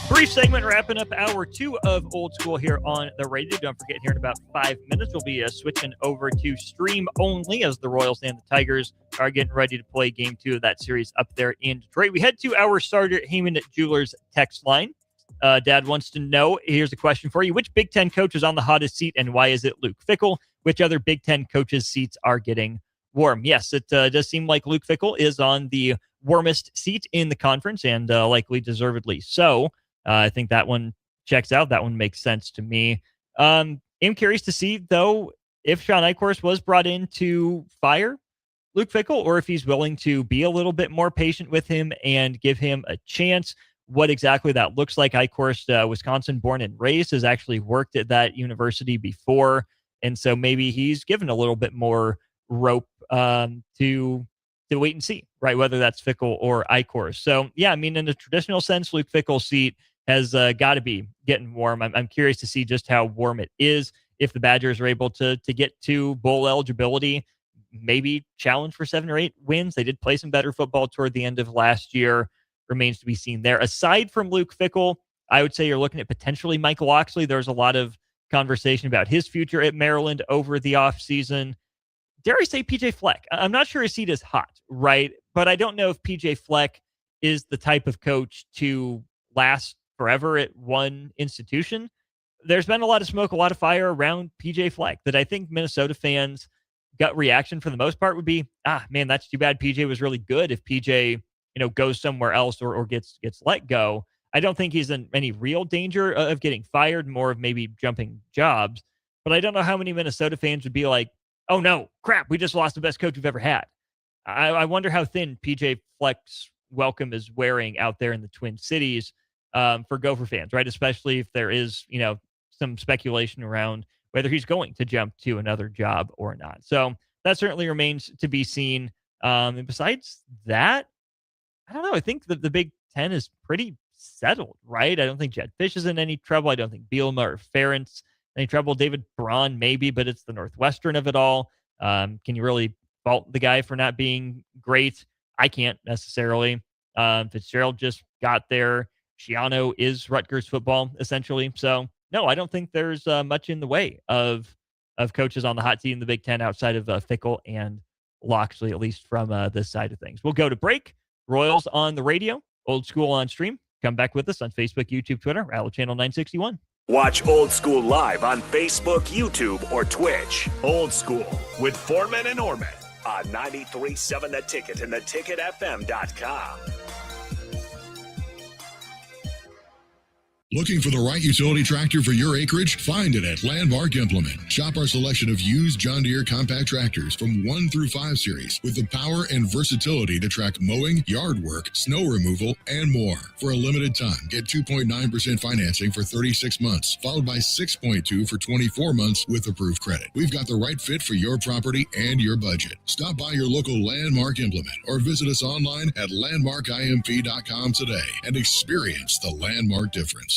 Brief segment wrapping up hour 2 of Old School here on the radio. Don't forget, here in about 5 minutes, we'll be switching over to stream only as the Royals and the Tigers are getting ready to play game 2 of that series up there in Detroit. We head to our starter Heyman Jewelers text line. Dad wants to know, here's a question for you. Which Big Ten coach is on the hottest seat and why is it Luke Fickell? Which other Big Ten coaches' seats are getting warm? Yes, it does seem like Luke Fickell is on the warmest seat in the conference and likely deservedly so. I think that one checks out. That one makes sense to me. I'm curious to see, though, if Sean Eichhorst was brought in to fire Luke Fickell or if he's willing to be a little bit more patient with him and give him a chance. What exactly that looks like. Eichhorst, Wisconsin born and raised, has actually worked at that university before. And so maybe he's given a little bit more rope to wait and see, right? Whether that's Fickell or Eichhorst. So, yeah, I mean, in a traditional sense, Luke Fickell's seat has got to be getting warm. I'm curious to see just how warm it is. If the Badgers are able to get to bowl eligibility, maybe challenge for 7 or 8 wins. They did play some better football toward the end of last year. Remains to be seen there. Aside from Luke Fickell, I would say you're looking at potentially Mike Locksley. There's a lot of conversation about his future at Maryland over the offseason. Dare I say PJ Fleck? I'm not sure his seat is hot, right? But I don't know if PJ Fleck is the type of coach to last forever at one institution. There's been a lot of smoke, a lot of fire around PJ Fleck that I think Minnesota fans' gut reaction for the most part would be, man, that's too bad. PJ was really good. If PJ, goes somewhere else or gets let go, I don't think he's in any real danger of getting fired, more of maybe jumping jobs. But I don't know how many Minnesota fans would be like, oh no, crap, we just lost the best coach we've ever had. I wonder how thin PJ Fleck's welcome is wearing out there in the Twin Cities for Gopher fans, right? Especially if there is, some speculation around whether he's going to jump to another job or not. So that certainly remains to be seen. And besides that, I don't know. I think the Big Ten is pretty settled, right? I don't think Jed Fish is in any trouble. I don't think Bielema or Ferentz any trouble. David Braun maybe, but it's the Northwestern of it all. Can you really fault the guy for not being great? I can't necessarily. Fitzgerald just got there. Schiano is Rutgers football, essentially. So, no, I don't think there's much in the way of coaches on the hot seat in the Big Ten outside of Fickell and Loxley, at least from this side of things. We'll go to break. Royals on the radio, Old School on stream. Come back with us on Facebook, YouTube, Twitter, Rattle Channel 961. Watch Old School live on Facebook, YouTube, or Twitch. Old School with Foreman and Orman on 93.7 The Ticket and theticketfm.com. Looking for the right utility tractor for your acreage? Find it at Landmark Implement. Shop our selection of used John Deere compact tractors from 1 through 5 series with the power and versatility to track mowing, yard work, snow removal, and more. For a limited time, get 2.9% financing for 36 months, followed by 6.2% for 24 months with approved credit. We've got the right fit for your property and your budget. Stop by your local Landmark Implement or visit us online at landmarkimp.com today and experience the Landmark difference.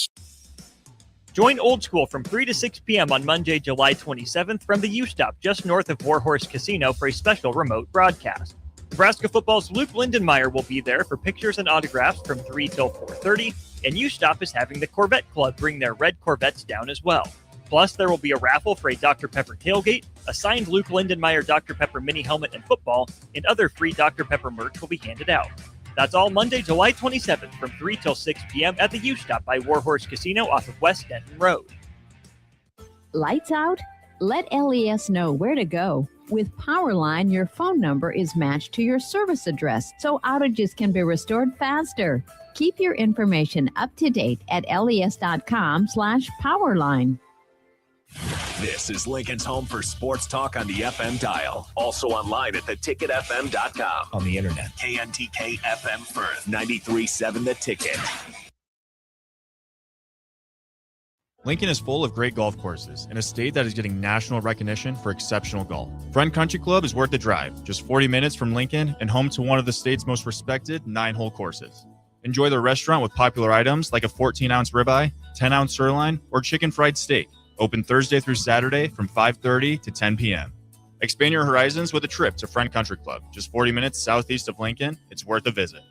Join Old School from 3 to 6 p.m. on Monday, July 27th from the U-Stop just north of Warhorse Casino for a special remote broadcast. Nebraska football's Luke Lindenmeyer will be there for pictures and autographs from 3 till 4:30, and U-Stop is having the Corvette Club bring their red Corvettes down as well. Plus, there will be a raffle for a Dr. Pepper tailgate, a signed Luke Lindenmeyer Dr. Pepper mini helmet and football, and other free Dr. Pepper merch will be handed out. That's all Monday, July 27th from 3 till 6 p.m. at the U-Stop by Warhorse Casino off of West Denton Road. Lights out? Let LES know where to go. With Powerline, your phone number is matched to your service address, so outages can be restored faster. Keep your information up to date at les.com/Powerline. This is Lincoln's home for sports talk on the FM dial. Also online at theticketfm.com. On the internet. KNTK FM Firth, 93.7 The Ticket. Lincoln is full of great golf courses in a state that is getting national recognition for exceptional golf. Friend Country Club is worth the drive, just 40 minutes from Lincoln and home to one of the state's most respected 9-hole courses. Enjoy their restaurant with popular items like a 14-ounce ribeye, 10-ounce sirloin, or chicken fried steak. Open Thursday through Saturday from 5:30 to 10 p.m. Expand your horizons with a trip to Friend Country Club, just 40 minutes southeast of Lincoln. It's worth a visit.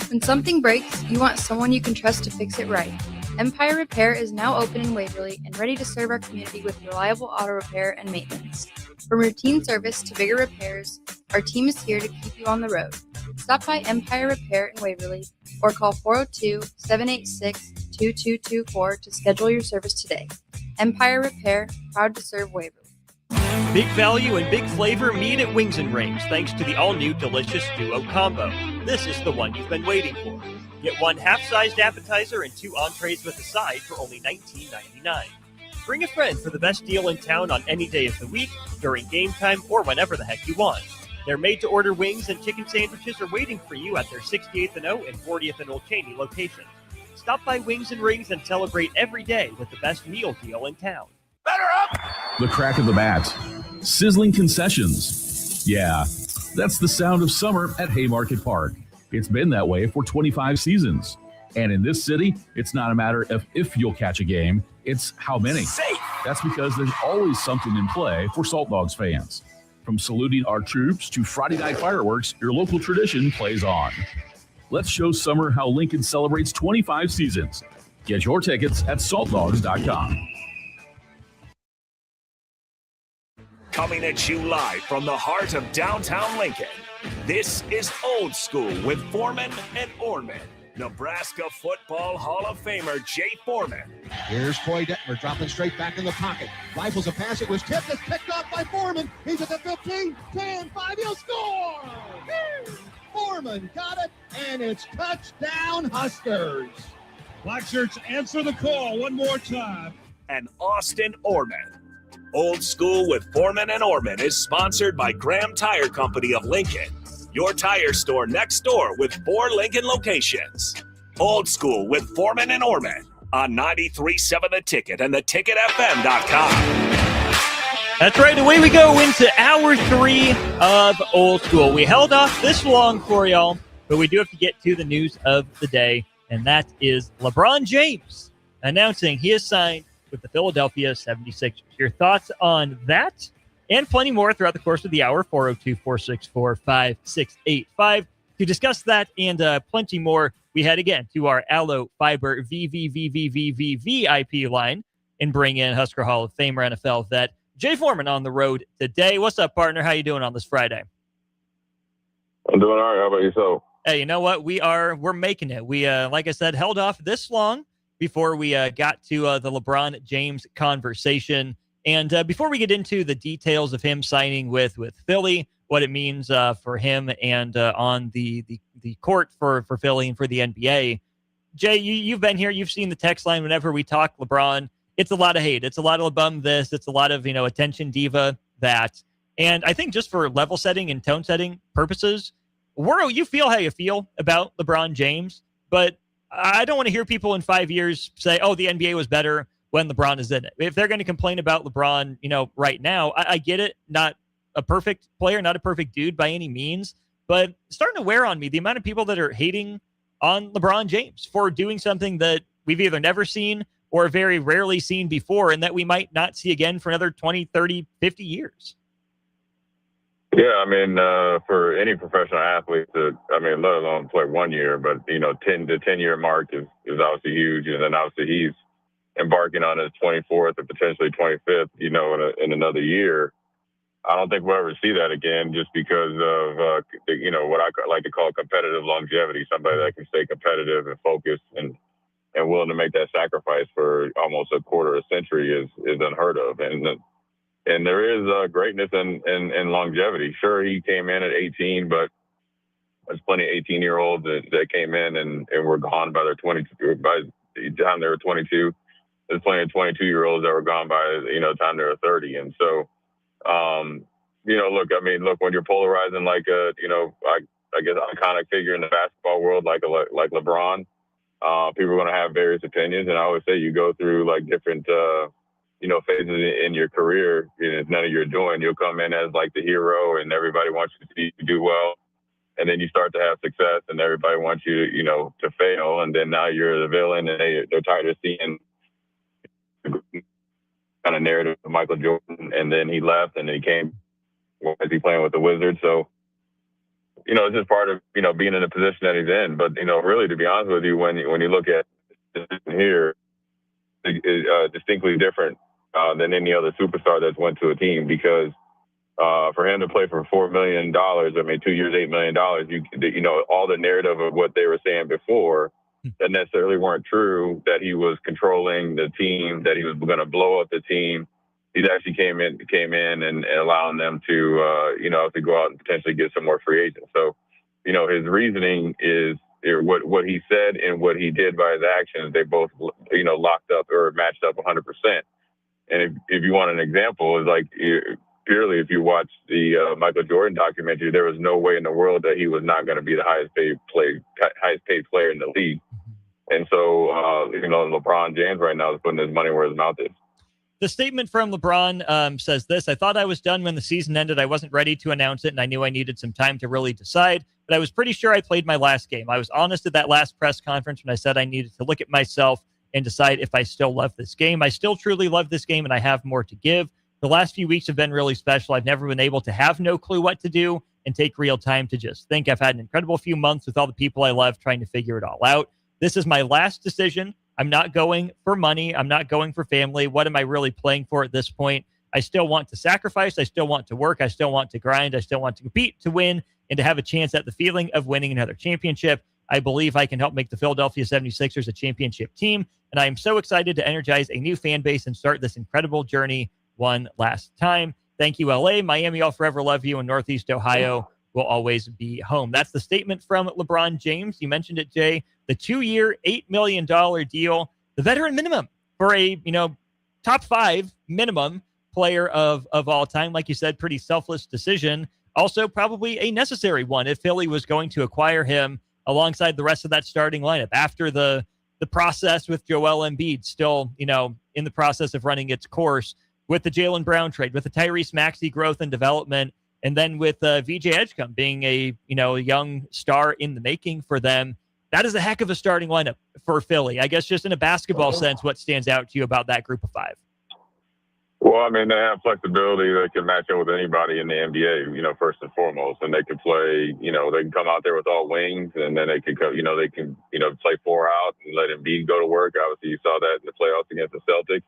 When something breaks, you want someone you can trust to fix it right. Empire Repair is now open in Waverly and ready to serve our community with reliable auto repair and maintenance. From routine service to bigger repairs, our team is here to keep you on the road. Stop by Empire Repair in Waverly or call 402-786-2224 to schedule your service today. Empire Repair, proud to serve Waverly. Big value and big flavor meet at Wings and Rings thanks to the all-new delicious Duo Combo. This is the one you've been waiting for. Get one half-sized appetizer and 2 entrees with a side for only $19.99. Bring a friend for the best deal in town on any day of the week, during game time, or whenever the heck you want. Their made-to-order wings and chicken sandwiches are waiting for you at their 68th and O and 40th and Old Cheney locations. Stop by Wings and Rings and celebrate every day with the best meal deal in town. The crack of the bat. Sizzling concessions. Yeah, that's the sound of summer at Haymarket Park. It's been that way for 25 seasons. And in this city, it's not a matter of if you'll catch a game, it's how many. Safe. That's because there's always something in play for Salt Dogs fans. From saluting our troops to Friday night fireworks, your local tradition plays on. Let's show summer how Lincoln celebrates 25 seasons. Get your tickets at saltdogs.com. Coming at you live from the heart of downtown Lincoln. This is Old School with Foreman and Orman. Nebraska Football Hall of Famer Jay Foreman. Here's Troy Detmer dropping straight back in the pocket. Rifles a pass. It was tipped. It's picked off by Foreman. He's at the 15, 10, 5. He'll score! Foreman got it, and it's touchdown Huskers. Black shirts, answer the call one more time. And Austin Orman. Old School with Foreman and Orman is sponsored by Graham Tire Company of Lincoln. Your tire store next door with 4 Lincoln locations. Old School with Foreman and Orman on 93.7 The Ticket and theticketfm.com. That's right. Away we go into hour 3 of Old School. We held off this long for y'all, but we do have to get to the news of the day, and that is LeBron James announcing he has signed with the Philadelphia 76ers. Your thoughts on that and plenty more throughout the course of the hour, 402-464-5685. To discuss that and plenty more, we head again to our Allo Fiber VIP line and bring in Husker Hall of Famer NFL vet Jay Foreman on the road today. What's up, partner? How you doing on this Friday? I'm doing all right. How about yourself? Hey, you know what? We're making it. We, like I said, held off this long before we got to the LeBron James conversation. And before we get into the details of him signing with Philly, what it means for him and on the court for Philly and for the NBA, Jay, you've been here. You've seen the text line whenever we talk LeBron. It's a lot of hate. It's a lot of LeBum this. It's a lot of, attention diva that. And I think just for level setting and tone setting purposes, you feel how you feel about LeBron James, but I don't want to hear people in 5 years say, oh, the NBA was better when LeBron is in it. If they're going to complain about LeBron, right now, I get it. Not a perfect player, not a perfect dude by any means, but it's starting to wear on me the amount of people that are hating on LeBron James for doing something that we've either never seen or very rarely seen before, and that we might not see again for another 20, 30, 50 years. Yeah, I mean, for any professional athlete let alone play 1 year, but, 10 to 10-year mark is obviously huge. And then obviously he's embarking on his 24th or potentially 25th, in another year. I don't think we'll ever see that again just because of, what I like to call competitive longevity, somebody that can stay competitive and focused and willing to make that sacrifice for almost a quarter of a century is unheard of. And there is greatness in longevity. Sure, he came in at 18, but there's plenty of 18-year-olds that came in and were gone by their 22. By the time they were 22, there's plenty of 22-year-olds that were gone by the time they were 30. And so, look, when you're polarizing like I guess iconic figure in the basketball world like LeBron, people are going to have various opinions. And I always say you go through like different phases in your career. It's none of your doing. You'll come in as like the hero and everybody wants you to see you do well. And then you start to have success and everybody wants you to, to fail. And then now you're the villain and they're tired of seeing kind of narrative of Michael Jordan. And then he left and then he came, why is he playing with the Wizards? So, it's just part of, being in the position that he's in. But, really, to be honest with you, when you look at here, distinctly different than any other superstar that's went to a team because for him to play for $4 million, 2 years, $8 million, all the narrative of what they were saying before that necessarily weren't true, that he was controlling the team, that he was going to blow up the team. He actually came in and allowing them to, to go out and potentially get some more free agents. So, his reasoning is what he said and what he did by his actions, they both, locked up or matched up 100%. And if you want an example, it's like purely if you watch the Michael Jordan documentary, there was no way in the world that he was not going to be the highest paid player in the league. And so, LeBron James right now is putting his money where his mouth is. The statement from LeBron says this: I thought I was done when the season ended. I wasn't ready to announce it, and I knew I needed some time to really decide, but I was pretty sure I played my last game. I was honest at that last press conference when I said I needed to look at myself and decide if I still love this game. I still truly love this game, and I have more to give. The last few weeks have been really special. I've never been able to have no clue what to do and take real time to just think. I've had an incredible few months with all the people I love trying to figure it all out. This is my last decision. I'm not going for money. I'm not going for family. What am I really playing for at this point? I still want to sacrifice. I still want to work. I still want to grind. I still want to compete, to win, and to have a chance at the feeling of winning another championship. I believe I can help make the Philadelphia 76ers a championship team, and I am so excited to energize a new fan base and start this incredible journey one last time. Thank you, LA. Miami, I'll forever love you, and Northeast Ohio will always be home. That's the statement from LeBron James. You mentioned it, Jay. The 2-year, $8 million deal, the veteran minimum for a, top 5 minimum player of all time. Like you said, pretty selfless decision. Also probably a necessary one if Philly was going to acquire him alongside the rest of that starting lineup after the process with Joel Embiid still, in the process of running its course. with the Jaylen Brown trade, with the Tyrese Maxey growth and development, and then with VJ Edgecombe being a young star in the making for them. That is a heck of a starting lineup for Philly. I guess just in a basketball sense, what stands out to you about that group of five? Well, I mean, they have flexibility. They can match up with anybody in the NBA, first and foremost. And they can play, they can come out there with all wings, and then they can go, they can, play 4 out and let Embiid go to work. Obviously, you saw that in the playoffs against the Celtics.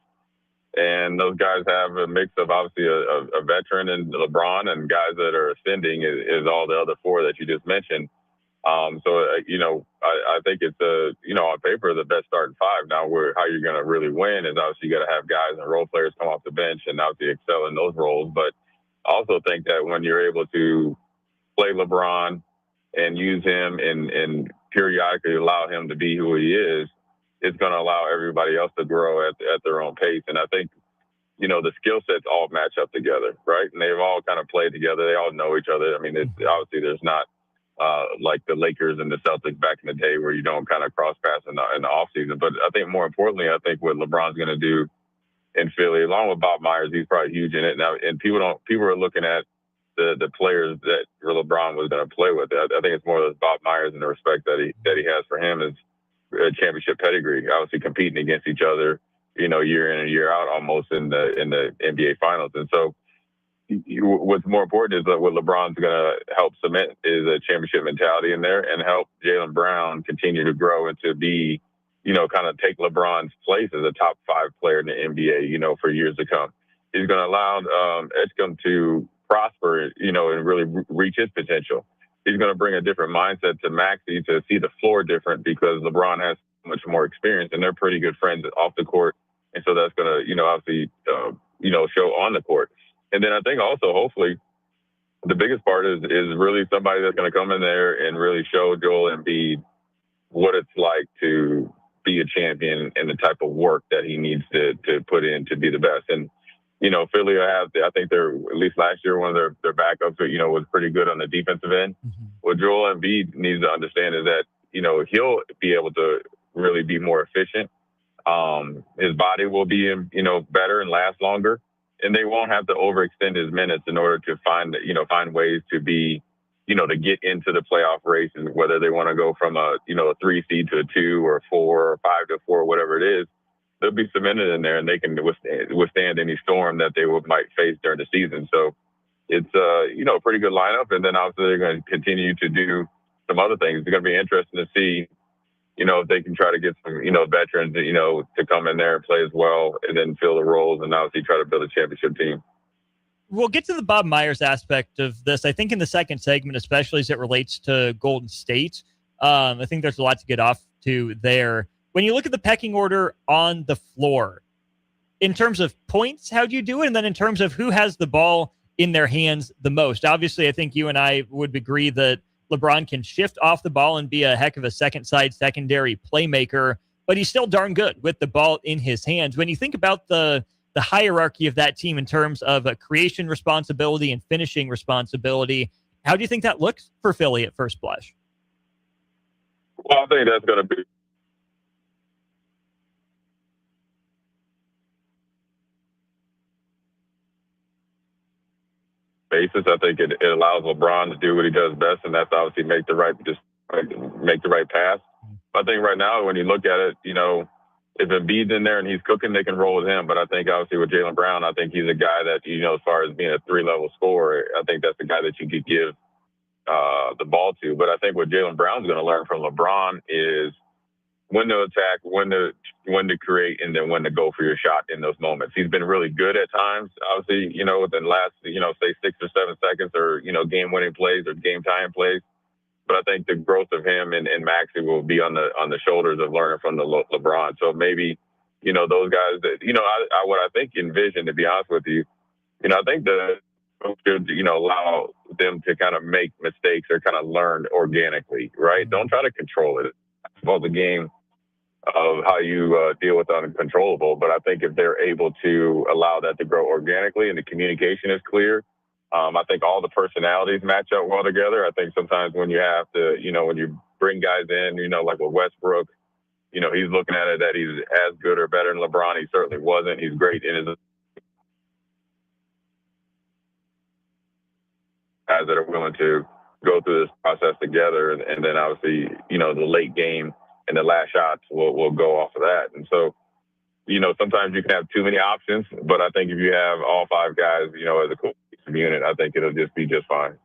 And those guys have a mix of obviously a veteran and LeBron, and guys that are ascending is all the other 4 that you just mentioned. I think it's on paper, the best starting 5. Now, how you're going to really win is obviously you got to have guys and role players come off the bench and obviously excel in those roles. But I also think that when you're able to play LeBron and use him and periodically allow him to be who he is, it's going to allow everybody else to grow at their own pace. And I think, the skill sets all match up together, right? And they've all kind of played together. They all know each other. I mean, obviously there's not like the Lakers and the Celtics back in the day where you don't kind of cross paths in the offseason. But I think more importantly, what LeBron's going to do in Philly, along with Bob Myers, he's probably huge in it now. And people are looking at the players that LeBron was going to play with. I think it's more of Bob Myers and the respect that he has for him is a championship pedigree, obviously competing against each other, year in and year out almost in the NBA finals. And so what's more important is that what LeBron's going to help cement is a championship mentality in there and help Jaylen Brown continue to grow and to be, kind of take LeBron's place as a top 5 player in the NBA, for years to come. He's going to allow Edgecombe to prosper, and really reach his potential. He's going to bring a different mindset to Maxey to see the floor different because LeBron has so much more experience and they're pretty good friends off the court. And so that's going to, obviously, show on the court. And then I think also, hopefully, the biggest part is really somebody that's going to come in there and really show Joel Embiid what it's like to be a champion and the type of work that he needs to put in to be the best. And, Philly, I think they're, at least last year, one of their backups, was pretty good on the defensive end. Mm-hmm. What Joel Embiid needs to understand is that, he'll be able to really be more efficient. His body will be, better and last longer. And they won't have to overextend his minutes in order to find ways to be, to get into the playoff race, and whether they want to go from a 3 seed to a 2 or a 4 or 5 to 4, whatever it is, they'll be cemented in there and they can withstand any storm that they might face during the season. So it's, a pretty good lineup. And then obviously they're going to continue to do some other things. It's going to be interesting to see, if they can try to get some, veterans, to come in there and play as well and then fill the roles and obviously try to build a championship team. We'll get to the Bob Myers aspect of this, I think, in the second segment, especially as it relates to Golden State. I think there's a lot to get off to there. When you look at the pecking order on the floor, in terms of points, how do you do it? And then in terms of who has the ball in their hands the most? Obviously, I think you and I would agree that LeBron can shift off the ball and be a heck of a secondary playmaker, but he's still darn good with the ball in his hands. When you think about the hierarchy of that team in terms of a creation responsibility and finishing responsibility, how do you think that looks for Philly at first blush? Well, I think that's going to be basis. I think it allows LeBron to do what he does best, and that's obviously make the right pass. I think right now, when you look at it, if Embiid's in there and he's cooking, they can roll with him. But I think obviously with Jaylen Brown, I think he's a guy that, as far as being a 3-level scorer, I think that's the guy that you could give the ball to. But I think what Jaylen Brown's going to learn from LeBron is when to attack, when to create, and then when to go for your shot in those moments. He's been really good at times, obviously, within the last, say 6 or 7 seconds or, game-winning plays or game-time plays. But I think the growth of him and Maxey will be on the shoulders of learning from the LeBron. So maybe, those guys that, what I think envision, to be honest with you, I think the should, allow them to kind of make mistakes or kind of learn organically, right? Don't try to control it. It's about the game of how you deal with the uncontrollable. But I think if they're able to allow that to grow organically and the communication is clear, I think all the personalities match up well together. I think sometimes when you have to, when you bring guys in, like with Westbrook, he's looking at it that he's as good or better than LeBron. He certainly wasn't. He's great in his, guys that are willing to go through this process together. And then obviously, the late game and the last shots will go off of that. And so, sometimes you can have too many options, but I think if you have all 5 guys, as a cohesive unit, I think it'll just be just fine.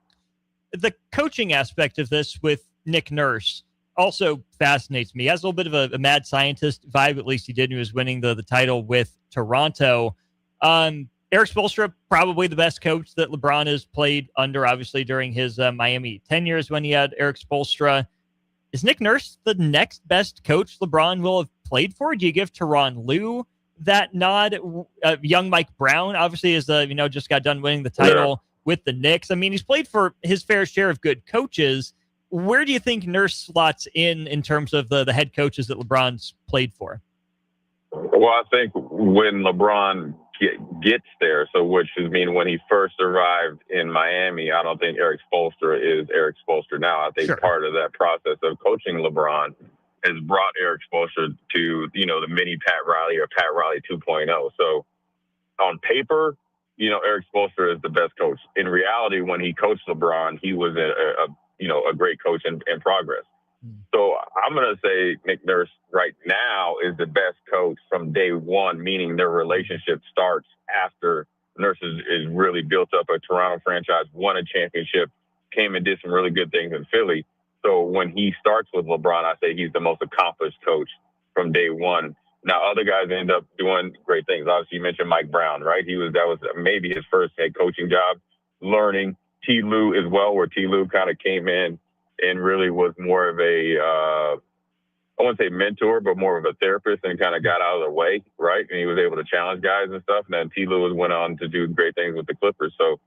The coaching aspect of this with Nick Nurse also fascinates me. He has a little bit of a mad scientist vibe, at least he did when he was winning the title with Toronto. Eric Spoelstra, probably the best coach that LeBron has played under, obviously, during his Miami tenures when he had Eric Spoelstra. Is Nick Nurse the next best coach LeBron will have played for? Do you give Tyronn Lue that nod? Young Mike Brown, obviously, is just got done winning the title with the Knicks. I mean, he's played for his fair share of good coaches. Where do you think Nurse slots in terms of the head coaches that LeBron's played for? Well, I think when LeBron gets there, so which is mean when he first arrived in Miami, I don't think Eric Spoelstra is Eric Spoelstra now. I think part of that process of coaching LeBron has brought Eric Spoelstra to, the mini Pat Riley or Pat Riley 2.0. So on paper, Eric Spoelstra is the best coach. In reality, when he coached LeBron, he was a great coach in progress. So I'm going to say Nick Nurse right now is the best coach from day one, meaning their relationship starts after Nurse is really built up a Toronto franchise, won a championship, came and did some really good things in Philly. So when he starts with LeBron, I say he's the most accomplished coach from day one. Now, other guys end up doing great things. Obviously, you mentioned Mike Brown, right? That was maybe his first head coaching job, learning. T. Lue as well, where T. Lue kind of came in and really was more of a, I wouldn't say mentor, but more of a therapist and kind of got out of the way, right? And he was able to challenge guys and stuff. And then T. Lewis went on to do great things with the Clippers. So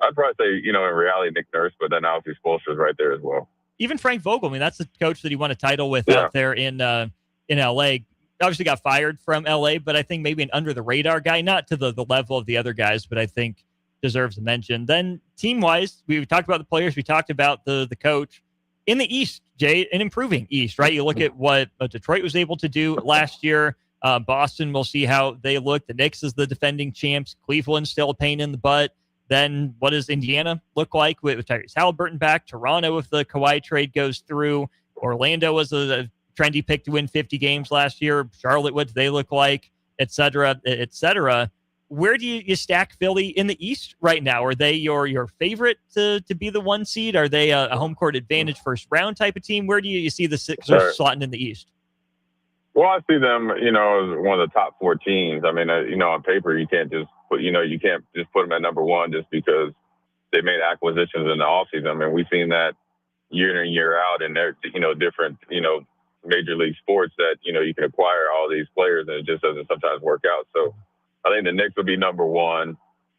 I'd probably say, in reality, Nick Nurse, but then obviously Spoelstra's right there as well. Even Frank Vogel, I mean, that's the coach that he won a title with out there in L.A. Obviously got fired from L.A., but I think maybe an under-the-radar guy, not to the level of the other guys, but I think deserves a mention. Then team-wise, we talked about the players, we talked about the coach. In the East, Jay, an improving East, right? You look at what Detroit was able to do last year. Boston, we'll see how they look. The Knicks is the defending champs. Cleveland's still a pain in the butt. Then what does Indiana look like with Tyrese Halliburton back? Toronto, if the Kawhi trade goes through. Orlando was a trendy pick to win 50 games last year. Charlotte, what do they look like? Et cetera, et cetera. Where do you stack Philly in the East right now? Are they your favorite to be the 1 seed? Are they a home court advantage first round type of team? Where do you see the Sixers slotting in the East? Well, I see them, as one of the top 4 teams. I mean, on paper, you can't just put them at number 1 just because they made acquisitions in the offseason. I mean, we've seen that year in and year out, and they're, different, major league sports that, you can acquire all these players and it just doesn't sometimes work out. So I think the Knicks will be number 1.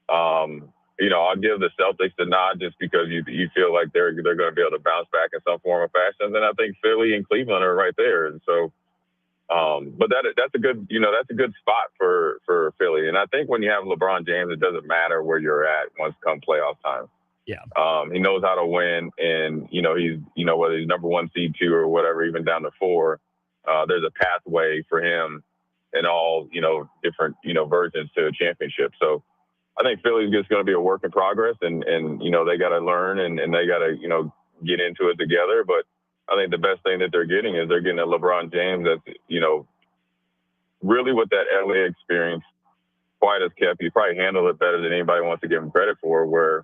I'll give the Celtics the nod just because you feel like they're going to be able to bounce back in some form or fashion. And then I think Philly and Cleveland are right there. And so, but that's a good, that's a good spot for Philly. And I think when you have LeBron James, it doesn't matter where you're at once come playoff time. Yeah. He knows how to win, and he's whether he's number 1 seed 2 or whatever, even down to 4, there's a pathway for him in all, different, versions to a championship. So I think Philly's just going to be a work in progress and they got to learn and they got to, get into it together. But I think the best thing that they're getting is they're getting a LeBron James that's, really with that LA experience, quiet as kept. He probably handled it better than anybody wants to give him credit for, where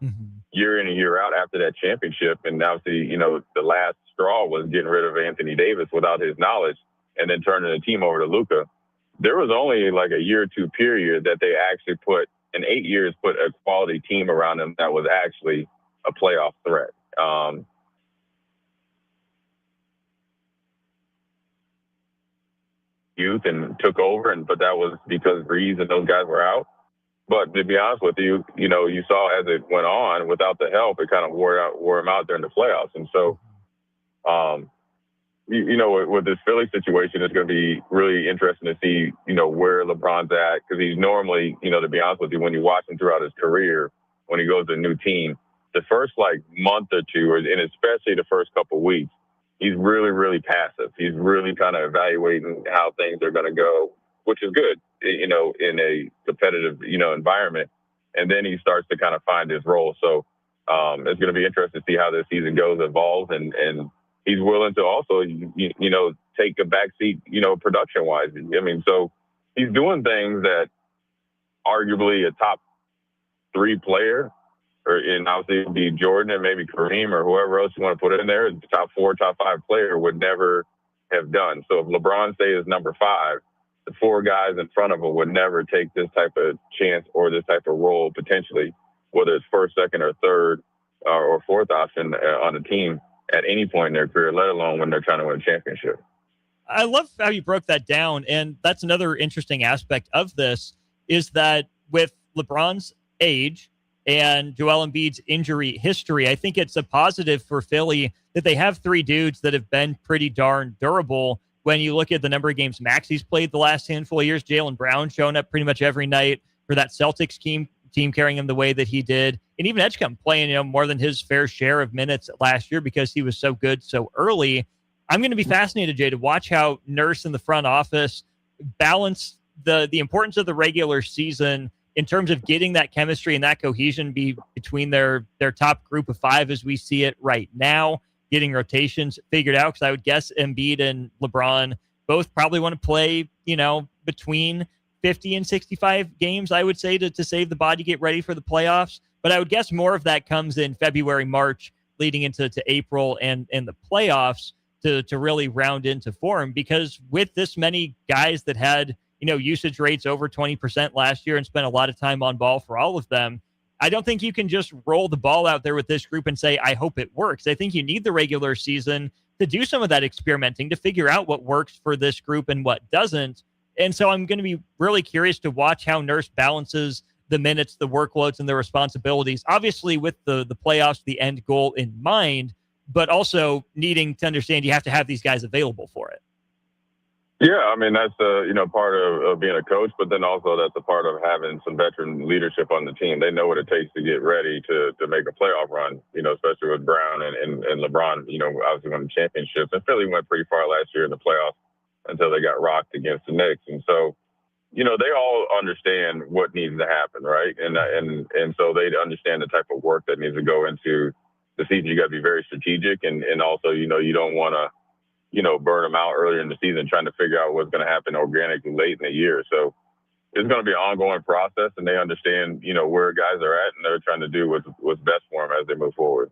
year in and year out after that championship, and obviously, the last straw was getting rid of Anthony Davis without his knowledge and then turning the team over to Luka. There was only like a year or 2 period that they actually in 8 years, put a quality team around them that was actually a playoff threat. Youth and took over, but that was because Reeves and those guys were out. But to be honest with you, you saw as it went on, without the help, it kind of wore him out during the playoffs. And so, with this Philly situation, it's going to be really interesting to see, where LeBron's at. Because he's normally, to be honest with you, when you watch him throughout his career, when he goes to a new team, the first month or 2, and especially the first couple of weeks, he's really, really passive. He's really kind of evaluating how things are going to go, which is good, in a competitive, environment. And then he starts to kind of find his role. So it's going to be interesting to see how this season evolves, and he's willing to also, take a backseat, production-wise. I mean, so he's doing things that arguably a top 3 player, and obviously it'd be Jordan and maybe Kareem or whoever else you want to put in there, the top 4, top 5 player would never have done. So if LeBron stays number 5, the 4 guys in front of him would never take this type of chance or this type of role potentially, whether it's first, second, or third or fourth option on the team at any point in their career, let alone when they're trying to win a championship. I love how you broke that down. And that's another interesting aspect of this is that with LeBron's age and Joel Embiid's injury history, I think it's a positive for Philly that they have 3 dudes that have been pretty darn durable. When you look at the number of games Maxi's played the last handful of years, Jaylen Brown showing up pretty much every night for that Celtics team carrying him the way that he did. And even Edgecombe playing more than his fair share of minutes last year because he was so good so early. I'm going to be fascinated, Jay, to watch how Nurse and the front office balance the importance of the regular season in terms of getting that chemistry and that cohesion between their top group of 5 as we see it right now, getting rotations figured out. Because I would guess Embiid and LeBron both probably want to play, between 50 and 65 games, I would say, to save the body, get ready for the playoffs. But I would guess more of that comes in February, March, leading into April and the playoffs to really round into form. Because with this many guys that had, usage rates over 20% last year and spent a lot of time on ball for all of them, I don't think you can just roll the ball out there with this group and say, I hope it works. I think you need the regular season to do some of that experimenting, to figure out what works for this group and what doesn't. And so I'm going to be really curious to watch how Nurse balances the minutes, the workloads, and the responsibilities, obviously with the playoffs, the end goal in mind, but also needing to understand you have to have these guys available for it. Yeah, I mean, that's, part of being a coach, but then also that's a part of having some veteran leadership on the team. They know what it takes to get ready to make a playoff run, especially with Brown and LeBron, obviously won the championships. And Philly went pretty far last year in the playoffs until they got rocked against the Knicks. And so, they all understand what needs to happen, right? And so they understand the type of work that needs to go into the season. You got to be very strategic, and also, you don't want to, burn them out earlier in the season trying to figure out what's going to happen organically late in the year. So it's going to be an ongoing process, and they understand, where guys are at, and they're trying to do what's best for them as they move forward.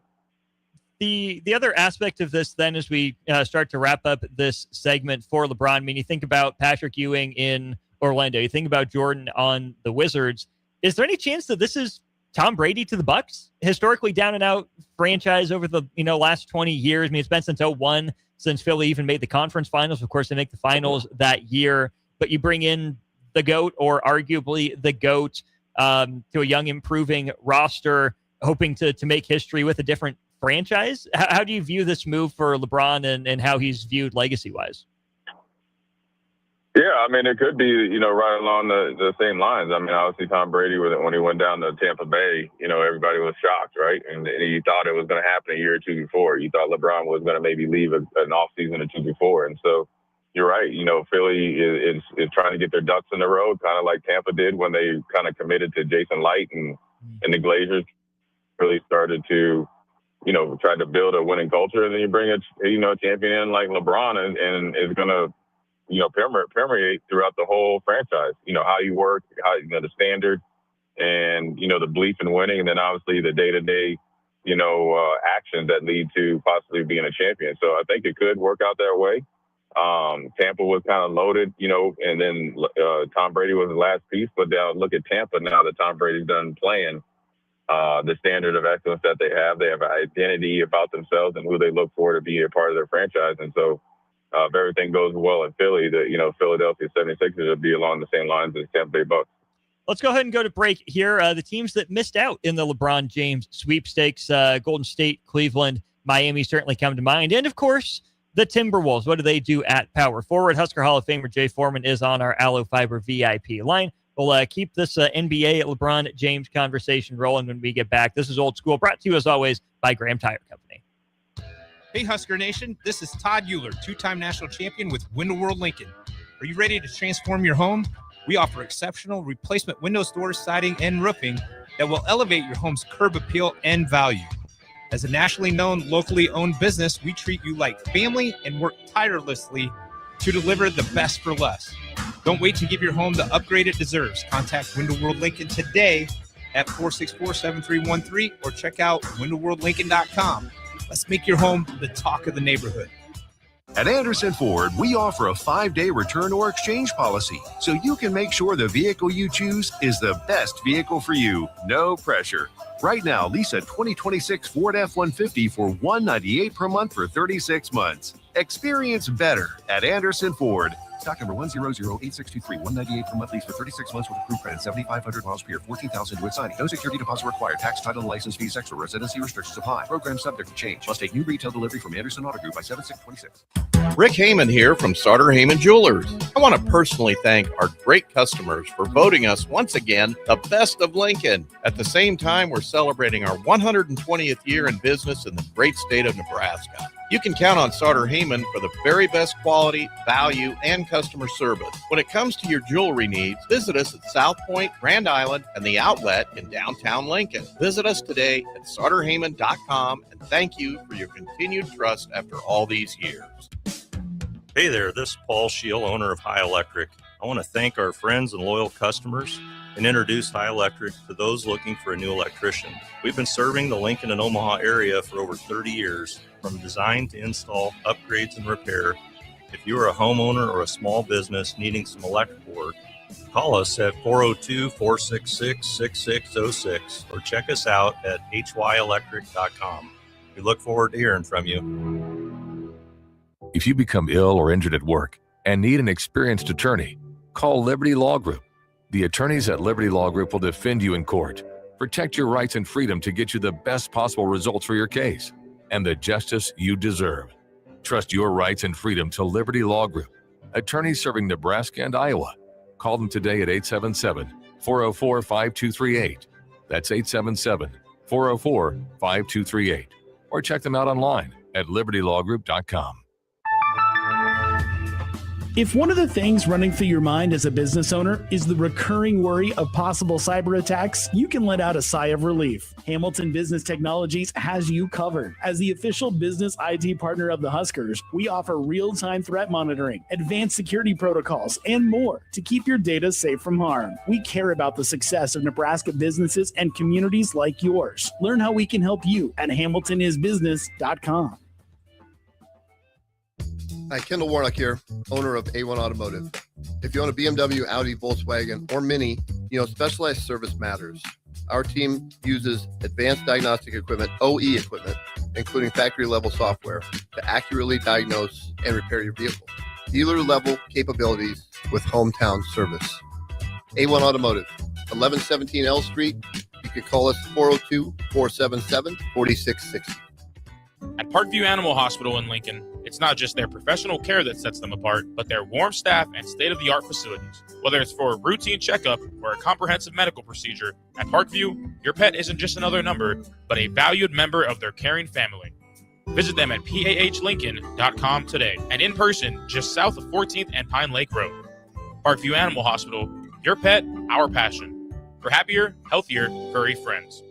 The other aspect of this then, as we start to wrap up this segment for LeBron, I mean, you think about Patrick Ewing in Orlando, you think about Jordan on the Wizards. Is there any chance that this is Tom Brady to the Bucks? Historically down and out franchise over the last 20 years. I mean, it's been since 2001 since Philly even made the conference finals. Of course, they make the finals that year, but you bring in the GOAT, or arguably the GOAT, to a young, improving roster, hoping to make history with a different franchise. How do you view this move for LeBron and how he's viewed legacy-wise? Yeah, I mean, it could be, right along the same lines. I mean, obviously Tom Brady, when he went down to Tampa Bay, everybody was shocked, right? And you thought it was going to happen a year or two before. You thought LeBron was going to maybe leave an offseason or two before. And so you're right. Philly is trying to get their ducks in a row, kind of like Tampa did when they kind of committed to Jason Light and the Glazers really started to, try to build a winning culture. And then you bring a champion in like LeBron and it's going to, permeate throughout the whole franchise. How you work, how the standard, and the belief in winning, and then obviously the day-to-day, actions that lead to possibly being a champion. So I think it could work out that way. Tampa was kind of loaded, and then Tom Brady was the last piece. But now look at Tampa now that Tom Brady's done playing. The standard of excellence that they have an identity about themselves and who they look for to be a part of their franchise, and so. If everything goes well in Philly, Philadelphia 76ers will be along the same lines as Tampa Bay Bucks. Let's go ahead and go to break here. The teams that missed out in the LeBron James sweepstakes, Golden State, Cleveland, Miami certainly come to mind. And, of course, the Timberwolves. What do they do at power forward? Husker Hall of Famer Jay Foreman is on our Aloe Fiber VIP line. We'll keep this NBA LeBron James conversation rolling when we get back. This is Old School, brought to you, as always, by Graham Tire Company. Hey, Husker Nation, this is Todd Euler, two-time national champion with Window World Lincoln. Are you ready to transform your home? We offer exceptional replacement windows, doors, siding, and roofing, that will elevate your home's curb appeal and value. As a nationally known, locally owned business, we treat you like family and work tirelessly to deliver the best for less. Don't wait to give your home the upgrade it deserves. Contact Window World Lincoln today at 464-7313 or check out windowworldlincoln.com. Let's make your home the talk of the neighborhood. At Anderson Ford, we offer a 5-day return or exchange policy, so you can make sure the vehicle you choose is the best vehicle for you. No pressure. Right now, lease a 2026 Ford F-150 for $198 per month for 36 months. Experience better at Anderson Ford. Stock number 1008623, $198 per month lease for 36 months with approved credit, 7,500 miles per year, 14,000 with signing. No security deposit required. Tax, title, and license fees extra. Residency restrictions apply. Program subject to change. Must take new retail delivery from Anderson Auto Group by 7/6/26. Rick Heyman here from Sauter Heyman Jewelers. I want to personally thank our great customers for voting us once again the best of Lincoln. At the same time, we're celebrating our 120th year in business in the great state of Nebraska. You can count on Sauter Heyman for the very best quality, value, and customer service. When it comes to your jewelry needs, visit us at South Point, Grand Island, and the Outlet in downtown Lincoln. Visit us today at sauterheyman.com, and thank you for your continued trust after all these years. Hey there, this is Paul Scheel, owner of High Electric. I want to thank our friends and loyal customers and introduce High Electric to those looking for a new electrician. We've been serving the Lincoln and Omaha area for over 30 years, from design to install, upgrades, and repair. If you are a homeowner or a small business needing some electrical work, call us at 402-466-6606 or check us out at hyelectric.com. We look forward to hearing from you. If you become ill or injured at work and need an experienced attorney, call Liberty Law Group. The attorneys at Liberty Law Group will defend you in court, protect your rights and freedom to get you the best possible results for your case and the justice you deserve. Trust your rights and freedom to Liberty Law Group, attorneys serving Nebraska and Iowa. Call them today at 877-404-5238. That's 877-404-5238. Or check them out online at libertylawgroup.com. If one of the things running through your mind as a business owner is the recurring worry of possible cyber attacks, you can let out a sigh of relief. Hamilton Business Technologies has you covered. As the official business IT partner of the Huskers, we offer real-time threat monitoring, advanced security protocols, and more to keep your data safe from harm. We care about the success of Nebraska businesses and communities like yours. Learn how we can help you at hamiltonisbusiness.com. Hi, Kendall Warnock here, owner of A1 Automotive. If you own a BMW, Audi, Volkswagen, or Mini, you know specialized service matters. Our team uses advanced diagnostic equipment, OE equipment, including factory-level software, to accurately diagnose and repair your vehicle. Dealer-level capabilities with hometown service. A1 Automotive, 1117 L Street. You can call us 402-477-4660. At Parkview Animal Hospital in Lincoln, it's not just their professional care that sets them apart, but their warm staff and state-of-the-art facilities. Whether it's for a routine checkup or a comprehensive medical procedure, at Parkview, your pet isn't just another number, but a valued member of their caring family. Visit them at pahlincoln.com today and in person just south of 14th and Pine Lake Road. Parkview Animal Hospital, your pet, our passion. For happier, healthier, furry friends.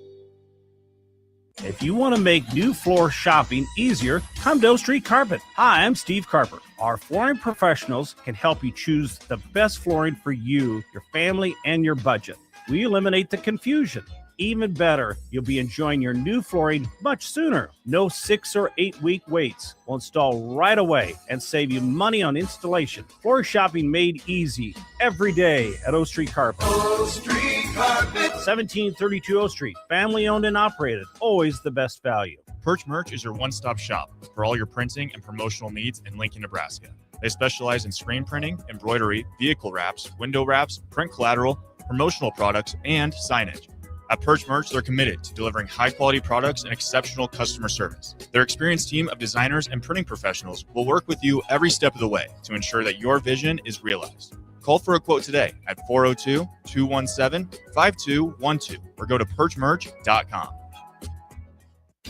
If you want to make new floor shopping easier, come to O Street Carpet. Hi, I'm Steve Carper. Our flooring professionals can help you choose the best flooring for you, your family, and your budget. We eliminate the confusion. Even better, you'll be enjoying your new flooring much sooner. No 6 or 8 week waits. We'll install right away and save you money on installation. Floor shopping made easy every day at O Street Carpet. O Street Carpet. 1732 O Street. Family owned and operated. Always the best value. Perch Merch is your one-stop shop for all your printing and promotional needs in Lincoln, Nebraska. They specialize in screen printing, embroidery, vehicle wraps, window wraps, print collateral, promotional products, and signage. At Perch Merch, they're committed to delivering high-quality products and exceptional customer service. Their experienced team of designers and printing professionals will work with you every step of the way to ensure that your vision is realized. Call for a quote today at 402-217-5212 or go to perchmerch.com.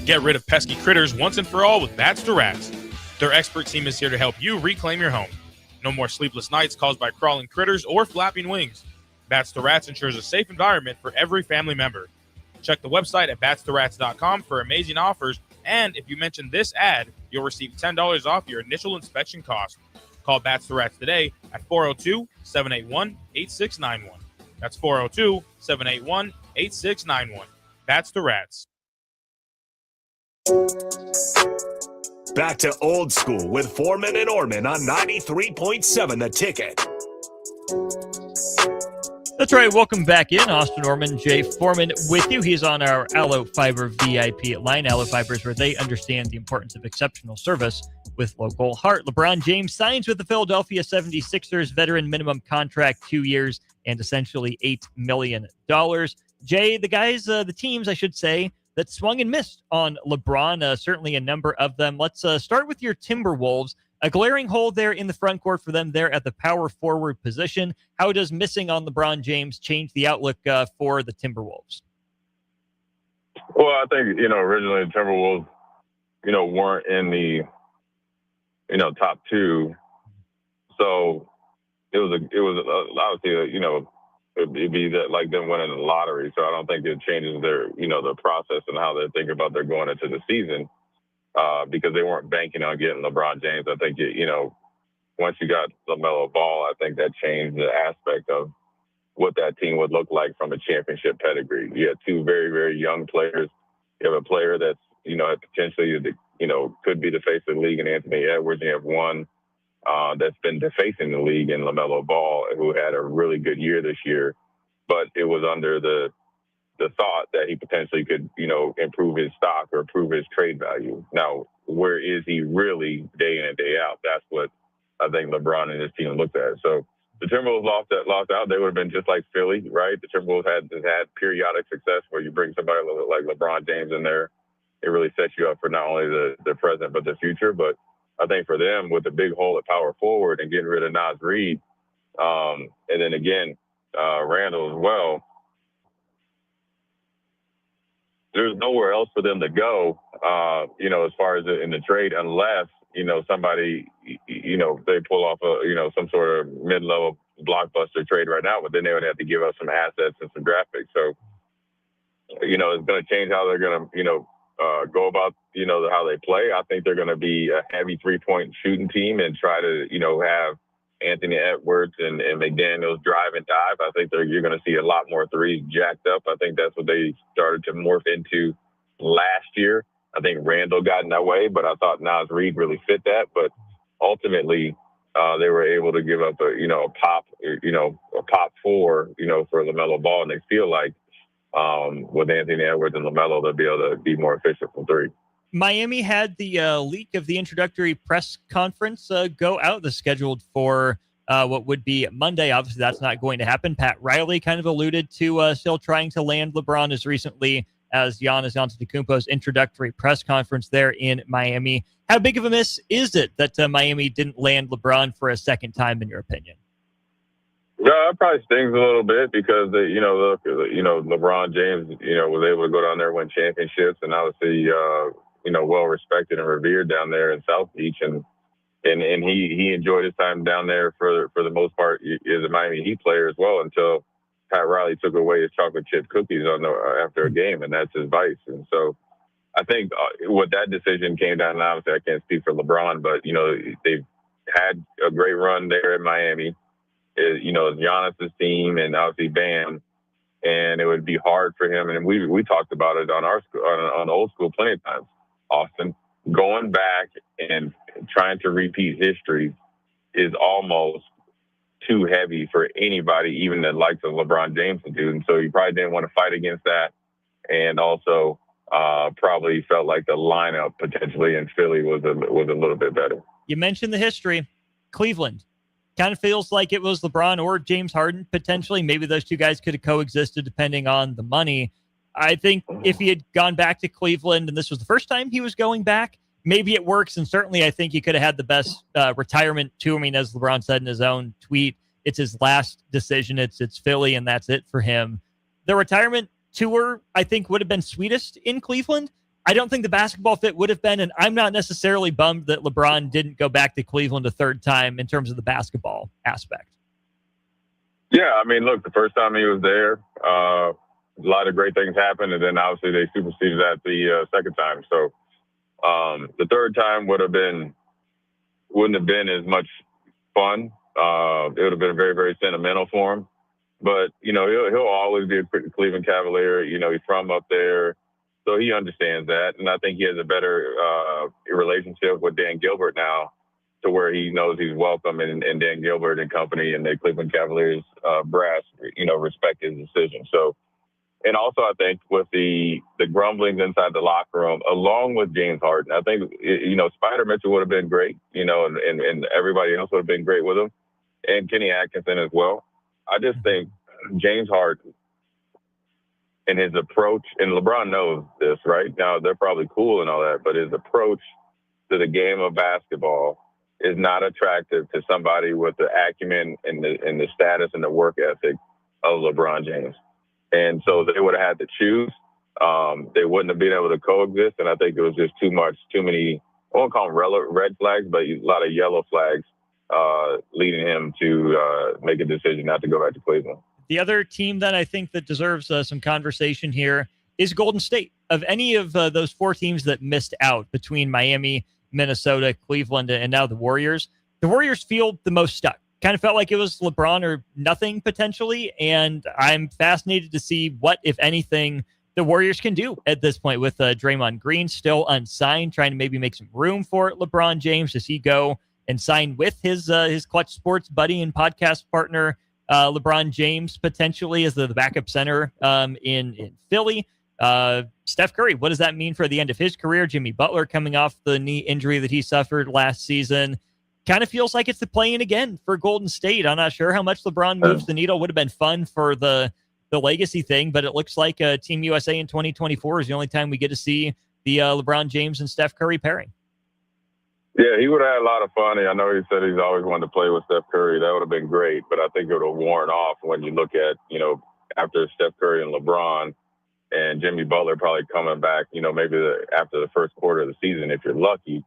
Get rid of pesky critters once and for all with Bats to Rats. Their expert team is here to help you reclaim your home. No more sleepless nights caused by crawling critters or flapping wings. Bats to Rats ensures a safe environment for every family member. Check the website at batstherats.com for amazing offers. And if you mention this ad, you'll receive $10 off your initial inspection cost. Call Bats the Rats today at 402-781-8691. That's 402-781-8691. Bats the Rats. Back to Old School with Foreman and Orman on 93.7 The Ticket. That's right. Welcome back in. Austin Orman, Jay Foreman with you. He's on our Allo Fiber VIP line. Allo Fiber is where they understand the importance of exceptional service with local heart. LeBron James signs with the Philadelphia 76ers, veteran minimum contract, 2 years and essentially $8 million. Jay, the guys, the teams, I should say, that swung and missed on LeBron, certainly a number of them. Let's start with your Timberwolves. A glaring hole there in the front court for them there at the power forward position. How does missing on LeBron James change the outlook for the Timberwolves? Well, I think, originally the Timberwolves, weren't in the, top two. So it was obviously, it'd be that like them winning the lottery. So I don't think it changes their, the process and how they're thinking about they're going into the season. Because they weren't banking on getting LeBron James. I think, once you got LaMelo Ball, I think that changed the aspect of what that team would look like from a championship pedigree. You had two very, very young players. You have a player that's, potentially, could be the face of the league in Anthony Edwards. You have one that's been defacing the league in LaMelo Ball, who had a really good year this year. But it was under the thought that he potentially could, improve his stock or improve his trade value. Now, where is he really day in and day out? That's what I think LeBron and his team looked at. So the Timberwolves lost out. They would have been just like Philly, right? The Timberwolves had periodic success where you bring somebody like LeBron James in there. It really sets you up for not only the present but the future. But I think for them, with the big hole at power forward and getting rid of Naz Reid, and then again, Randall as well, there's nowhere else for them to go, as far as in the trade, unless, somebody, they pull off some sort of mid-level blockbuster trade right now, but then they would have to give up some assets and some draft picks. So, it's going to change how they're going to, go about, how they play. I think they're going to be a heavy 3-point shooting team and try to, have Anthony Edwards and McDaniels drive and dive. I think you're going to see a lot more threes jacked up. I think that's what they started to morph into last year. I think Randall got in that way, but I thought Naz Reid really fit that. But ultimately, they were able to give up a pop four, for LaMelo Ball, and they feel like with Anthony Edwards and LaMelo, they'll be able to be more efficient from three. Miami had the leak of the introductory press conference go out. The scheduled for what would be Monday. Obviously, that's not going to happen. Pat Riley kind of alluded to still trying to land LeBron as recently as Giannis Antetokounmpo's introductory press conference there in Miami. How big of a miss is it that Miami didn't land LeBron for a second time, in your opinion? Yeah, it probably stings a little bit because LeBron James, was able to go down there and win championships, and obviously, well respected and revered down there in South Beach, and he enjoyed his time down there for the most part as a Miami Heat player as well, until Pat Riley took away his chocolate chip cookies after a game, and that's his vice. And so I think what that decision came down, and obviously I can't speak for LeBron, but they've had a great run there in Miami. It's Giannis's team and obviously Bam, and it would be hard for him. And we talked about it on Old School plenty of times. Austin, going back and trying to repeat history is almost too heavy for anybody, even the likes of LeBron James to do. And so you probably didn't want to fight against that. And also probably felt like the lineup potentially in Philly was a little bit better. You mentioned the history. Cleveland. Kind of feels like it was LeBron or James Harden, potentially. Maybe those two guys could have coexisted depending on the money. I think if he had gone back to Cleveland and this was the first time he was going back, maybe it works. And certainly I think he could have had the best retirement too. I mean, as LeBron said in his own tweet, it's his last decision. It's Philly, and that's it for him. The retirement tour, I think, would have been sweetest in Cleveland. I don't think the basketball fit would have been, and I'm not necessarily bummed that LeBron didn't go back to Cleveland a third time in terms of the basketball aspect. Yeah, I mean, look, the first time he was there, a lot of great things happened, and then obviously they superseded that the second time. So the third time wouldn't have been as much fun. It would have been very, very sentimental for him. But, he'll always be a Cleveland Cavalier. He's from up there, so he understands that. And I think he has a better relationship with Dan Gilbert now, to where he knows he's welcome, and Dan Gilbert and company and the Cleveland Cavaliers brass, respect his decision. So, and also I think with the grumblings inside the locker room, along with James Harden, I think, Spider Mitchell would have been great, and everybody else would have been great with him, and Kenny Atkinson as well. I just think James Harden and his approach, and LeBron knows this, right? Now, they're probably cool and all that, but his approach to the game of basketball is not attractive to somebody with the acumen and the status and the work ethic of LeBron James. And so they would have had to choose. They wouldn't have been able to coexist, and I think it was just too many, I won't call them red flags, but a lot of yellow flags leading him to make a decision not to go back to Cleveland. The other team that I think that deserves some conversation here is Golden State. Of any of those four teams that missed out between Miami, Minnesota, Cleveland, and now the Warriors feel the most stuck. Kind of felt like it was LeBron or nothing potentially, and I'm fascinated to see what, if anything, the Warriors can do at this point with Draymond Green still unsigned, trying to maybe make some room for LeBron James. Does he go and sign with his Clutch Sports buddy and podcast partner, LeBron James, potentially as the backup center in Philly? Steph Curry, what does that mean for the end of his career? Jimmy Butler coming off the knee injury that he suffered last season. Kind of feels like it's the play-in again for Golden State. I'm not sure how much LeBron moves the needle. Would have been fun for the legacy thing, but it looks like Team USA in 2024 is the only time we get to see the LeBron James and Steph Curry pairing. Yeah, he would have had a lot of fun. I know he said he's always wanted to play with Steph Curry. That would have been great, but I think it would have worn off when you look at, after Steph Curry and LeBron and Jimmy Butler probably coming back, maybe after the first quarter of the season, if you're lucky.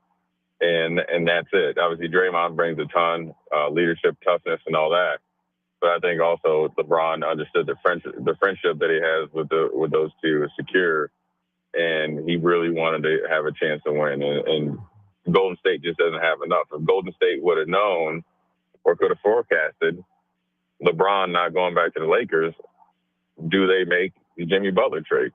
And that's it. Obviously, Draymond brings a ton, leadership, toughness, and all that. But I think also LeBron understood the friendship that he has with those two is secure, and he really wanted to have a chance to win. And Golden State just doesn't have enough. If Golden State would have known or could have forecasted LeBron not going back to the Lakers, do they make the Jimmy Butler trade?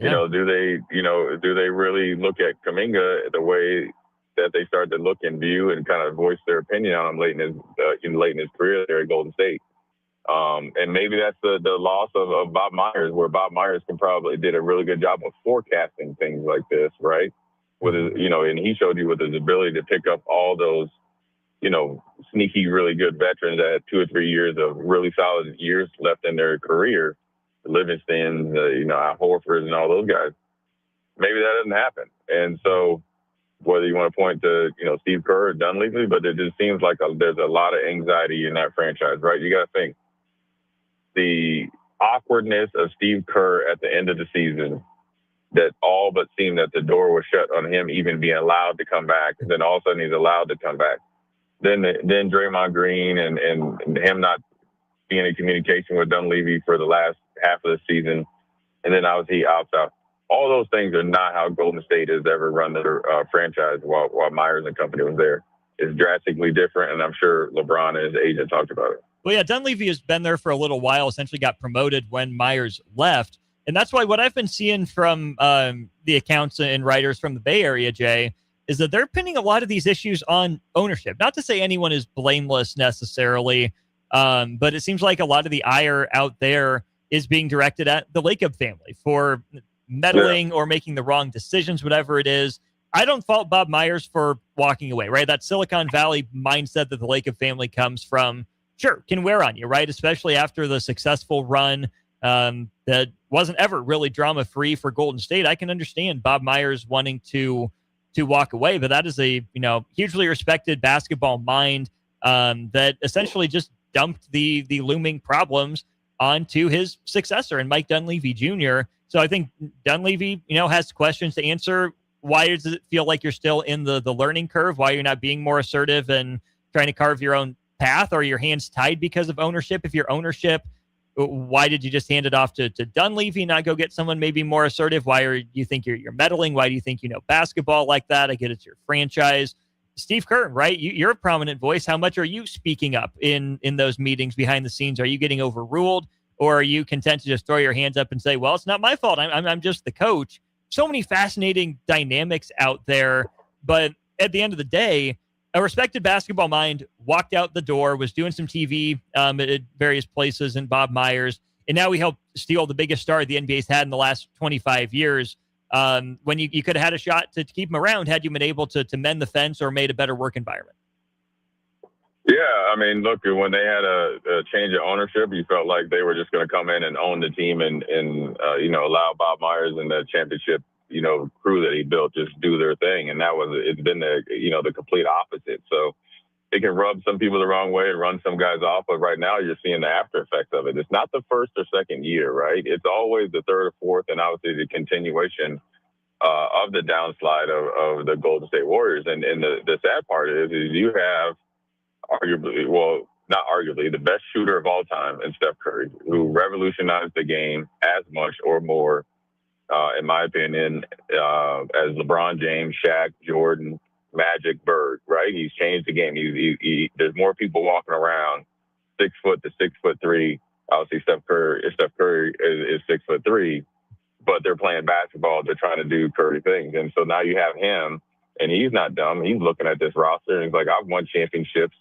Yeah. Do they really look at Kuminga the way that they started to look and view and kind of voice their opinion on him late in his career there at Golden State? And maybe that's the loss of Bob Myers, where Bob Myers probably did a really good job of forecasting things like this, right? With his, and he showed you with his ability to pick up all those, sneaky, really good veterans that had 2 or 3 years of really solid years left in their career, Livingston, Al Horford and all those guys. Maybe that doesn't happen. And so whether you want to point to, Steve Kerr or Dunleavy, but it just seems like there's a lot of anxiety in that franchise, right? You got to think the awkwardness of Steve Kerr at the end of the season, that all but seemed that the door was shut on him even being allowed to come back. And then all of a sudden he's allowed to come back. Then Draymond Green and him not being in communication with Dunleavy for the last half of the season. And then obviously he opts out. All those things are not how Golden State has ever run their franchise while Myers and company was there. It's drastically different, and I'm sure LeBron and his agent talked about it. Well, yeah, Dunleavy has been there for a little while, essentially got promoted when Myers left. And that's why what I've been seeing from the accounts and writers from the Bay Area, Jay, is that they're pinning a lot of these issues on ownership. Not to say anyone is blameless necessarily, but it seems like a lot of the ire out there is being directed at the Lacob family for meddling or making the wrong decisions, whatever it is. I don't fault Bob Myers for walking away, right? That Silicon Valley mindset that the Lacob family comes from, sure, can wear on you, right? Especially after the successful run that wasn't ever really drama-free for Golden State. I can understand Bob Myers wanting to walk away, but that is a hugely respected basketball mind that essentially just dumped the looming problems onto his successor and Mike Dunleavy Jr. So I think Dunleavy, has questions to answer. Why does it feel like you're still in the learning curve? Why you're not being more assertive and trying to carve your own path? Are your hands tied because of ownership? If your ownership Why did you just hand it off to Dunleavy, not go get someone maybe more assertive? Why are you think you're meddling? Why do you think you know basketball like that? I get it's your franchise. Steve Kerr, right? You're a prominent voice. How much are you speaking up in those meetings behind the scenes? Are you getting overruled, or are you content to just throw your hands up and say, well, it's not my fault. I'm just the coach. So many fascinating dynamics out there. But at the end of the day, a respected basketball mind walked out the door, was doing some TV at various places in Bob Myers, and now we helped steal the biggest star the NBA's had in the last 25 years. When you could have had a shot to keep him around had you been able to mend the fence or made a better work environment. Yeah, I mean, look, when they had a change of ownership, you felt like they were just going to come in and own the team and allow Bob Myers and the championship, crew that he built just do their thing. And it's been the complete opposite. So it can rub some people the wrong way and run some guys off. But right now you're seeing the after effects of it. It's not the first or second year, right? It's always the third or fourth, and obviously the continuation of the downslide of the Golden State Warriors. And the sad part is you have not arguably, the best shooter of all time in Steph Curry, who revolutionized the game as much or more, in my opinion, as LeBron James, Shaq, Jordan, Magic, Bird, right? He's changed the game. There's more people walking around 6 foot to 6'3". Obviously, Steph Curry is 6'3", but they're playing basketball. They're trying to do Curry things. And so now you have him, and he's not dumb. He's looking at this roster, and he's like, I've won championships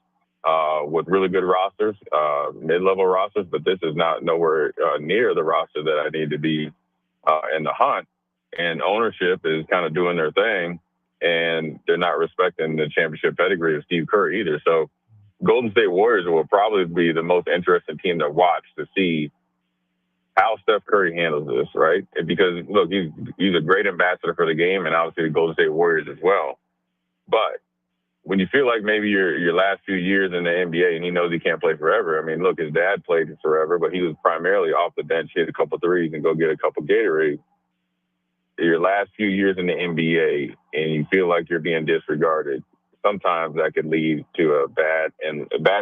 with really good rosters, mid-level rosters, but this is not nowhere near the roster that I need to be in the hunt. And ownership is kind of doing their thing, and they're not respecting the championship pedigree of Steve Kerr either. So Golden State Warriors will probably be the most interesting team to watch to see how Steph Curry handles this, right? Because, look, he's a great ambassador for the game, and obviously the Golden State Warriors as well. But when you feel like maybe your last few years in the NBA and he knows he can't play forever, I mean, look, his dad played forever, but he was primarily off the bench, hit a couple threes and go get a couple Gatorade. Your last few years in the NBA and you feel like you're being disregarded, sometimes that could lead to a bad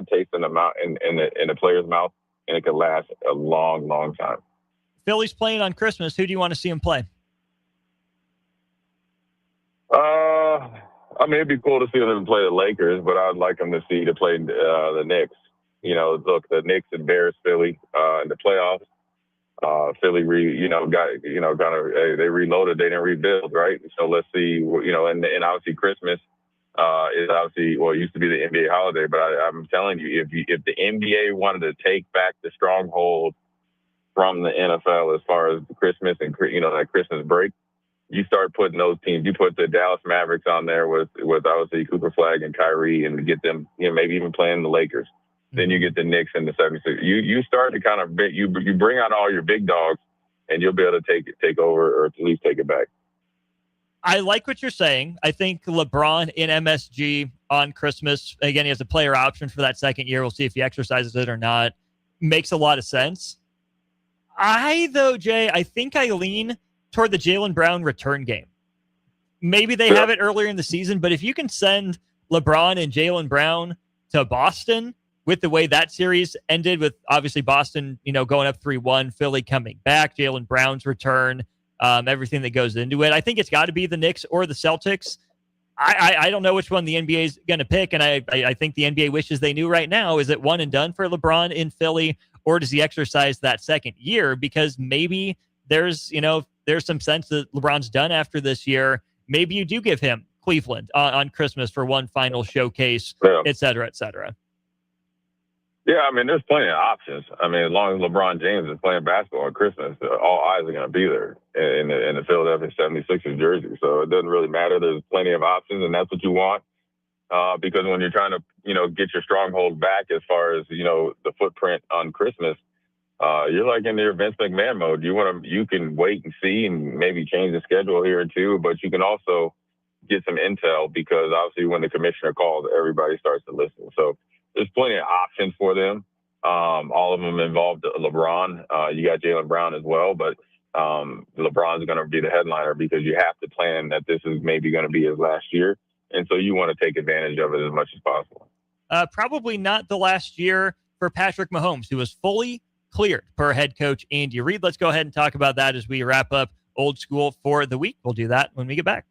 taste in the mouth, in the player's mouth, and it could last a long, long time. Philly's playing on Christmas. Who do you want to see him play? I mean, it'd be cool to see them play the Lakers, but I'd like them to play the Knicks. Look, the Knicks embarrassed Philly in the playoffs. Philly, they reloaded, they didn't rebuild, right? So let's see, and obviously Christmas is obviously, it used to be the NBA holiday, but I'm telling you, if the NBA wanted to take back the stronghold from the NFL as far as Christmas and, that Christmas break, you start putting those teams. You put the Dallas Mavericks on there with obviously Cooper Flag and Kyrie, and get them, maybe even playing the Lakers. Then you get the Knicks and the 76ers. You start to kind of you bring out all your big dogs, and you'll be able to take over, or at least take it back. I like what you're saying. I think LeBron in MSG on Christmas, again, he has a player option for that second year. We'll see if he exercises it or not. Makes a lot of sense. Jay, I think I lean toward the Jaylen Brown return game. Maybe they have it earlier in the season, but if you can send LeBron and Jaylen Brown to Boston with the way that series ended, with obviously Boston, going up 3-1, Philly coming back, Jaylen Brown's return, everything that goes into it, I think it's got to be the Knicks or the Celtics. I don't know which one the NBA is going to pick, and I think the NBA wishes they knew right now. Is it one and done for LeBron in Philly, or does he exercise that second year? Because maybe there's some sense that LeBron's done after this year. Maybe you do give him Cleveland on Christmas for one final showcase, et cetera, et cetera. Yeah, I mean, there's plenty of options. I mean, as long as LeBron James is playing basketball on Christmas, all eyes are going to be there in the Philadelphia 76ers jersey. So it doesn't really matter. There's plenty of options, and that's what you want. Because when you're trying to, get your stronghold back as far as, the footprint on Christmas, you're like in your Vince McMahon mode. You can wait and see and maybe change the schedule here and too, but you can also get some intel, because obviously when the commissioner calls, everybody starts to listen. So there's plenty of options for them. All of them involved LeBron. You got Jaylen Brown as well, but LeBron's going to be the headliner, because you have to plan that this is maybe going to be his last year. And so you want to take advantage of it as much as possible. Probably not the last year for Patrick Mahomes, who was fully cleared per head coach Andy Reid. Let's go ahead and talk about that as we wrap up Old School for the week. We'll do that when we get back.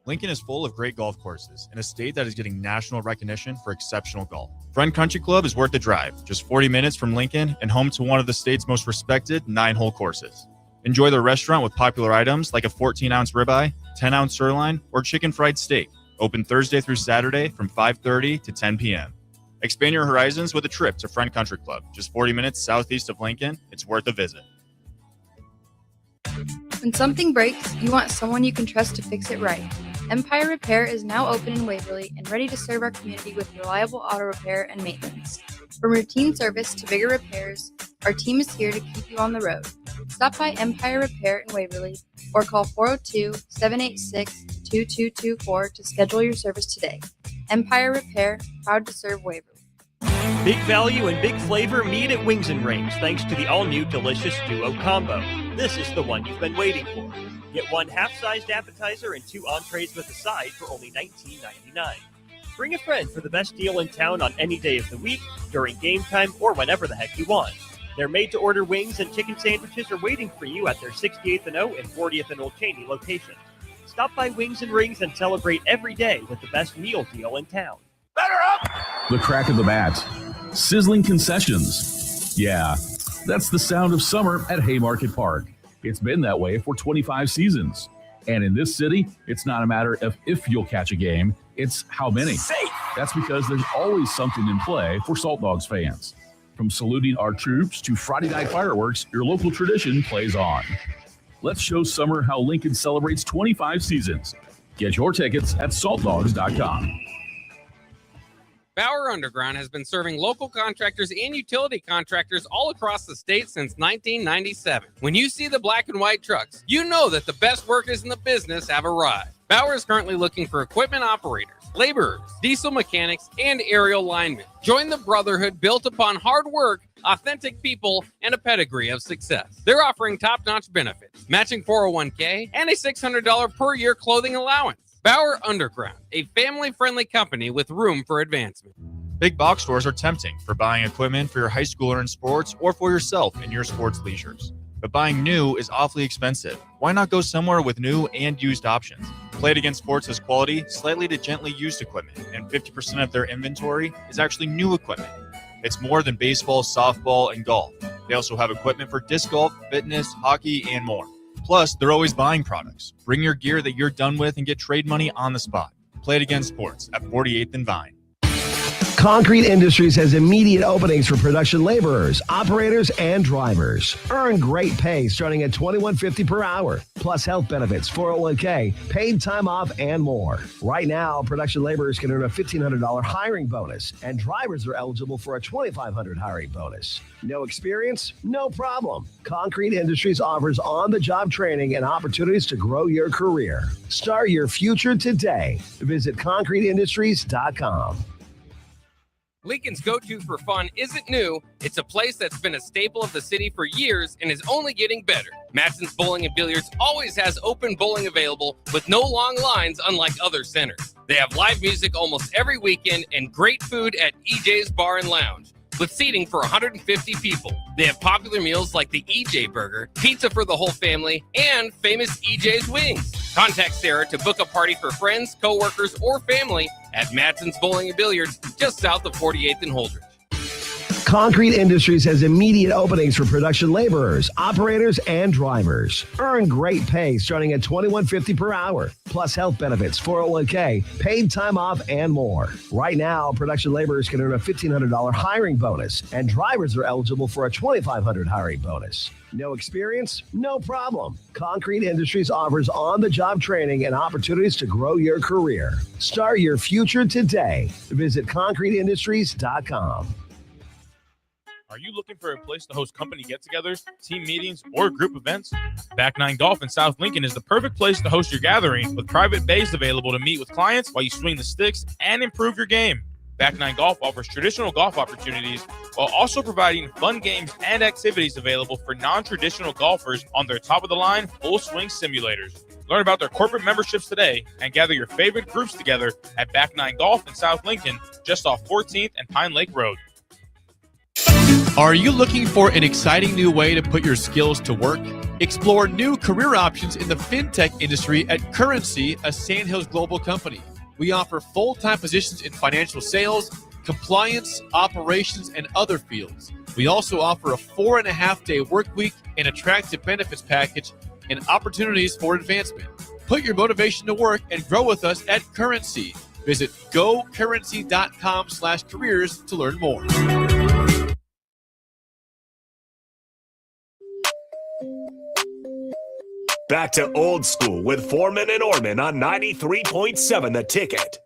Lincoln is full of great golf courses in a state that is getting national recognition for exceptional golf. Friend Country Club is worth the drive, just 40 minutes from Lincoln and home to one of the state's most respected 9-hole courses. Enjoy their restaurant with popular items like a 14-ounce ribeye, 10-ounce sirloin, or chicken fried steak. Open Thursday through Saturday from 5:30 to 10 p.m. Expand your horizons with a trip to Friend Country Club, just 40 minutes southeast of Lincoln. It's worth a visit. When something breaks, you want someone you can trust to fix it right. Empire Repair is now open in Waverly and ready to serve our community with reliable auto repair and maintenance. From routine service to bigger repairs, our team is here to keep you on the road. Stop by Empire Repair in Waverly or call 402-786-2224 to schedule your service today. Empire Repair, proud to serve Waverly. Big value and big flavor meet at Wings and Rings thanks to the all-new delicious Duo Combo. This is the one you've been waiting for. Get one half-sized appetizer and 2 entrees with a side for only $19.99. Bring a friend for the best deal in town on any day of the week, during game time, or whenever the heck you want. Their made-to-order wings and chicken sandwiches are waiting for you at their 68th and O and 40th and Old Cheney locations. Stop by Wings and Rings and celebrate every day with the best meal deal in town. The crack of the bat. Sizzling concessions. Yeah, that's the sound of summer at Haymarket Park. It's been that way for 25 seasons. And in this city, it's not a matter of if you'll catch a game, it's how many. Safe. That's because there's always something in play for Salt Dogs fans. From saluting our troops to Friday night fireworks, your local tradition plays on. Let's show summer how Lincoln celebrates 25 seasons. Get your tickets at saltdogs.com. Bauer Underground has been serving local contractors and utility contractors all across the state since 1997. When you see the black and white trucks, you know that the best workers in the business have arrived. Bauer is currently looking for equipment operators, laborers, diesel mechanics, and aerial linemen. Join the brotherhood built upon hard work, authentic people, and a pedigree of success. They're offering top-notch benefits, matching 401k, and a $600 per year clothing allowance. Bauer Underground, a family-friendly company with room for advancement. Big box stores are tempting for buying equipment for your high schooler in sports or for yourself in your sports leisures. But buying new is awfully expensive. Why not go somewhere with new and used options? Play It Again Sports has quality, slightly to gently used equipment, and 50% of their inventory is actually new equipment. It's more than baseball, softball, and golf. They also have equipment for disc golf, fitness, hockey, and more. Plus, they're always buying products. Bring your gear that you're done with and get trade money on the spot. Play It Again Sports at 48th and Vine. Concrete Industries has immediate openings for production laborers, operators, and drivers. Earn great pay starting at $21.50 per hour, plus health benefits, 401k, paid time off, and more. Right now, production laborers can earn a $1,500 hiring bonus, and drivers are eligible for a $2,500 hiring bonus. No experience? No problem. Concrete Industries offers on-the-job training and opportunities to grow your career. Start your future today. Visit concreteindustries.com. Lincoln's go-to for fun isn't new. It's a place that's been a staple of the city for years and is only getting better. Matson's Bowling and Billiards always has open bowling available with no long lines unlike other centers. They have live music almost every weekend and great food at EJ's Bar and Lounge with seating for 150 people. They have popular meals like the EJ Burger, pizza for the whole family, and famous EJ's Wings. Contact Sarah to book a party for friends, coworkers, or family at Matson's Bowling and Billiards just south of 48th and Holdridge. Concrete Industries has immediate openings for production laborers, operators, and drivers. Earn great pay starting at $21.50 per hour, plus health benefits, 401k, paid time off, and more. Right now, production laborers can earn a $1,500 hiring bonus, and drivers are eligible for a $2,500 hiring bonus. No experience? No problem. Concrete Industries offers on-the-job training and opportunities to grow your career. Start your future today. Visit concreteindustries.com. Are you looking for a place to host company get-togethers, team meetings, or group events? Back 9 Golf in South Lincoln is the perfect place to host your gathering with private bays available to meet with clients while you swing the sticks and improve your game. Back 9 Golf offers traditional golf opportunities while also providing fun games and activities available for non-traditional golfers on their top-of-the-line full-swing simulators. Learn about their corporate memberships today and gather your favorite groups together at Back 9 Golf in South Lincoln, just off 14th and Pine Lake Road. Are you looking for an exciting new way to put your skills to work? Explore new career options in the fintech industry at Currency, a Sandhills global company. We offer full-time positions in financial sales, compliance, operations, and other fields. We also offer a 4.5-day work week, an attractive benefits package, and opportunities for advancement. Put your motivation to work and grow with us at Currency. Visit gocurrency.com/careers to learn more. Back to Old School with Foreman and Orman on 93.7 The Ticket.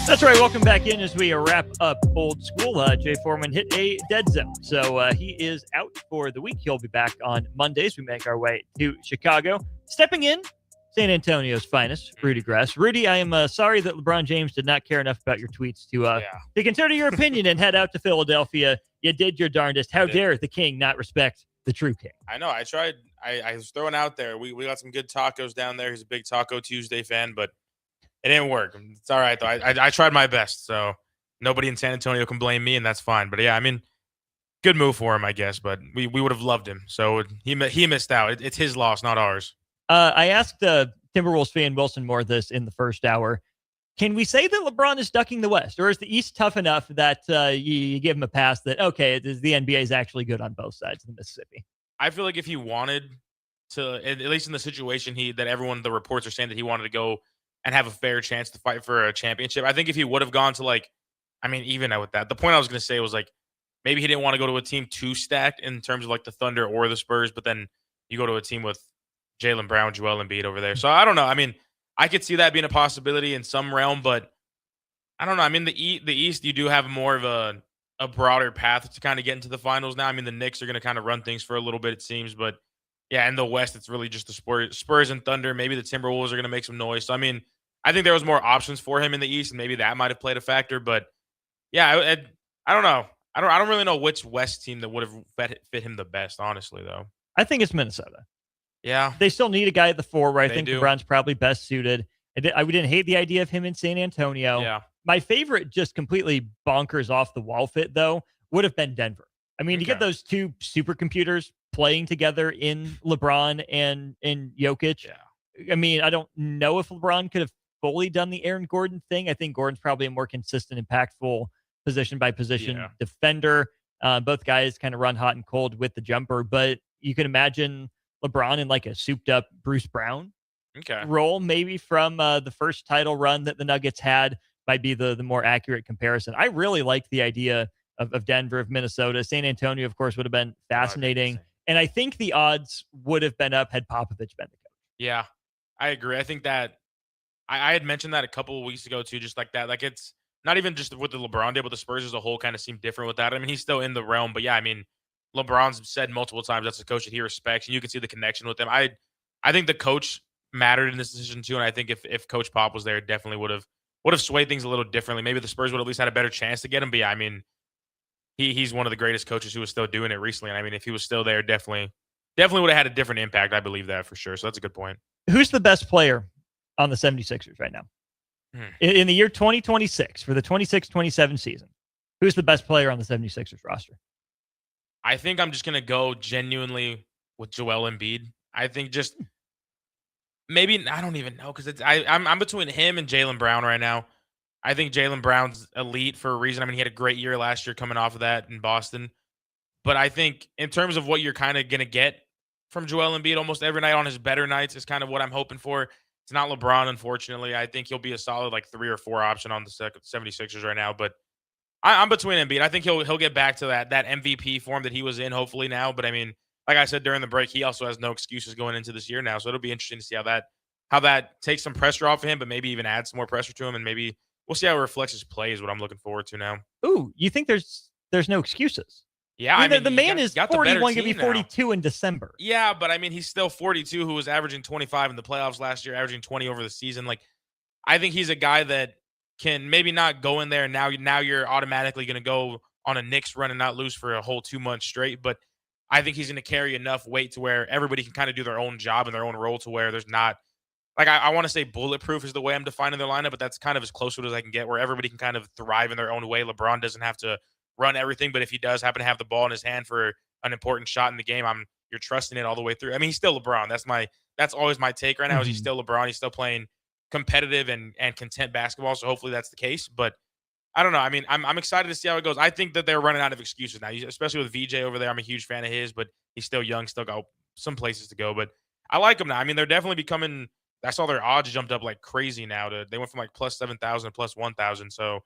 That's right. Welcome back in as we wrap up Old School. Jay Foreman hit a dead zone, so he is out for the week. He'll be back on Mondays. We make our way to Chicago. Stepping in, San Antonio's finest, Rudy Grass. Rudy, I am sorry that LeBron James did not care enough about your tweets to consider your opinion and head out to Philadelphia. You did your darndest. How dare the king not respect the true king? I know. I tried. I was throwing out there. We got some good tacos down there. He's a big Taco Tuesday fan, but it didn't work. It's all right, though. I tried my best, so nobody in San Antonio can blame me, and that's fine. But, yeah, I mean, good move for him, I guess, but we would have loved him. So he missed out. It's his loss, not ours. I asked Timberwolves fan Wilson Moore this in the first hour. Can we say that LeBron is ducking the West, or is the East tough enough that you give him a pass that, okay, the NBA is actually good on both sides of the Mississippi? I feel like if he wanted to, at least in the situation the reports are saying that he wanted to go and have a fair chance to fight for a championship. I think if he would have gone to even with that, the point I was going to say was maybe he didn't want to go to a team too stacked in terms of the Thunder or the Spurs, but then you go to a team with Jaylen Brown, Joel Embiid over there. So I don't know. I mean, I could see that being a possibility in some realm, but I don't know. I mean, the East, you do have more of a broader path to kind of get into the finals now. I mean, the Knicks are going to kind of run things for a little bit, it seems, but yeah, in the West, it's really just the Spurs and Thunder. Maybe the Timberwolves are going to make some noise. So, I mean, I think there was more options for him in the East, and maybe that might have played a factor. But, yeah, I don't know. I don't really know which West team that would have fit him the best, honestly, though. I think it's Minnesota. Yeah. They still need a guy at the 4 where I think do. LeBron's probably best suited. I didn't hate the idea of him in San Antonio. Yeah. My favorite, just completely bonkers off the wall fit, though, would have been Denver. I mean, to get those two supercomputers playing together in LeBron and Jokic. Yeah. I mean, I don't know if LeBron could have fully done the Aaron Gordon thing. I think Gordon's probably a more consistent, impactful position by position defender. Both guys kind of run hot and cold with the jumper, but you can imagine LeBron in a souped up Bruce Brown role, maybe from the first title run that the Nuggets had, might be the more accurate comparison. I really like the idea of Denver, of Minnesota. San Antonio, of course, would have been fascinating. And I think the odds would have been up had Popovich been the coach. Yeah, I agree. I think that I had mentioned that a couple of weeks ago, too, just like that. It's not even just with the LeBron deal, but the Spurs as a whole kind of seemed different with that. I mean, he's still in the realm, but yeah, I mean, LeBron's said multiple times that's a coach that he respects, and you can see the connection with him. I think the coach mattered in this decision, too, and I think if Coach Pop was there, it definitely would have swayed things a little differently. Maybe the Spurs would have at least had a better chance to get him, but yeah, I mean, he's one of the greatest coaches who was still doing it recently. And I mean, if he was still there, definitely would have had a different impact. I believe that for sure. So that's a good point. Who's the best player on the 76ers right now? In the year 2026, for the 26-27 season, who's the best player on the 76ers roster? I think I'm just going to go genuinely with Joel Embiid. I think just maybe, I don't even know, because I'm between him and Jaylen Brown right now. I think Jaylen Brown's elite for a reason. I mean, he had a great year last year coming off of that in Boston. But I think in terms of what you're kind of going to get from Joel Embiid almost every night on his better nights is kind of what I'm hoping for. It's not LeBron, unfortunately. I think he'll be a solid 3 or 4 option on the 76ers right now. But I'm between Embiid. I think he'll get back to that MVP form that he was in hopefully now. But I mean, like I said during the break, he also has no excuses going into this year now. So it'll be interesting to see how that takes some pressure off of him, but maybe even adds some more pressure to him, and maybe we'll see how it reflects his play is what I'm looking forward to now. Ooh, you think there's no excuses? Yeah, I mean the man is 41, going to be 42 now. In December. Yeah, but I mean, he's still 42, who was averaging 25 in the playoffs last year, averaging 20 over the season. I think he's a guy that can maybe not go in there and now you're automatically going to go on a Knicks run and not lose for a whole 2 months straight. But I think he's going to carry enough weight to where everybody can kind of do their own job and their own role to where there's not like I want to say bulletproof is the way I'm defining their lineup, but that's kind of as close to it as I can get, where everybody can kind of thrive in their own way. LeBron doesn't have to run everything, but if he does happen to have the ball in his hand for an important shot in the game, you're trusting it all the way through. I mean, he's still LeBron. That's always my take right now. Is he's still LeBron? He's still playing competitive and content basketball. So hopefully that's the case. But I don't know. I mean, I'm excited to see how it goes. I think that they're running out of excuses now, especially with VJ over there. I'm a huge fan of his, but he's still young, still got some places to go. But I like him now. I mean, they're definitely becoming. I saw their odds jumped up like crazy now. They went from like plus 7,000 to plus 1,000. So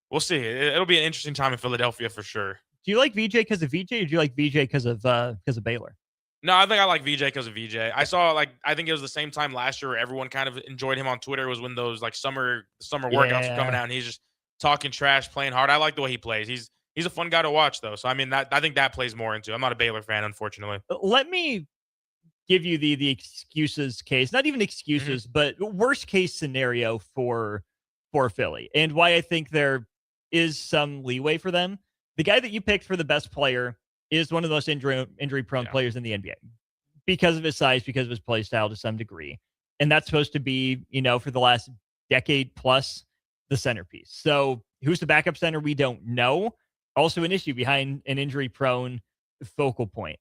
we'll see. It'll be an interesting time in Philadelphia for sure. Do you like VJ because of VJ, or do you like VJ because of Baylor? No, I think I like VJ because of VJ. I think it was the same time last year where everyone kind of enjoyed him on Twitter, was when those like summer workouts were coming out and he's just talking trash, playing hard. I like the way he plays. He's a fun guy to watch though. So I mean, I think that plays more into it. I'm not a Baylor fan, unfortunately. Let me give you the excuses case, not even excuses, but worst case scenario for Philly, and why I think there is some leeway for them. The guy that you picked for the best player is one of the most injury-prone players in the NBA because of his size, because of his play style to some degree. And that's supposed to be, for the last decade plus, the centerpiece. So who's the backup center? We don't know. Also an issue behind an injury-prone focal point.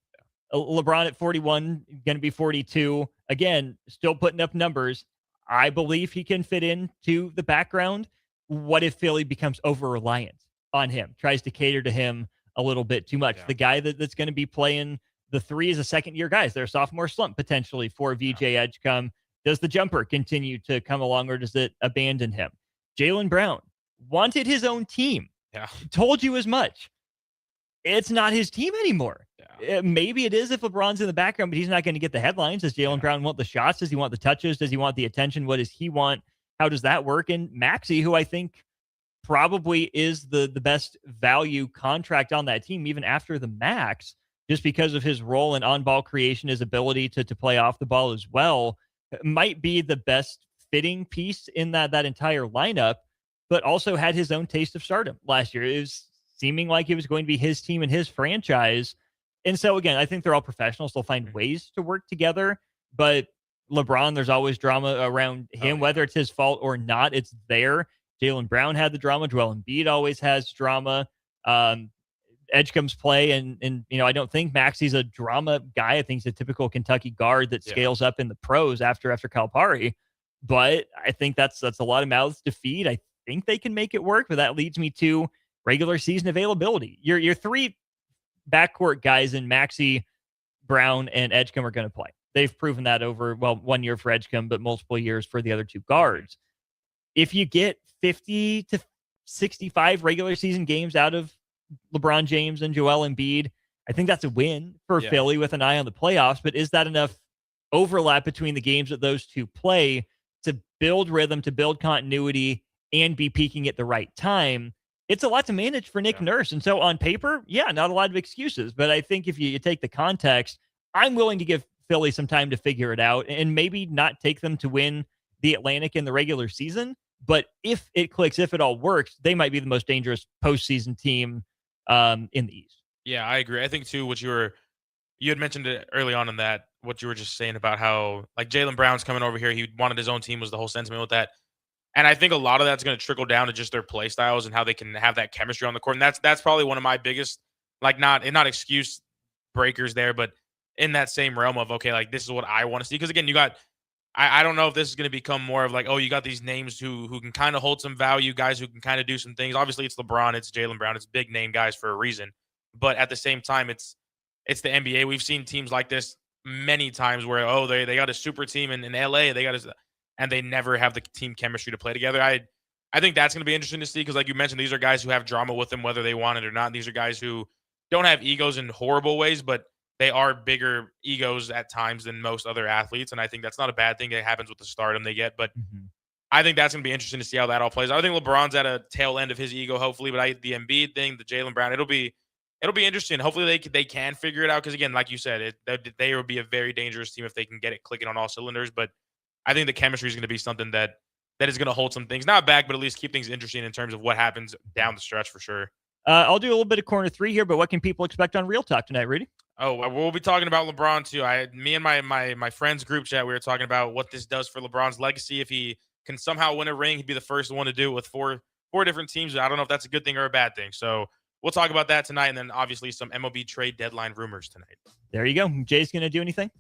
LeBron at 41, going to be 42. Again, still putting up numbers. I believe he can fit into the background. What if Philly becomes over-reliant on him, tries to cater to him a little bit too much? The guy that's going to be playing the three is a second-year guy. They're a sophomore slump potentially for VJ Edgecombe. Does the jumper continue to come along, or does it abandon him? Jaylen Brown wanted his own team. Yeah. Told you as much. It's not his team anymore. Yeah. Maybe it is if LeBron's in the background, but he's not going to get the headlines. Does Jaylen Brown want the shots? Does he want the touches? Does he want the attention? What does he want? How does that work? And Maxey, who I think probably is the best value contract on that team, even after the max, just because of his role in on-ball creation, his ability to play off the ball as well, might be the best fitting piece in that entire lineup, but also had his own taste of stardom last year. It was seeming like it was going to be his team and his franchise. And so, again, I think they're all professionals. They'll find ways to work together. But LeBron, there's always drama around him, whether it's his fault or not. It's there. Jaylen Brown had the drama. Joel Embiid always has drama. Edgecombe's play, and I don't think Maxey's a drama guy. I think he's a typical Kentucky guard that scales up in the pros after Calipari. But I think that's a lot of mouths to feed. I think they can make it work, but that leads me to regular season availability. Your three backcourt guys in Maxey, Brown, and Edgecombe are going to play. They've proven that over, 1 year for Edgecombe, but multiple years for the other two guards. If you get 50 to 65 regular season games out of LeBron James and Joel Embiid, I think that's a win for Philly with an eye on the playoffs. But is that enough overlap between the games that those two play to build rhythm, to build continuity, and be peaking at the right time? It's a lot to manage for Nick Nurse. And so on paper, not a lot of excuses. But I think if you take the context, I'm willing to give Philly some time to figure it out and maybe not take them to win the Atlantic in the regular season. But if it clicks, if it all works, they might be the most dangerous postseason team in the East. Yeah, I agree. I think too, what you had mentioned it early on in that, what you were just saying about how like Jaylen Brown's coming over here. He wanted his own team, was the whole sentiment with that. And I think a lot of that's going to trickle down to just their play styles and how they can have that chemistry on the court. And that's probably one of my biggest, like not excuse breakers there, but in that same realm of, okay, like this is what I want to see. Because again, you got, I don't know if this is going to become more of like, oh, you got these names who can kind of hold some value, guys who can kind of do some things. Obviously, it's LeBron, it's Jaylen Brown, it's big name guys for a reason. But at the same time, it's the NBA. We've seen teams like this many times where, oh, they got a super team in LA, and they never have the team chemistry to play together. I think that's going to be interesting to see because, like you mentioned, these are guys who have drama with them, whether they want it or not. These are guys who don't have egos in horrible ways, but they are bigger egos at times than most other athletes, and I think that's not a bad thing that happens with the stardom they get. But I think that's going to be interesting to see how that all plays. I think LeBron's at a tail end of his ego, hopefully, but the Embiid thing, the Jaylen Brown, it'll be interesting. Hopefully they can figure it out because, again, like you said, they will be a very dangerous team if they can get it clicking on all cylinders. But I think the chemistry is going to be something that is going to hold some things, not back, but at least keep things interesting in terms of what happens down the stretch for sure. I'll do a little bit of corner three here, but what can people expect on Real Talk tonight, Rudy? Oh, we'll be talking about LeBron too. Me and my friends group chat, we were talking about what this does for LeBron's legacy. If he can somehow win a ring, he'd be the first one to do it with four different teams. I don't know if that's a good thing or a bad thing. So we'll talk about that tonight, and then obviously some MLB trade deadline rumors tonight. There you go. Jay's going to do anything?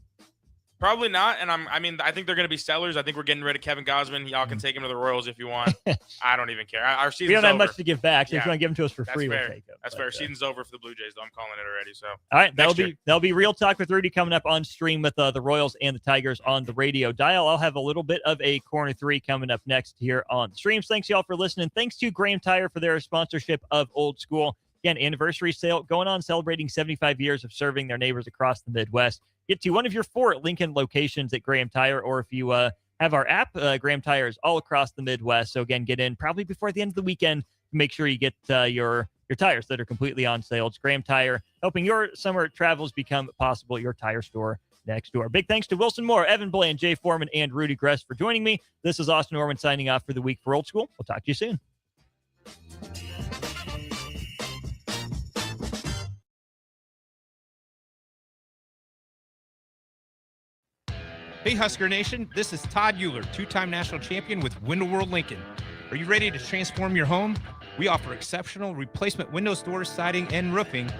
Probably not. And I think they're going to be sellers. I think we're getting rid of Kevin Gausman. Y'all can take him to the Royals if you want. I don't even care. Our season's we don't have over. much to give back, so if you want to give them to us for free, fair. we'll take them. That's fair. Season's over for the Blue Jays, though. I'm calling it already. So all right, that'll be Real Talk with Rudy coming up on stream with the Royals and the Tigers on the radio dial. I'll have a little bit of a corner three coming up next here on the streams. Thanks y'all for listening. Thanks to Graham Tire for their sponsorship of Old School. Again, anniversary sale going on, celebrating 75 years of serving their neighbors across the Midwest. Get to one of your 4 Lincoln locations at Graham Tire, or if you have our app, Graham Tire is all across the Midwest. So again, get in probably before the end of the weekend to make sure you get your tires that are completely on sale. It's Graham Tire, helping your summer travels become possible. Your tire store next door. Big thanks to Wilson Moore, Evan Bland, Jay Foreman, and Rudy Gress for joining me. This is Austin Norman signing off for the week for Old School. We'll talk to you soon. Hey, Husker Nation, this is Todd Euler, 2-time national champion with Window World Lincoln. Are you ready to transform your home? We offer exceptional replacement windows, doors, siding, and roofing